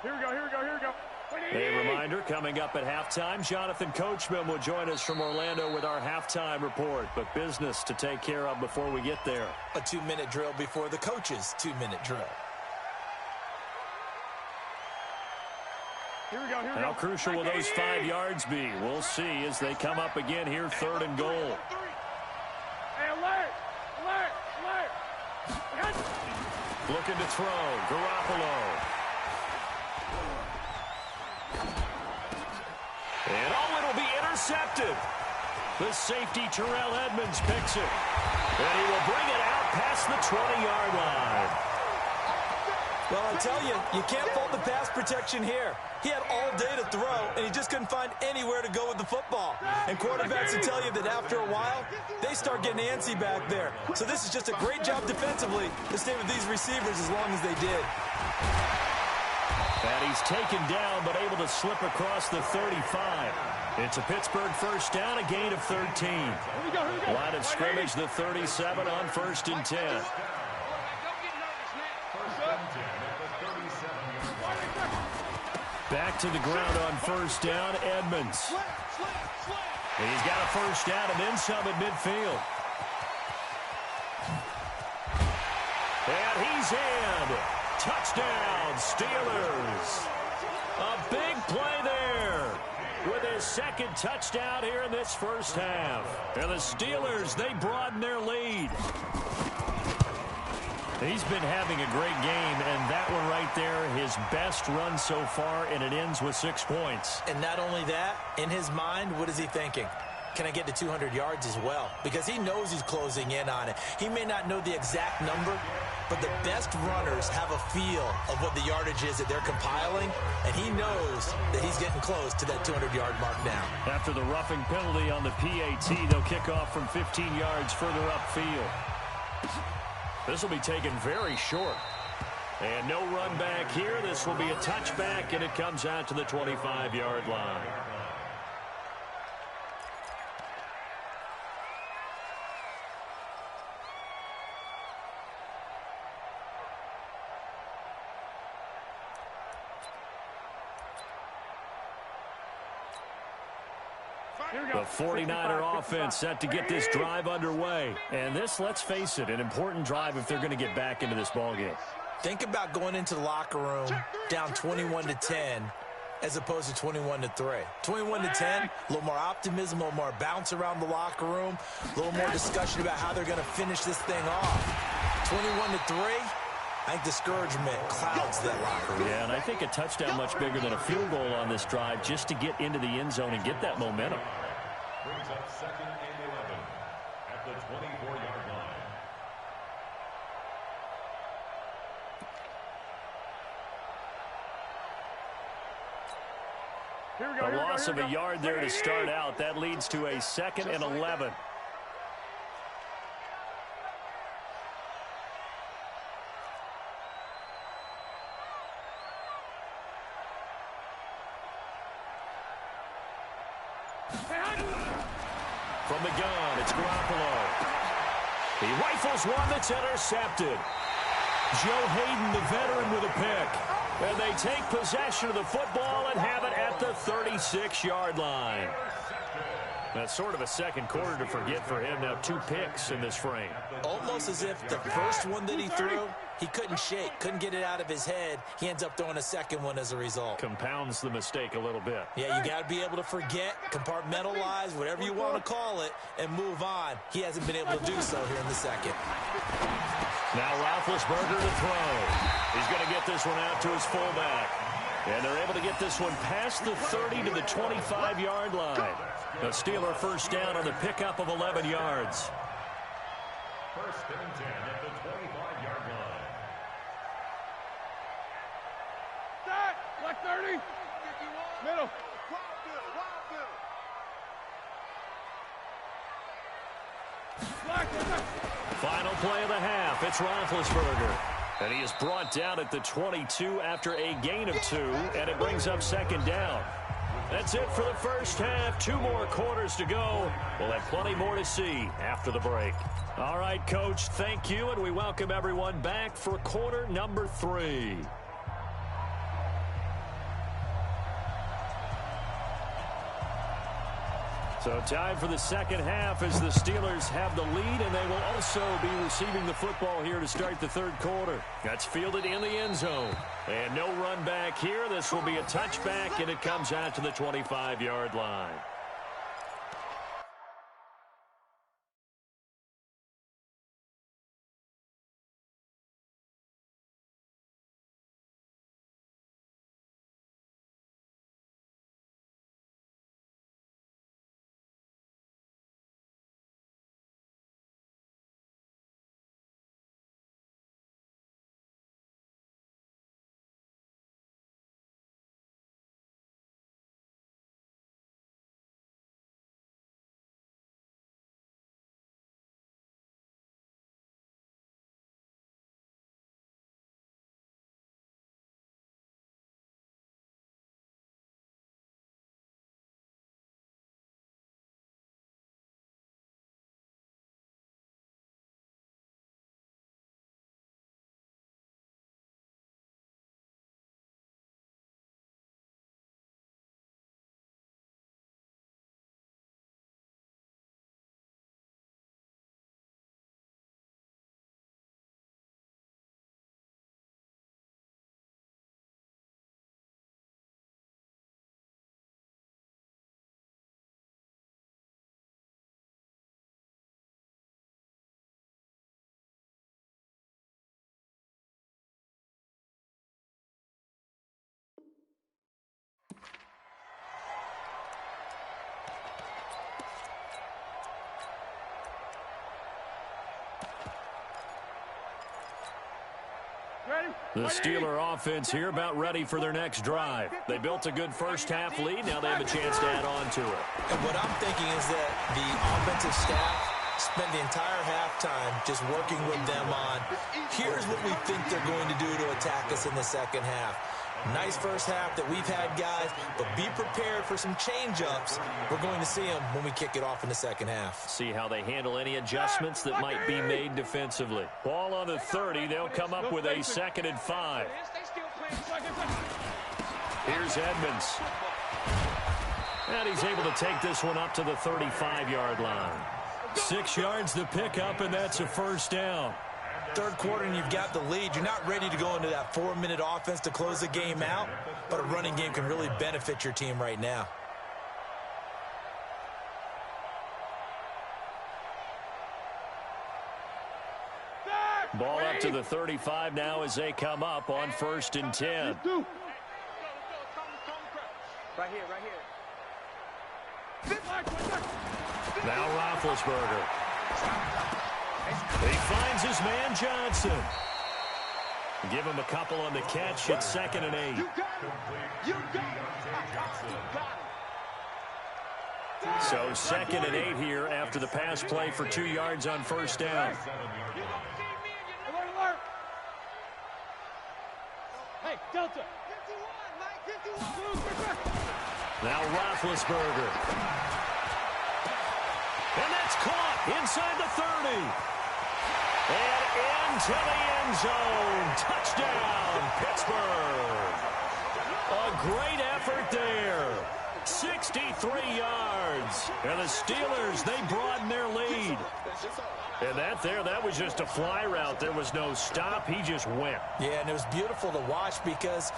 Here we go. A reminder, coming up at halftime, Jonathan Coachman will join us from Orlando with our halftime report. But business to take care of before we get there. A 2-minute drill before the coach's 2-minute drill. Here we go. How crucial will those 5 yards be? We'll see as they come up again here, 3rd and goal. Hey, alert! Looking to throw, Garoppolo. And it'll be intercepted. The safety, Terrell Edmonds, picks it. And he will bring it out past the 20-yard line. Well, I tell you, you can't fault the pass protection here. He had all day to throw, and he just couldn't find anywhere to go with the football. And quarterbacks will tell you that after a while, they start getting antsy back there. So this is just a great job defensively to stay with these receivers as long as they did. And he's taken down, but able to slip across the 35. It's a Pittsburgh first down, a gain of 13. Line of scrimmage, the 37 on 1st and 10. Back to the ground on 1st down, Edmonds. And he's got a first down and then some at midfield. And he's in. Touchdown, Steelers. A big play there with his 2nd touchdown here in this first half. And the Steelers, they broaden their lead. He's been having a great game, and that one right there, his best run so far, and it ends with 6 points. And not only that, in his mind, what is he thinking? Can I get to 200 yards as well? Because he knows he's closing in on it. He may not know the exact number, but the best runners have a feel of what the yardage is that they're compiling, and he knows that he's getting close to that 200-yard mark now. After the roughing penalty on the PAT, they'll kick off from 15 yards further upfield. This will be taken very short. And no run back here. This will be a touchback, and it comes out to the 25-yard line. The 49er offense set to get this drive underway. And this, let's face it, an important drive if they're going to get back into this ballgame. Think about going into the locker room down 21-10 as opposed to 21-3. 21-10, a little more optimism, a little more bounce around the locker room, a little more discussion about how they're going to finish this thing off. 21-3, I think discouragement clouds that locker room. Yeah, and I think a touchdown much bigger than a field goal on this drive just to get into the end zone and get that momentum. Brings up 2nd and 11 at the 24-yard line. A loss of a yard there to start out. That leads to a 2nd and 11. From the gun, it's Garoppolo. He rifles one that's intercepted. Joe Hayden, the veteran, with a pick. And they take possession of the football and have it at the 36-yard line. That's sort of a second quarter to forget for him. Now 2 picks in this frame. Almost as if the first one that he threw, he couldn't shake, couldn't get it out of his head. He ends up throwing a second one as a result. Compounds the mistake a little bit. Yeah, you got to be able to forget, compartmentalize, whatever you want to call it, and move on. He hasn't been able to do so here in the second. Now Roethlisberger to throw. He's going to get this one out to his fullback. And they're able to get this one past the 30 to the 25-yard line. The Steeler first down on the pickup of 11 yards. 1st and 10 at the 25-yard line. Start! Black 30. Middle. Final play of the half. It's Roethlisberger. And he is brought down at the 22 after a gain of 2, and it brings up 2nd down. That's it for the first half. 2 more quarters to go. We'll have plenty more to see after the break. All right, Coach, thank you, and we welcome everyone back for quarter number 3. So time for the second half as the Steelers have the lead, and they will also be receiving the football here to start the third quarter. That's fielded in the end zone. And no run back here. This will be a touchback, and it comes out to the 25-yard line. The Steeler offense here about ready for their next drive. They built a good first-half lead. Now they have a chance to add on to it. And what I'm thinking is that the offensive staff spent the entire halftime just working with them on, here's what we think they're going to do to attack us in the second half. Nice first half that we've had, guys, but be prepared for some change-ups. We're going to see them when we kick it off in the second half. See how they handle any adjustments that might be made defensively. Ball on the 30. They'll come up with a 2nd and 5. Here's Edmonds. And he's able to take this one up to the 35-yard line. 6 yards to pick up, and that's a first down. Third quarter and you've got the lead. You're not ready to go into that 4-minute offense to close the game out, but a running game can really benefit your team right now. Ball up to the 35 now as they come up on 1st and 10. Right here, right here. Now Roethlisberger. He finds his man Johnson. Give him a couple on the catch. It's 2nd and 8. You got him. You got him. So 2nd and 8 here after the pass play for 2 yards on 1st down. Hey, Delta. Now Roethlisberger. And that's caught inside the 30. And into the end zone. Touchdown, Pittsburgh. A great effort there. 63 yards. And the Steelers, they broaden their lead. And that was just a fly route. There was no stop. He just went. Yeah, and it was beautiful to watch because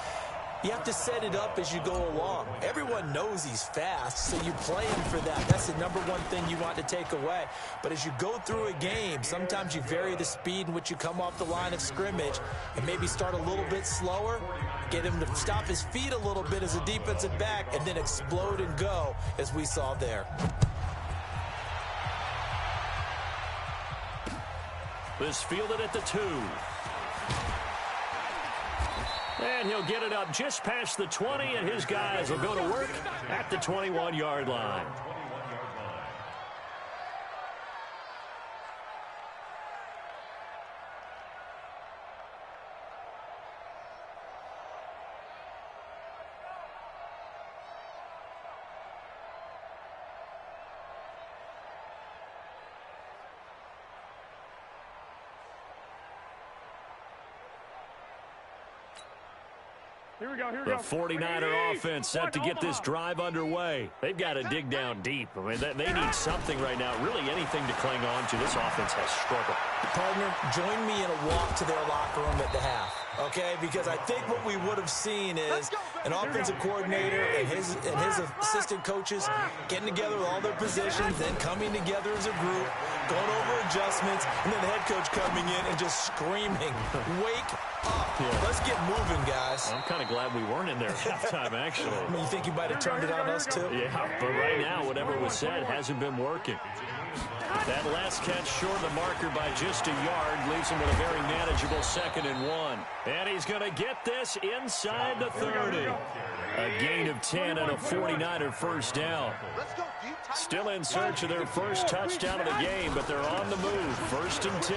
you have to set it up as you go along. Everyone knows he's fast, so you play him for that. That's the number one thing you want to take away. But as you go through a game, sometimes you vary the speed in which you come off the line of scrimmage and maybe start a little bit slower, get him to stop his feet a little bit as a defensive back, and then explode and go, as we saw there. This fielded at the 2. And he'll get it up just past the 20, and his guys will go to work at the 21-yard line. Here we go, here we The go. 49er offense set to get this drive underway. They've got to dig down deep. I mean, they need something right now, really anything to cling on to. This offense has struggled. Partner, join me in a walk to their locker room at the half, okay? Because I think what we would have seen is an offensive coordinator and his assistant coaches getting together with all their positions, then coming together as a group, going over adjustments, and then the head coach coming in and just screaming, wake up. Yeah. Let's get moving, guys. I'm kind of glad we weren't in there at halftime, actually. I mean, you think you might have turned it on us, too? Yeah, but right now, whatever was said hasn't been working. That last catch short of the marker by just a yard leaves him with a very manageable 2nd and 1. And he's going to get this inside the 30. A gain of 10 and a 49er first down. Still in search of their first touchdown of the game, but they're on the move. 1st and 10.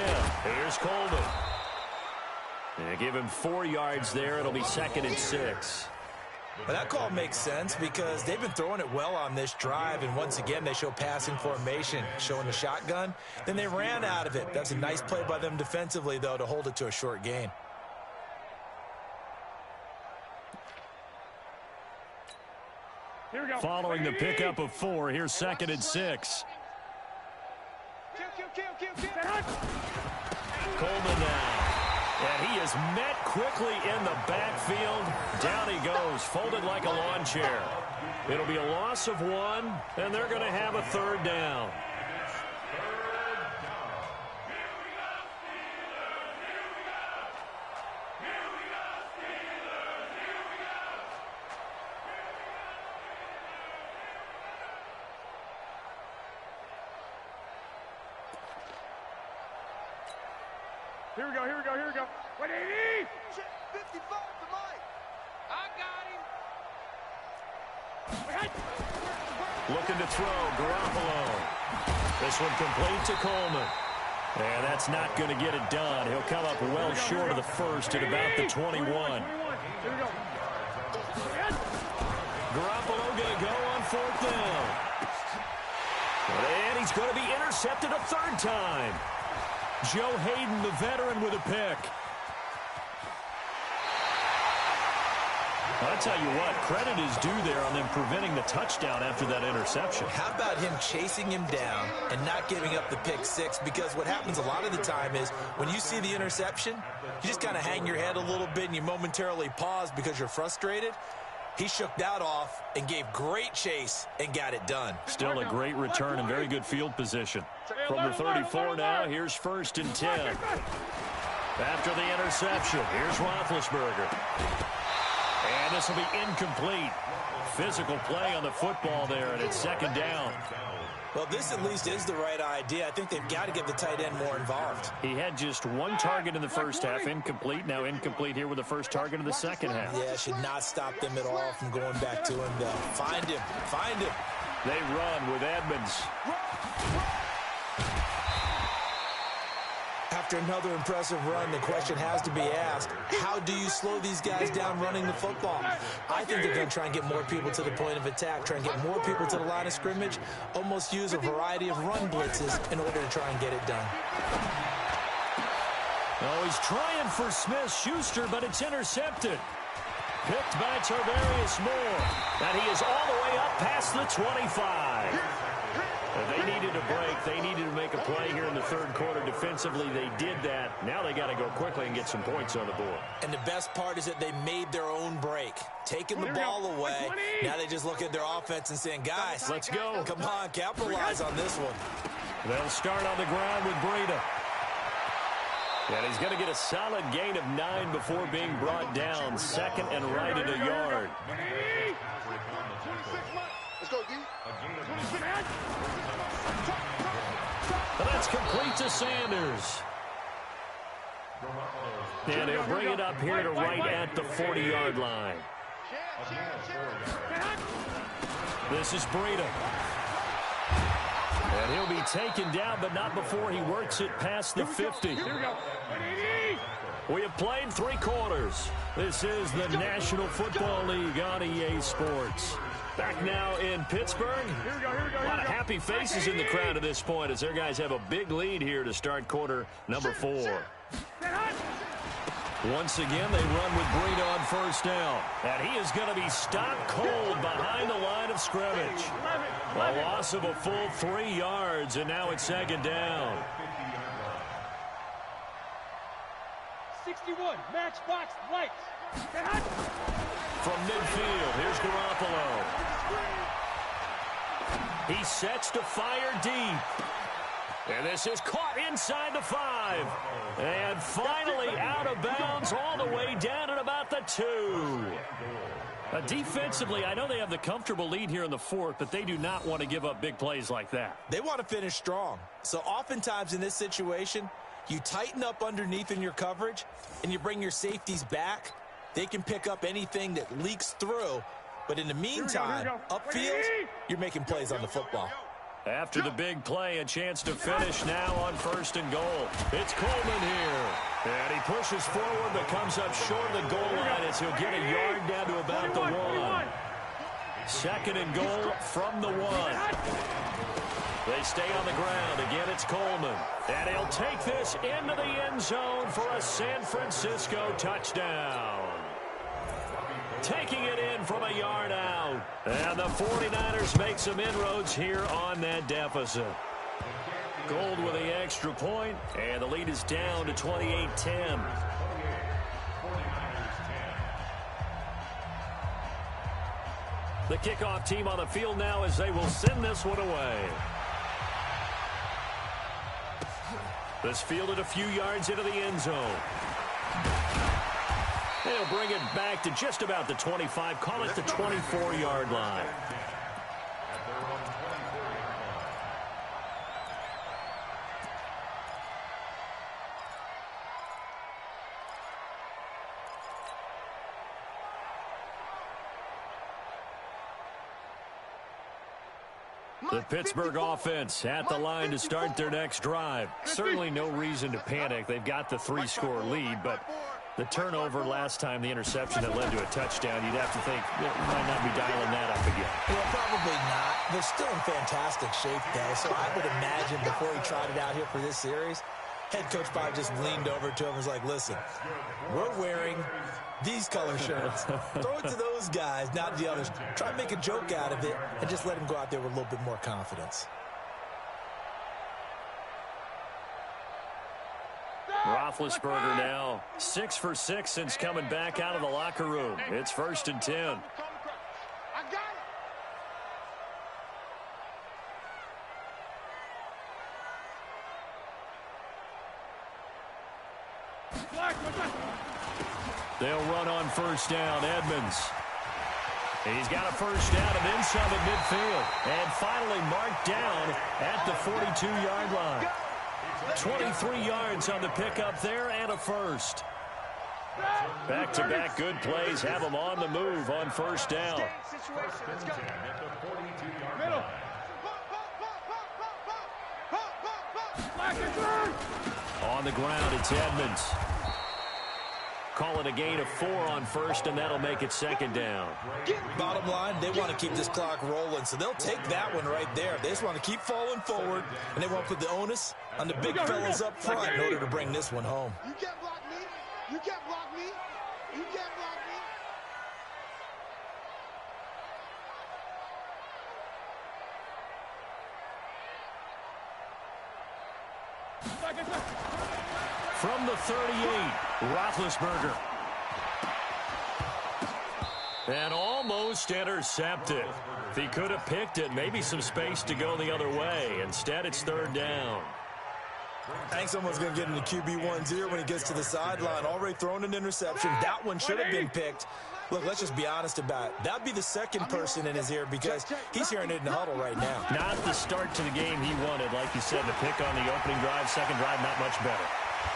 Here's Coleman. They give him 4 yards there. It'll be 2nd and 6. Well, that call makes sense because they've been throwing it well on this drive, and once again they show passing formation, showing the shotgun. Then they ran out of it. That's a nice play by them defensively, though, to hold it to a short gain. Here we go. Following the pickup of 4, here's 2nd and 6. Coleman now. And he is met quickly in the backfield. Down he goes, folded like a lawn chair. It'll be a loss of 1, and they're going to have a 3rd down. Here we go, here we go, here we go. 180! 55 to Mike. I got him. Looking to throw, Garoppolo. This one complete to Coleman. And that's not going to get it done. He'll come up well short of the first at about the 21. Here we go. Garoppolo going to go on 4th down. And he's going to be intercepted a 3rd time. Joe Hayden, the veteran, with a pick. I'll tell you what, credit is due there on them preventing the touchdown after that interception. How about him chasing him down and not giving up the pick 6? Because what happens a lot of the time is when you see the interception, you just kind of hang your head a little bit and you momentarily pause because you're frustrated. He shook that off and gave great chase and got it done. Still a great return and very good field position. From the 34 now, here's 1st and 10. After the interception, here's Roethlisberger. And this will be incomplete. Physical play on the football there, and it's 2nd down. Well, this at least is the right idea. I think they've got to get the tight end more involved. He had just 1 target in the first half, incomplete. Now incomplete here with the first target of the second half. Yeah, should not stop them at all from going back to him, though. Find him. Find him. They run with Edmonds. After another impressive run, the question has to be asked, how do you slow these guys down running the football? I think they're going to try and get more people to the point of attack, try and get more people to the line of scrimmage, almost use a variety of run blitzes in order to try and get it done. Oh, he's trying for Smith-Schuster, but it's intercepted. Picked by Tarvarius Moore. And he is all the way up past the 25. They needed a break. They needed to make a play here in the 3rd quarter. Defensively, they did that. Now they got to go quickly and get some points on the board. And the best part is that they made their own break. Taking the ball away. Now they just look at their offense and saying, guys, let's go. Come on, capitalize on this one. They'll start on the ground with Breida. And he's going to get a solid gain of 9 before being brought down. 2nd and right at a yard. Let's go, D. And that's complete to Sanders. And he'll bring it up here to right at the 40-yard line. This is Breida. And he'll be taken down, but not before he works it past the 50. We have played 3 quarters. This is the National Football League on EA Sports. Back now in Pittsburgh. A lot of happy faces in the crowd at this point as their guys have a big lead here to start quarter number 4. Once again, they run with Breida on 1st down. And he is going to be stopped cold behind the line of scrimmage. A loss of a full 3 yards, and now it's 2nd down. 61, matchbox lights. From midfield, here's Garoppolo. He sets to fire deep. And this is caught inside the 5. And finally out of bounds all the way down at about the 2. Defensively, I know they have the comfortable lead here in the 4th, but they do not want to give up big plays like that. They want to finish strong. So oftentimes in this situation, you tighten up underneath in your coverage, and you bring your safeties back. They can pick up anything that leaks through. But in the meantime, upfield, you're making plays on the football. After the big play, a chance to finish now on 1st and goal. It's Coleman here. And he pushes forward, but comes up short of the goal line as he'll get a yard down to about the 1. 2nd and goal from the 1. They stay on the ground. Again, it's Coleman. And he'll take this into the end zone for a San Francisco touchdown. Taking it in from a yard out. And the 49ers make some inroads here on that deficit. Gold with the extra point, and the lead is down to 28-10. The kickoff team on the field now as they will send this one away. This fielded a few yards into the end zone. They'll bring it back to just about the 25, call it the 24-yard line. The Pittsburgh offense at the line to start their next drive. Certainly no reason to panic. They've got the 3-score lead, but the turnover last time, the interception that led to a touchdown, you'd have to think it might not be dialing that up again. Well, probably not. They're still in fantastic shape, though, so I would imagine before he tried it out here for this series, head coach probably just leaned over to him and was like, listen, we're wearing these color shirts. Throw it to those guys, not the others. Try to make a joke out of it and just let him go out there with a little bit more confidence. Roethlisberger now 6 for 6 since coming back out of the locker room. It's 1st and 10. I got it. They'll run on 1st down. Edmonds. He's got a 1st down and then some at midfield. And finally marked down at the 42-yard line. 23 yards on the pickup there and a 1st. Back-to-back good plays have them on the move on 1st down. On the ground, it's Edmonds. Call it a gain of 4 on 1st, and that'll make it 2nd down. Bottom line, they want to keep this clock rolling, so they'll take that one right there. They just want to keep falling forward, and they want to put the onus on the big fellas up front in order to bring this one home. You can't block me. You can't block me. You can't block me. From the 38, Roethlisberger. And almost intercepted. If he could have picked it, maybe some space to go the other way. Instead, it's 3rd down. I think someone's going to get into QB1's ear when he gets to the sideline. Already thrown an interception. That one should have been picked. Look, let's just be honest about it. That would be the second person in his ear because he's hearing it in the huddle right now. Not the start to the game he wanted. Like you said, the pick on the opening drive, second drive, not much better.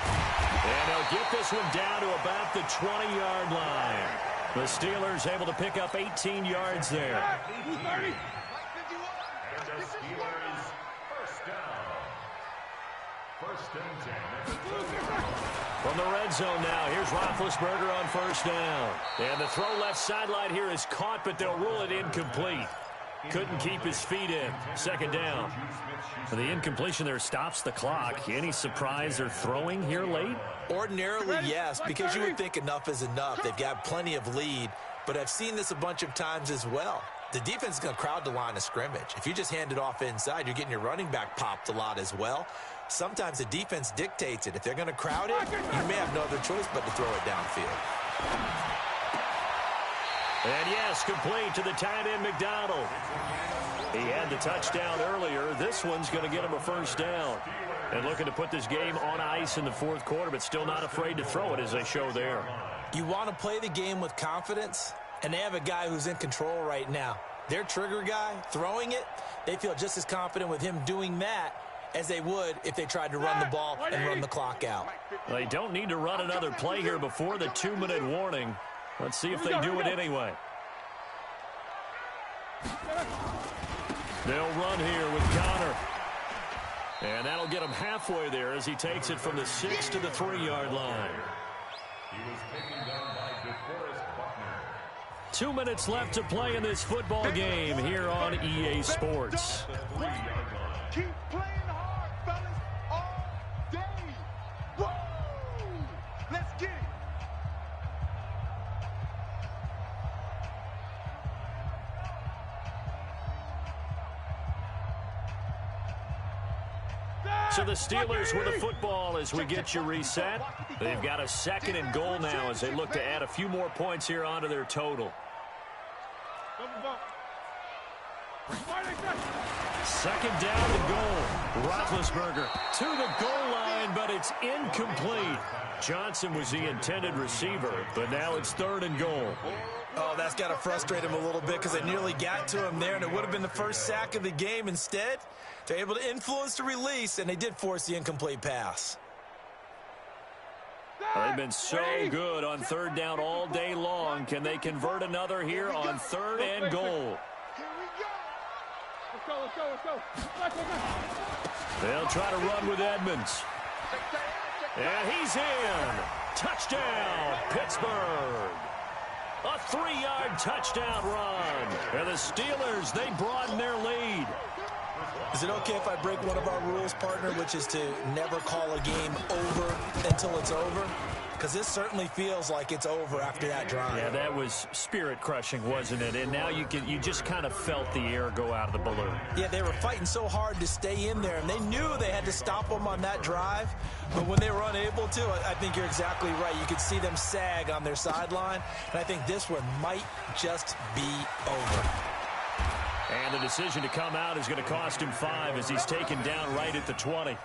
And they'll get this one down to about the 20-yard line. The Steelers able to pick up 18 yards there. And the Steelers 1st down. 1st and 10. From the red zone now, here's Roethlisberger on 1st down. And the throw left sideline here is caught, but they'll rule it incomplete. Couldn't keep his feet in. 2nd down. The incompletion there stops the clock. Any surprise they're throwing here late? Ordinarily, yes, because you would think enough is enough. They've got plenty of lead, but I've seen this a bunch of times as well. The defense is going to crowd the line of scrimmage. If you just hand it off inside, you're getting your running back popped a lot as well. Sometimes the defense dictates it. If they're going to crowd it, you may have no other choice but to throw it downfield. And yes, complete to the tight end, McDonald. He had the touchdown earlier. This one's going to get him a 1st down. And looking to put this game on ice in the 4th quarter, but still not afraid to throw it as they show there. You want to play the game with confidence, and they have a guy who's in control right now. Their trigger guy, throwing it, they feel just as confident with him doing that as they would if they tried to run the ball and run the clock out. They don't need to run another play here before the 2-minute warning. Let's see if they do it anyway. They'll run here with Connor. And that'll get him halfway there as he takes it from the 6 to the 3-yard line. He was taken down by DeForest Buckner. 2 minutes left to play in this football game here on EA Sports. Keep playing hard, fellas, all day. Woo! Let's get it. So the Steelers with the football as we get you reset. They've got a 2nd and goal now as they look to add a few more points here onto their total. 2nd down and goal. Roethlisberger to the goal line, but it's incomplete. Johnson was the intended receiver, but now it's 3rd and goal. Oh, that's got to frustrate him a little bit because they nearly got to him there, and it would have been the first sack of the game. Instead, they're able to influence the release, and they did force the incomplete pass. They've been so good on 3rd down all day long. Can they convert another here on 3rd and goal? Let's go, let's go, let's go. Let's go. They'll try to run with Edmonds. And he's in. Touchdown, Pittsburgh. A 3-yard touchdown run. And the Steelers, they broaden their lead. Is it okay if I break one of our rules, partner, which is to never call a game over until it's over? Because this certainly feels like it's over after that drive. Yeah, that was spirit-crushing, wasn't it? And now you just kind of felt the air go out of the balloon. Yeah, they were fighting so hard to stay in there, and they knew they had to stop them on that drive. But when they were unable to, I think you're exactly right. You could see them sag on their sideline, and I think this one might just be over. And the decision to come out is going to cost him 5 as he's taken down right at the 20.